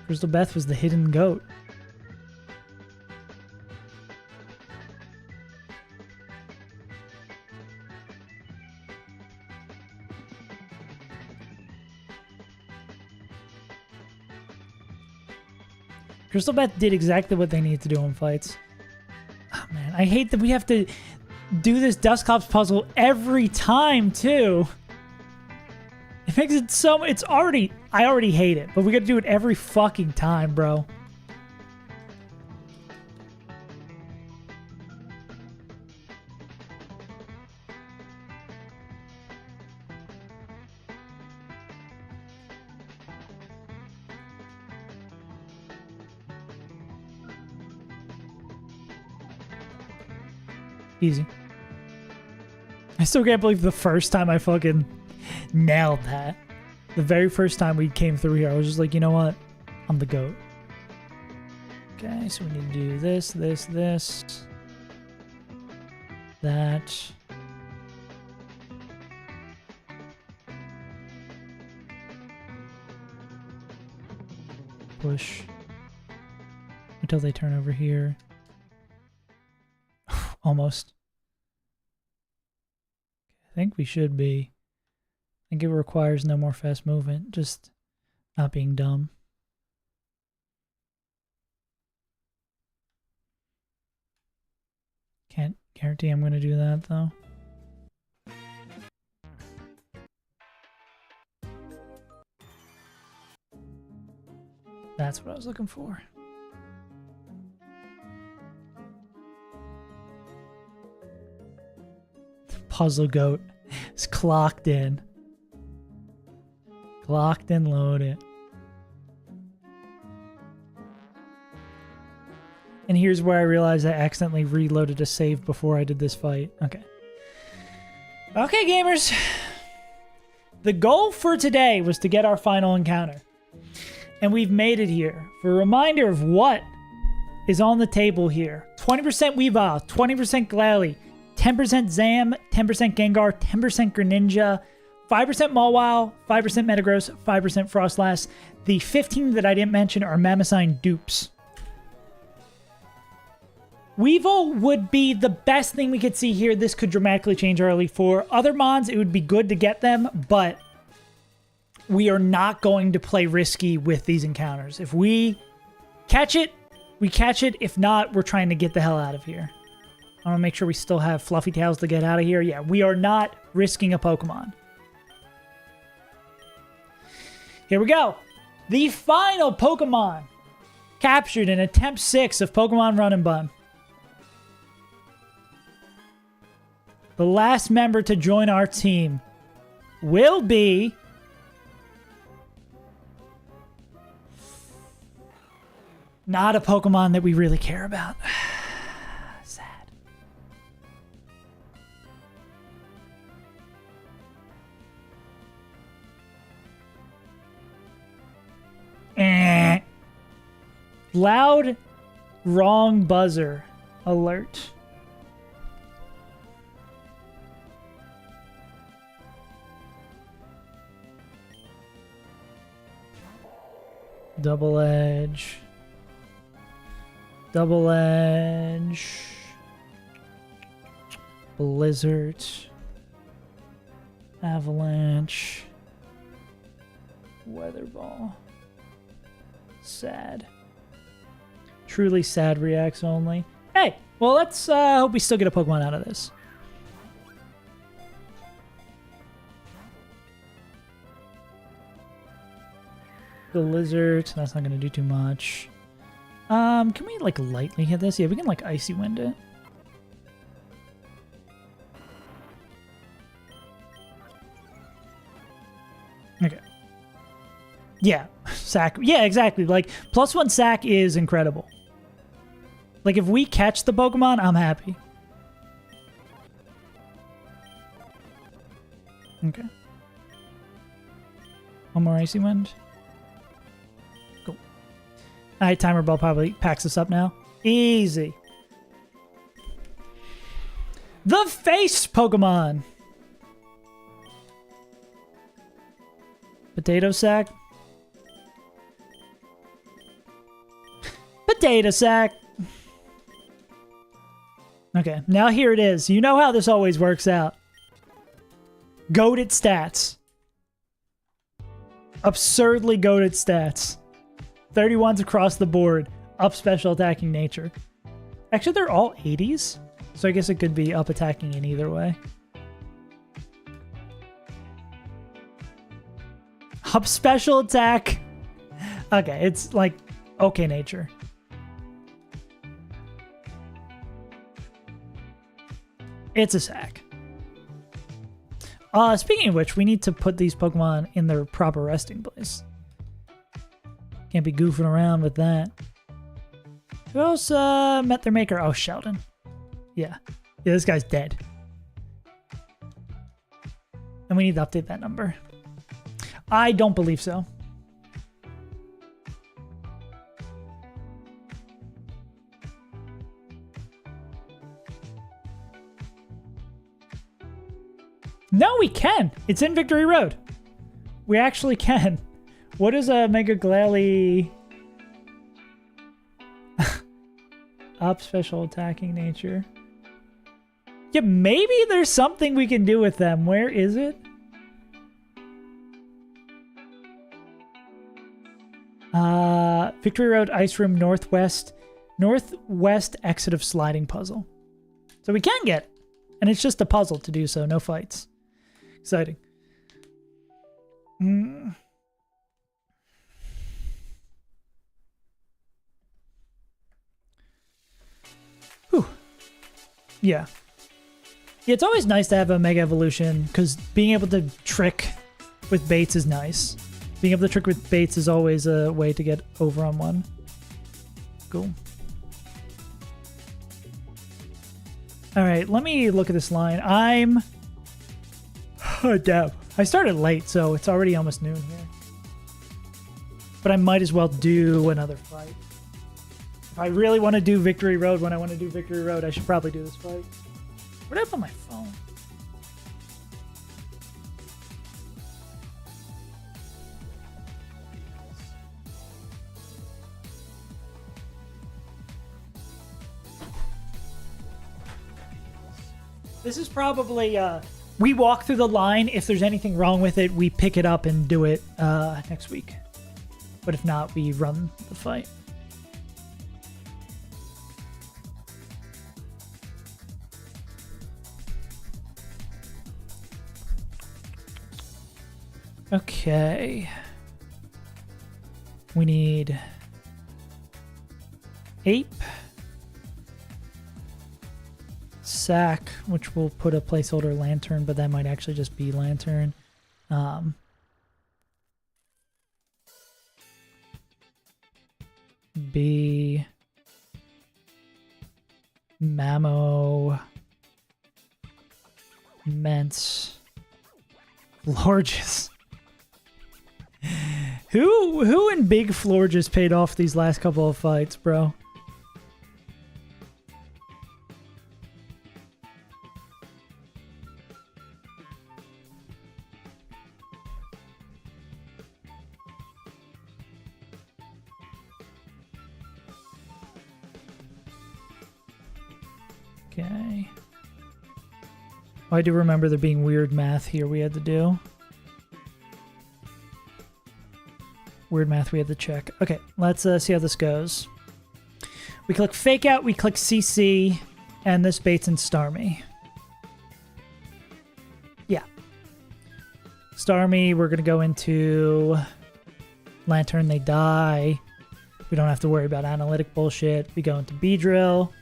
Crystal Beth was the hidden goat. Crystal Beth did exactly what they need to do in fights. Oh, man, I hate that we have to do this Dusclops puzzle every time, too. It makes it so... I already hate it, but we gotta do it every fucking time, bro. Easy. I still can't believe the first time I fucking nailed that. The very first time we came through here, I was just like, you know what? I'm the GOAT. Okay, so we need to do this, this, this. That. Push. Until they turn over here. Almost. I think we should be. I think it requires no more fast movement, just not being dumb. Can't guarantee I'm going to do that, though. That's what I was looking for. Puzzle goat is clocked in. Clocked and loaded. And here's where I realized I accidentally reloaded a save before I did this fight. Okay. Okay, gamers. The goal for today was to get our final encounter. And we've made it here. For a reminder of what is on the table here. 20% Weavile, 20% Glalie, 10% Zam, 10% Gengar, 10% Greninja, 5% Mawile, 5% Metagross, 5% Frostlass. The 15 that I didn't mention are Mamosine dupes. Weevil would be the best thing we could see here. This could dramatically change our Elite Four. Other mons, it would be good to get them, but we are not going to play risky with these encounters. If we catch it, we catch it. If not, we're trying to get the hell out of here. I want to make sure we still have Fluffy Tails to get out of here. Yeah, we are not risking a Pokemon. Here we go. The final Pokemon captured in attempt 6 of Pokemon Run and Bun. The last member to join our team will be not a Pokemon that we really care about. Sad. Loud wrong buzzer alert. Double Edge. Double Edge. Blizzard. Avalanche. Weather Ball. Sad. Truly sad reacts only. Hey, well, let's hope we still get a Pokemon out of this. The lizard, that's not going to do too much. Can we, like, lightly hit this? Yeah, we can, like, Icy Wind it. Okay. Yeah, sack. Yeah, exactly. Like, +1 sack is incredible. Like, if we catch the Pokemon, I'm happy. Okay. One more Icy Wind. Cool. Alright, Timer Ball probably packs us up now. Easy. The face Pokemon. Potato Sack. Potato Sack. Okay, now here it is. You know how this always works out. Goated stats. Absurdly goated stats. 31s across the board. Up special attacking nature. Actually, they're all 80s. So I guess it could be up attacking in either way. Up special attack. Okay, it's like okay nature. It's a sack. Speaking of which, we need to put these Pokemon in their proper resting place. Can't be goofing around with that. Who else met their maker? Oh, Sheldon. Yeah. Yeah, this guy's dead. And we need to update that number. I don't believe so. No, we can. It's in Victory Road. We actually can. What is a Mega Glalie? Up special attacking nature. Yeah, maybe there's something we can do with them. Where is it? Victory Road, Ice Room, Northwest exit of sliding puzzle. So we can get it. And it's just a puzzle to do so, no fights. Exciting. Yeah. Yeah, it's always nice to have a Mega Evolution, because being able to trick with baits is nice. Being able to trick with baits is always a way to get over on one. Cool. Alright, let me look at this line. Oh, damn. I started late, so it's already almost noon here. But I might as well do another fight. If I really want to do Victory Road when I want to do Victory Road, I should probably do this fight. Where did I put my phone? This is probably, we walk through the line. If there's anything wrong with it, we pick it up and do it next week. But if not, we run the fight. Okay. We need Ape. Sack, which we'll put a placeholder Lantern, but that might actually just be Lantern. B. Mamo. Mence. Florges. Who in Big Florges paid off these last couple of fights, bro? Okay. Oh, I do remember there being weird math here we had to do. Weird math we had to check. Okay, let's see how this goes. We click Fake Out, we click CC, and this baits and Starmie. Yeah. Starmie, we're going to go into Lantern, they die. We don't have to worry about analytic bullshit. We go into B-Drill.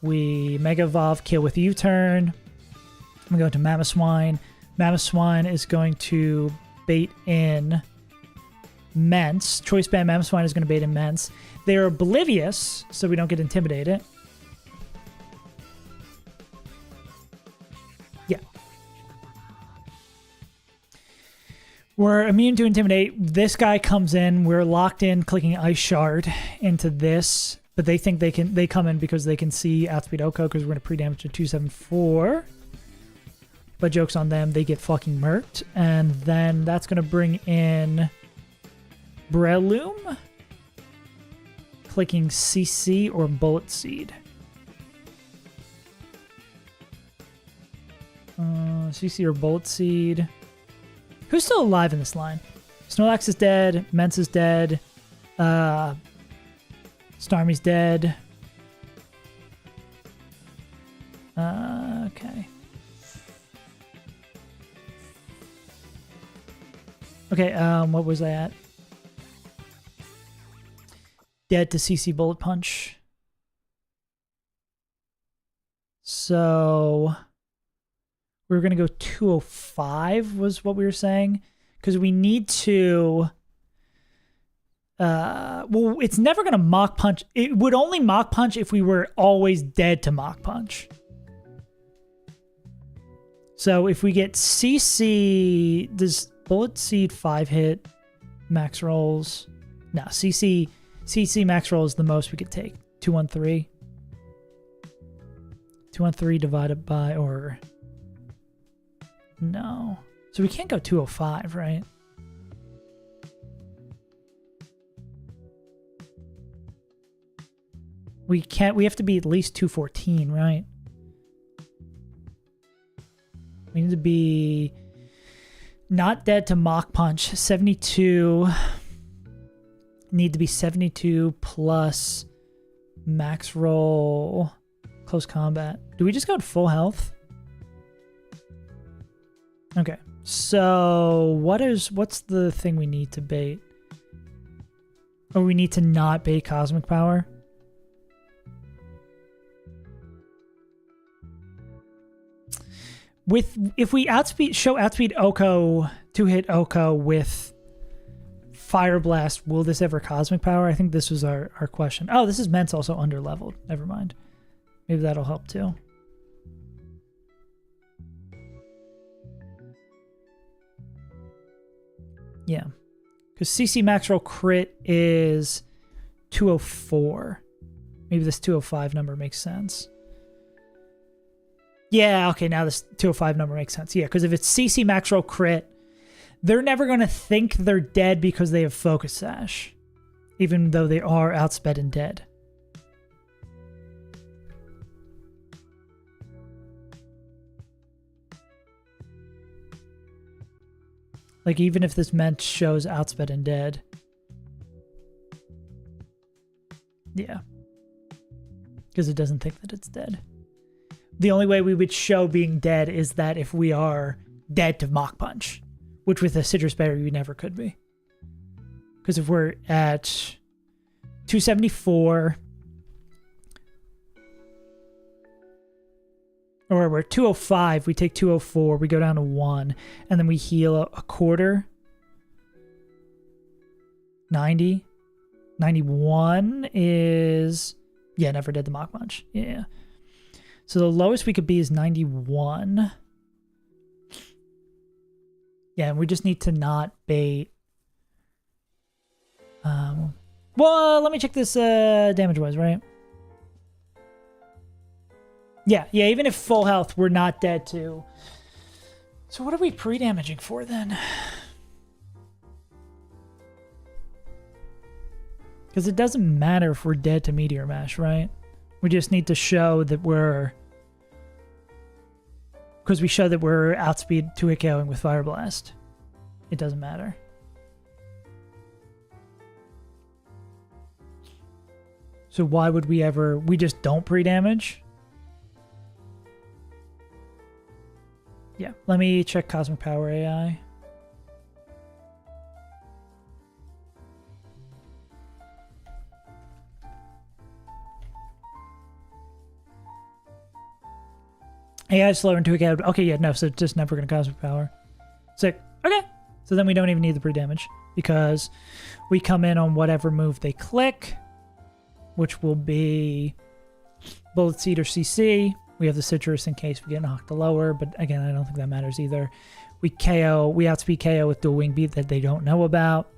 We Mega Evolve, kill with U-Turn. We go into Mamoswine. Mamoswine is going to bait in Mence. Choice Band Mamoswine is going to bait in Mence. They're oblivious, so we don't get intimidated. Yeah. We're immune to intimidate. This guy comes in. We're locked in, clicking Ice Shard into this. But they think they come in because they can see Outspeed Oko because we're going to pre-damage to 274. But joke's on them. They get fucking murked. And then that's going to bring in Breloom. Clicking CC or Bullet Seed. CC or Bullet Seed. Who's still alive in this line? Snorlax is dead. Mence is dead. Starmie's dead. Okay. Okay, what was I at? Dead to CC Bullet Punch. So we were going to go 205 was what we were saying. Because we need to... well, it's never going to Mach Punch. It would only Mach Punch if we were always dead to Mach Punch. So if we get CC, does Bullet Seed 5-hit max rolls? No, CC max roll is the most we could take. 213. 213 divided by, or... No. So we can't go 205, right? We can't, we have to be at least 214, right? We need to be not dead to Mach Punch. 72. Need to be 72 plus max roll close combat. Do we just go to full health? Okay. So what's the thing we need to bait? Or we need to not bait Cosmic Power? if we show outspeed Oko, 2-hit Oko with Fire Blast, will this ever Cosmic Power? I think this was our question. Oh, this is Ment's also under-leveled. Never mind. Maybe that'll help too. Yeah. Because CC max roll crit is 204. Maybe this 205 number makes sense. Yeah, okay, now this 205 number makes sense. Yeah, because if it's CC max roll crit, they're never going to think they're dead because they have Focus Sash, even though they are outsped and dead. Like, even if this Ment shows outsped and dead. Yeah. Because it doesn't think that it's dead. The only way we would show being dead is that if we are dead to Mach Punch, which with a Citrus Berry we never could be. Because if we're at 274, or we're 205, we take 204, we go down to 1, and then we heal a quarter. 90. 91 is... Yeah, never did the Mach Punch. Yeah. So the lowest we could be is 91. Yeah, and we just need to not bait. Well, let me check this damage-wise, right? Yeah, even if full health, we're not dead too. So what are we pre-damaging for then? Because it doesn't matter if we're dead to Meteor Mash, right? We just need to show that we're... Because we show that we're outspeed 2-hit KOing with Fire Blast. It doesn't matter. So why would we ever... We just don't pre-damage? Yeah, let me check Cosmic Power AI. AI is slower into a cab. Okay, yeah, no, so it's just never going to Cosmic Power. Sick. Okay. So then we don't even need the pre-damage because we come in on whatever move they click, which will be Bullet Seed or CC. We have the Citrus in case we get knocked to lower, but again, I don't think that matters either. We outspeed KO with Dual Wing Beat that they don't know about.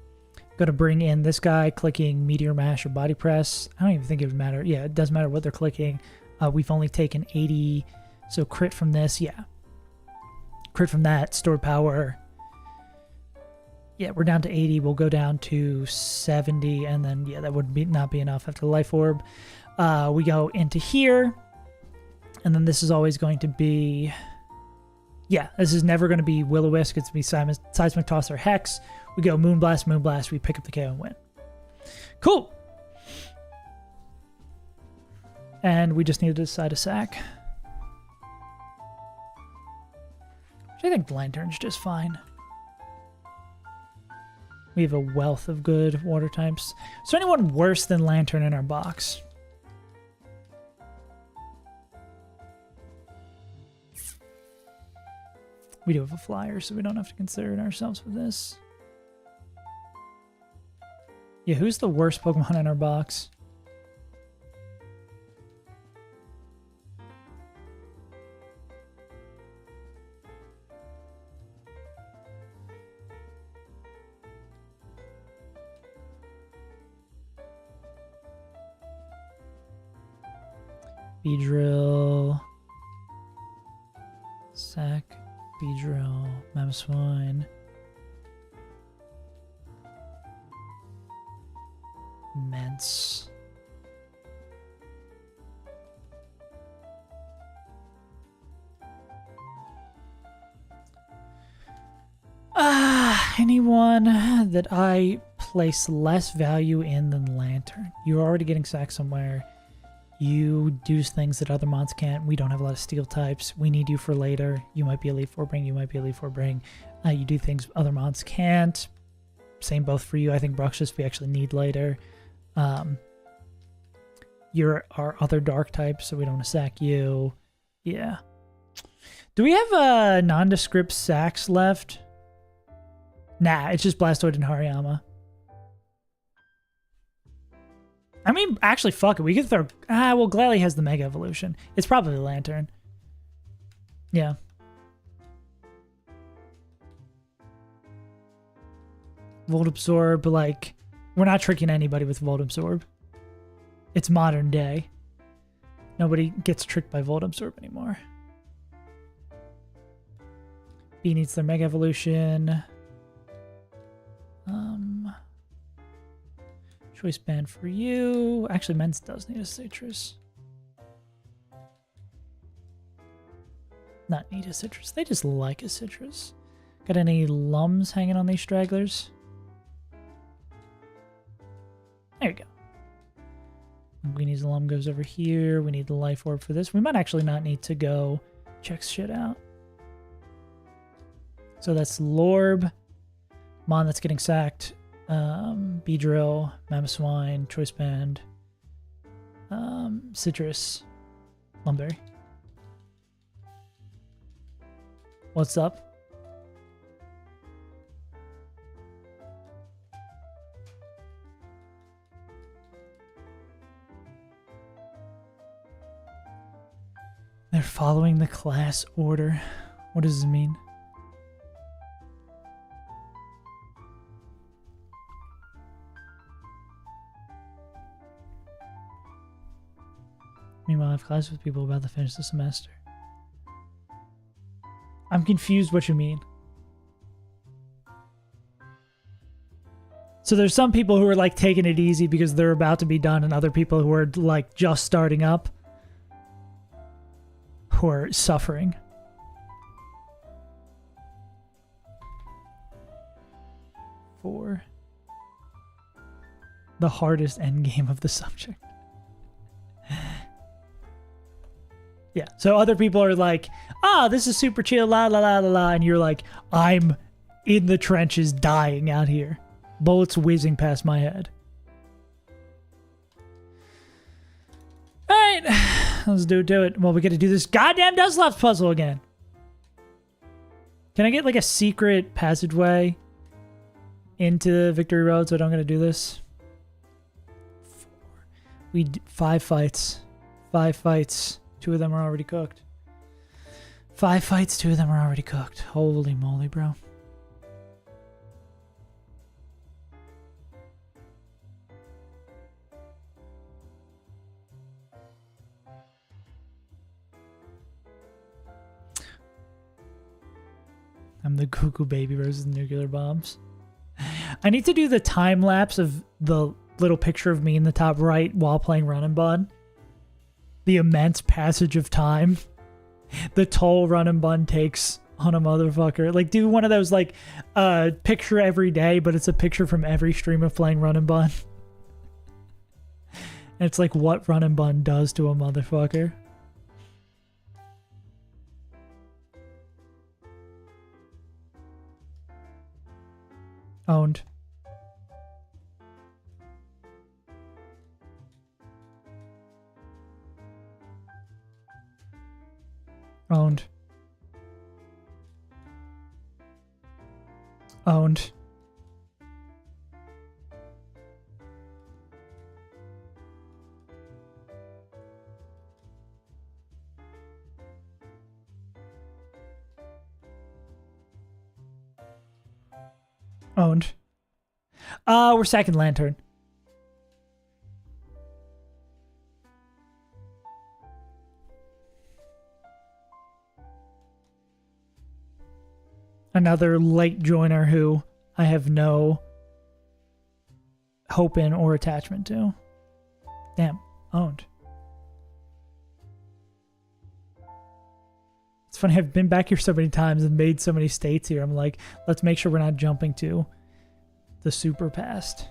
Going to bring in this guy clicking Meteor Mash or Body Press. I don't even think it would matter. Yeah, it doesn't matter what they're clicking. We've only taken 80... So crit from this, yeah. Crit from that, stored power. Yeah, we're down to 80. We'll go down to 70, and then, yeah, that would not be enough after the Life Orb. We go into here, and then this is always going to be... Yeah, this is never going to be Will-O-Wisp. It's going to be Seismic Toss or Hex. We go Moonblast, Moonblast. We pick up the KO and win. Cool! And we just need to decide a sack. I think Lantern's just fine. We have a wealth of good water types. Is there anyone worse than Lantern in our box? We do have a flyer, so we don't have to consider it ourselves with this. Yeah, who's the worst Pokemon in our box? Beedrill, Sack, Beedrill, Mamoswine, Mence. Anyone that I place less value in than Lantern. You're already getting sacked somewhere. You do things that other mons can't. We don't have a lot of steel types. We need you for later. You might be Elite Four Bring. You might be Elite Four Bring. You do things other mons can't. Same both for you. I think Bruxish we actually need later. You're our other dark type, so we don't want to sack you. Yeah. Do we have nondescript sacks left? Nah, it's just Blastoid and Hariyama. I mean, actually, fuck it. We could throw... well, Glalie has the Mega Evolution. It's probably Lantern. Yeah. Volt Absorb, like... We're not tricking anybody with Volt Absorb. It's modern day. Nobody gets tricked by Volt Absorb anymore. B needs their Mega Evolution. Choice Band for you. Actually, Men's does need a Citrus. Not need a Citrus. They just like a Citrus. Got any Lums hanging on these stragglers? There you go. Winnie's Lum goes over here. We need the Life Orb for this. We might actually not need to go check shit out. So that's Lorb. Mon that's getting sacked. Beedrill, Mamoswine, Choice Band, Citrus, Lumberry. What's up? They're following the class order. What does this mean? Meanwhile, I have class with people about to finish the semester. I'm confused what you mean. So there's some people who are like taking it easy because they're about to be done, and other people who are like just starting up who are suffering. For the hardest endgame of the subject. Yeah, so other people are like, this is super chill, la la la la la, and you're like, I'm in the trenches dying out here. Bullets whizzing past my head. Alright, let's do it. Well, we gotta do this goddamn Nuzlocke puzzle again. Can I get like a secret passageway into Victory Road so I don't gotta do this? 5 fights. 5 fights. 2 of them are already cooked. 5 fights, 2 of them are already cooked. Holy moly, bro. I'm the cuckoo baby versus nuclear bombs. I need to do the time lapse of the little picture of me in the top right while playing Run and Bun. The immense passage of time. The toll Run and Bun takes on a motherfucker. Like, do one of those, like, picture every day, but it's a picture from every stream of playing Run and Bun. And it's like what Run and Bun does to a motherfucker. Owned. Owned. Owned. Owned. We're second Lantern. Another late joiner who I have no hope in or attachment to. Damn, owned. It's funny, I've been back here so many times and made so many states here. I'm like, let's make sure we're not jumping to the super past.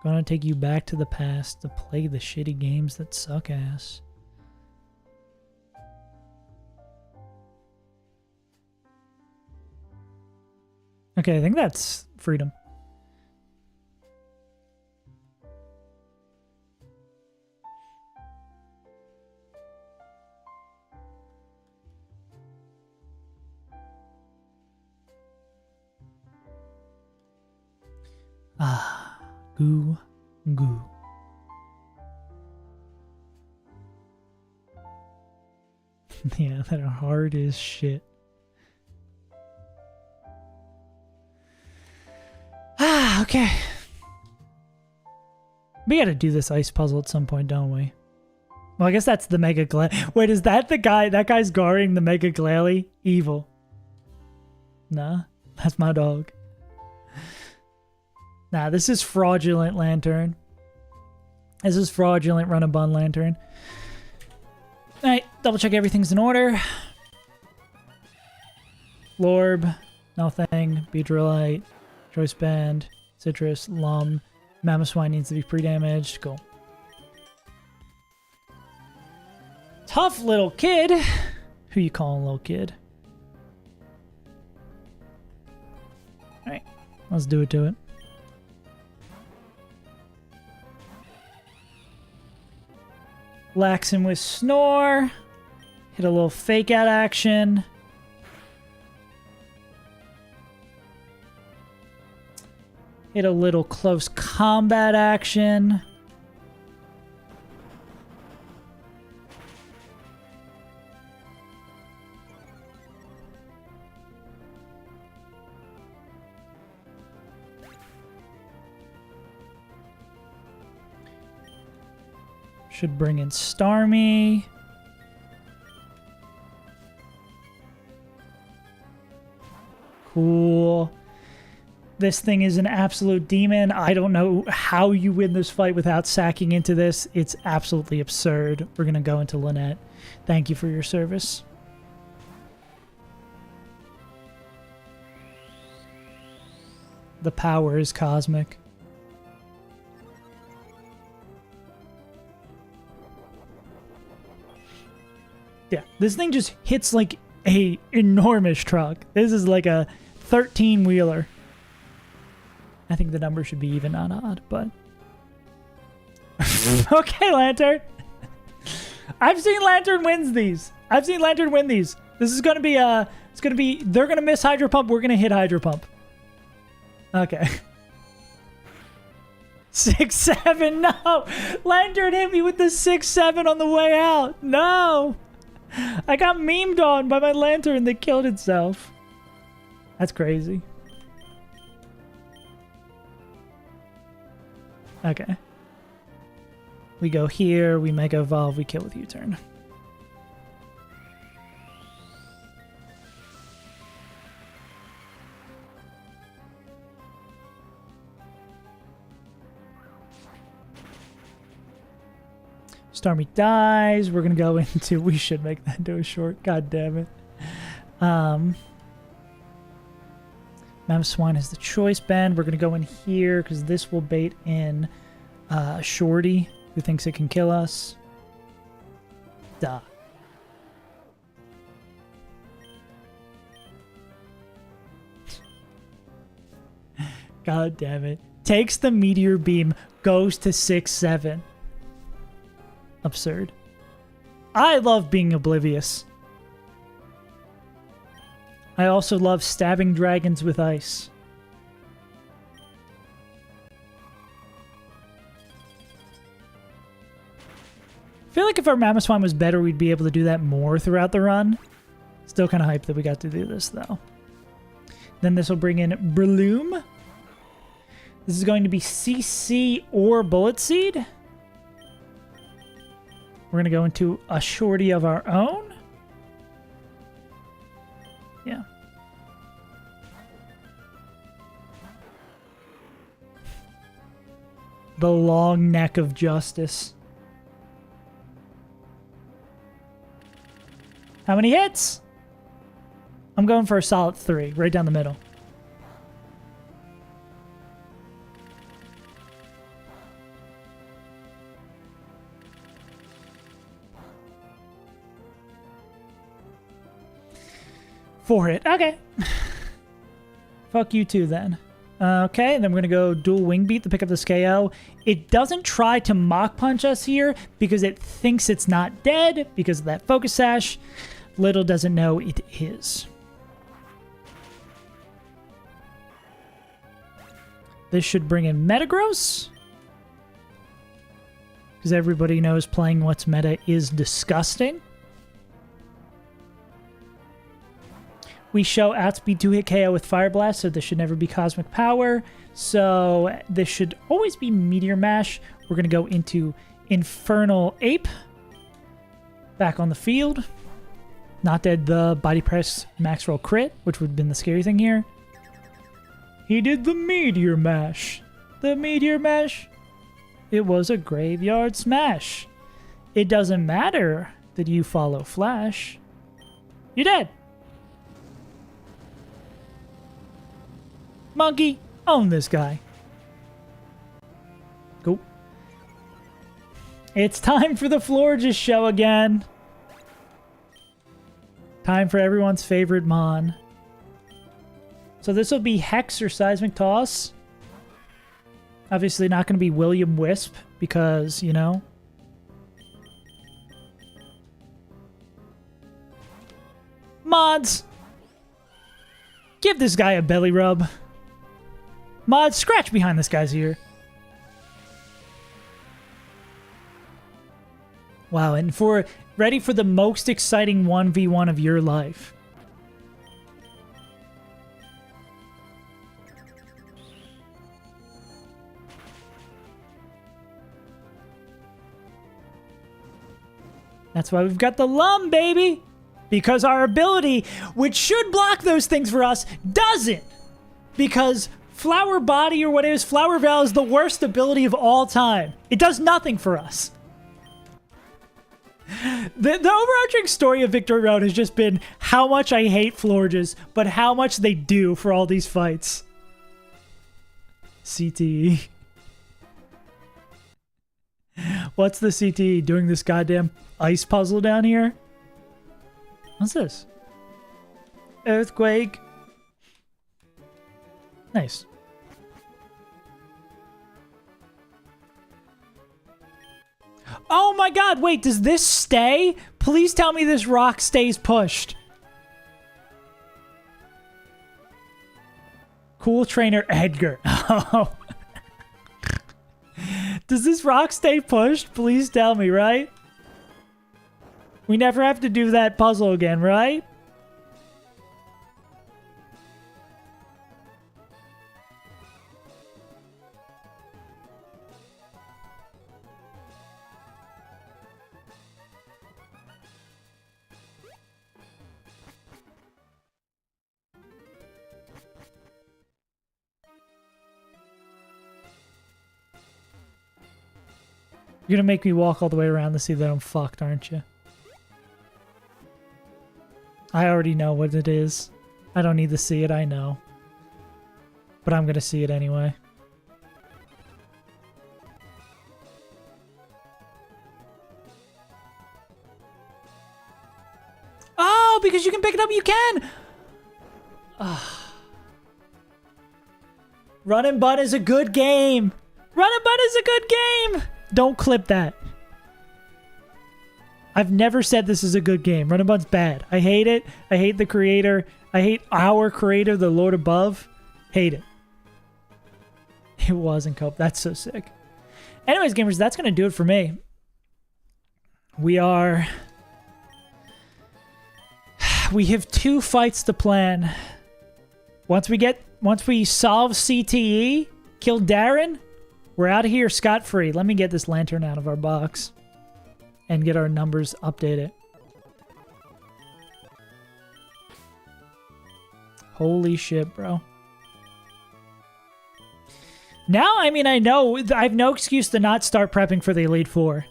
Gonna take you back to the past to play the shitty games that suck ass. Okay, I think that's freedom. Ah, goo, goo. Yeah, that are hard as shit. Ah, okay. We gotta do this ice puzzle at some point, don't we? Well, I guess that's the Mega Glalie. Wait, is that the guy? That guy's guarding the Mega Glalie? Evil. Nah, that's my dog. Nah, this is fraudulent lantern. This is fraudulent run-a-bun lantern. Alright, double check everything's in order. Lorb, nothing. Beedrillite, choice band, citrus, lum. Mammoth swine needs to be pre-damaged. Cool. Tough little kid. Who you calling little kid? Alright, let's do it to it. Lax him with Snore. Hit a little fake out action. Hit a little close combat action. Should bring in Starmie. Cool. This thing is an absolute demon. I don't know how you win this fight without sacking into this. It's absolutely absurd. We're going to go into Lynette. Thank you for your service. The power is cosmic. Yeah, this thing just hits like a enormous truck. This is like a 13-wheeler. I think the number should be even, not odd, but... Okay, Lantern. I've seen Lantern wins these. I've seen Lantern win these. This is going to be, it's going to be, they're going to miss Hydro Pump. We're going to hit Hydro Pump. Okay. 6-7, no. Lantern hit me with the 6-7 on the way out. No. I got memed on by my Lantern that killed itself. That's crazy. Okay. We go here, we Mega Evolve, we kill with U-turn. Starmie dies. We're gonna go into... We should make that into a short. God damn it. Mammoth Swine has the choice band. We're gonna go in here because this will bait in Shorty, who thinks it can kill us. Duh. God damn it. Takes the Meteor Beam, goes to 6-7. Absurd. I love being oblivious. I also love stabbing dragons with ice. I feel like if our Mammoth Swine was better, we'd be able to do that more throughout the run. Still kind of hyped that we got to do this, though. Then this will bring in Breloom. This is going to be CC or Bullet Seed. We're going to go into a Shorty of our own. Yeah. The long neck of justice. How many hits? I'm going for a solid 3, right down the middle. For it. Okay. Fuck you too, then. Okay, then we're going to go dual Wing Beat to pick up this KO. It doesn't try to Mach Punch us here because it thinks it's not dead because of that Focus Sash. Little doesn't know it is. This should bring in Metagross. Because everybody knows playing what's meta is disgusting. We show outspeed 2-hit KO with Fire Blast, so this should never be Cosmic Power. So this should always be Meteor Mash. We're going to go into Infernal Ape. Back on the field. Not dead the Body Press Max Roll Crit, which would have been the scary thing here. He did the Meteor Mash. The Meteor Mash. It was a Graveyard Smash. It doesn't matter that you follow Flash. You're dead. Monkey, own this guy. Go. It's time for the Florges show again. Time for everyone's favorite Mon. So this will be Hex or Seismic Toss. Obviously not going to be William Wisp because, you know. Mods! Give this guy a belly rub. Mods, scratch behind this guy's ear. Wow, and ready for the most exciting 1v1 of your life. That's why we've got the Lum, baby! Because our ability, which should block those things for us, doesn't! Because Flower Body or what it is, Flower Veil is the worst ability of all time. It does nothing for us. The overarching story of Victory Road has just been how much I hate Florges, but how much they do for all these fights. CTE. What's the CTE? Doing this goddamn ice puzzle down here? What's this? Earthquake. Nice. Oh my god, wait, does this stay? Please tell me this rock stays pushed. Cool Trainer Edgar. Oh. Does this rock stay pushed? Please tell me, right? We never have to do that puzzle again, right? You're gonna make me walk all the way around to see that I'm fucked, aren't you? I already know what it is. I don't need to see it, I know. But I'm gonna see it anyway. Oh, because you can pick it up, you can! Run and Bun is a good game! Run and Bun is a good game! Don't clip that. I've never said this is a good game. Run and Bun's bad. I hate it. I hate the creator. I hate our creator, the Lord above. Hate it. It wasn't Cope. That's so sick. Anyways, gamers, that's going to do it for me. We have 2 fights to plan. Once we solve CTE, kill Darren, we're out of here scot-free. Let me get this lantern out of our box and get our numbers updated. Holy shit, bro. Now, I mean, I know I have no excuse to not start prepping for the Elite Four.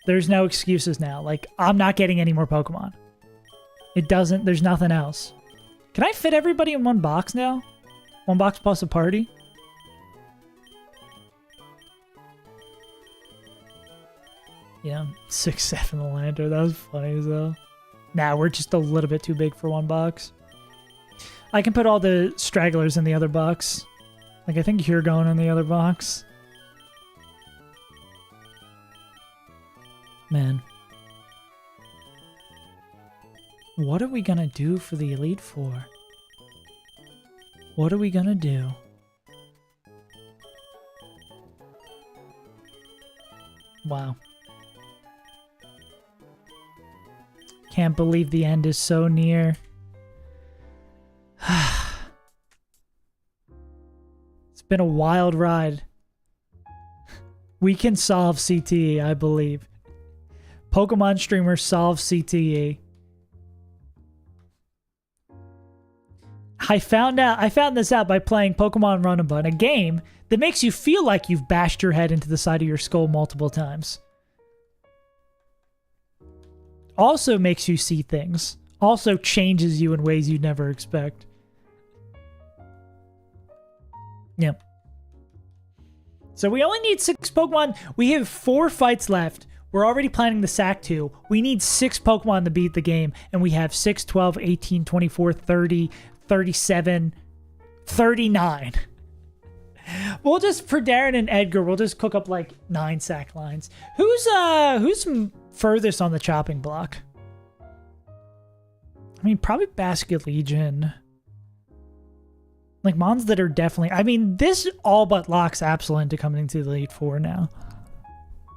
There's no excuses now. Like, I'm not getting any more Pokemon. There's nothing else. Can I fit everybody in one box now? One box plus a party? Yeah, 6-7 the lantern. That was funny as hell. Nah, we're just a little bit too big for one box. I can put all the stragglers in the other box. Like, I think you're going in the other box. Man. What are we gonna do for the Elite Four? What are we gonna do? Wow. Can't believe the end is so near. It's been a wild ride. We can solve CTE, I believe. Pokemon streamer solves CTE. I found this out by playing Pokemon Runabout, a game that makes you feel like you've bashed your head into the side of your skull multiple times. Also makes you see things. Also changes you in ways you'd never expect. Yeah. So we only need 6 Pokemon. We have 4 fights left. We're already planning the Sack 2. We need 6 Pokemon to beat the game. And we have 6, 12, 18, 24, 30, 37, 39. We'll just, for Darren and Edgar, we'll just cook up like 9 sack lines. Who's furthest on the chopping block? I mean, probably Basket Legion. Like, mons that are definitely... I mean, this all but locks Absol into coming into the Elite Four now.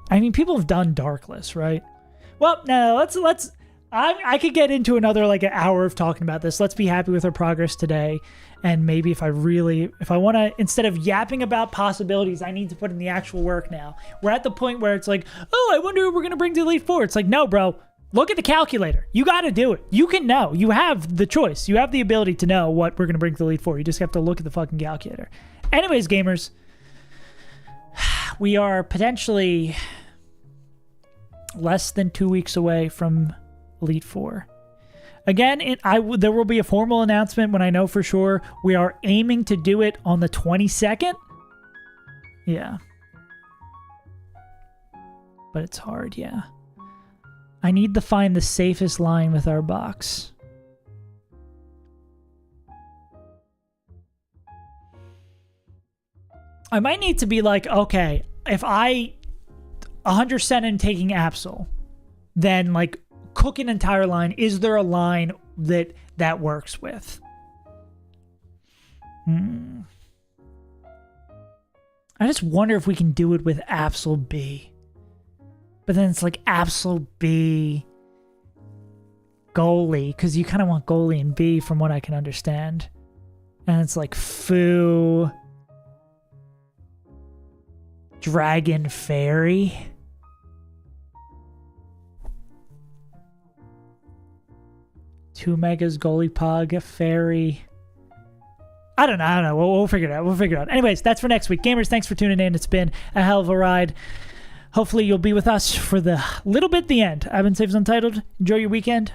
I mean, people have done Darkless, right? Well, no, let's... I could get into another, like, an hour of talking about this. Let's be happy with our progress today. And maybe if I want to... Instead of yapping about possibilities, I need to put in the actual work now. We're at the point where it's like, oh, I wonder who we're going to bring to the Elite Four. It's like, no, bro. Look at the calculator. You got to do it. You can know. You have the choice. You have the ability to know what we're going to bring to the Elite Four. You just have to look at the fucking calculator. Anyways, gamers, we are potentially less than 2 weeks away from Elite Four. Again, there will be a formal announcement when I know for sure. We are aiming to do it on the 22nd. Yeah. But it's hard, yeah. I need to find the safest line with our box. I might need to be like, okay, if I 100% in taking Absol, then like cook an entire line. Is there a line that works with? I just wonder if we can do it with Absol B. But then it's like Absol B goalie, because you kind of want goalie and B from what I can understand. And it's like Foo, Dragon Fairy. Two Megas, Goalie Pug, Fairy. I don't know. We'll figure it out. Anyways, that's for next week. Gamers, thanks for tuning in. It's been a hell of a ride. Hopefully you'll be with us for the little bit at the end. I've been Saves Untitled. Enjoy your weekend.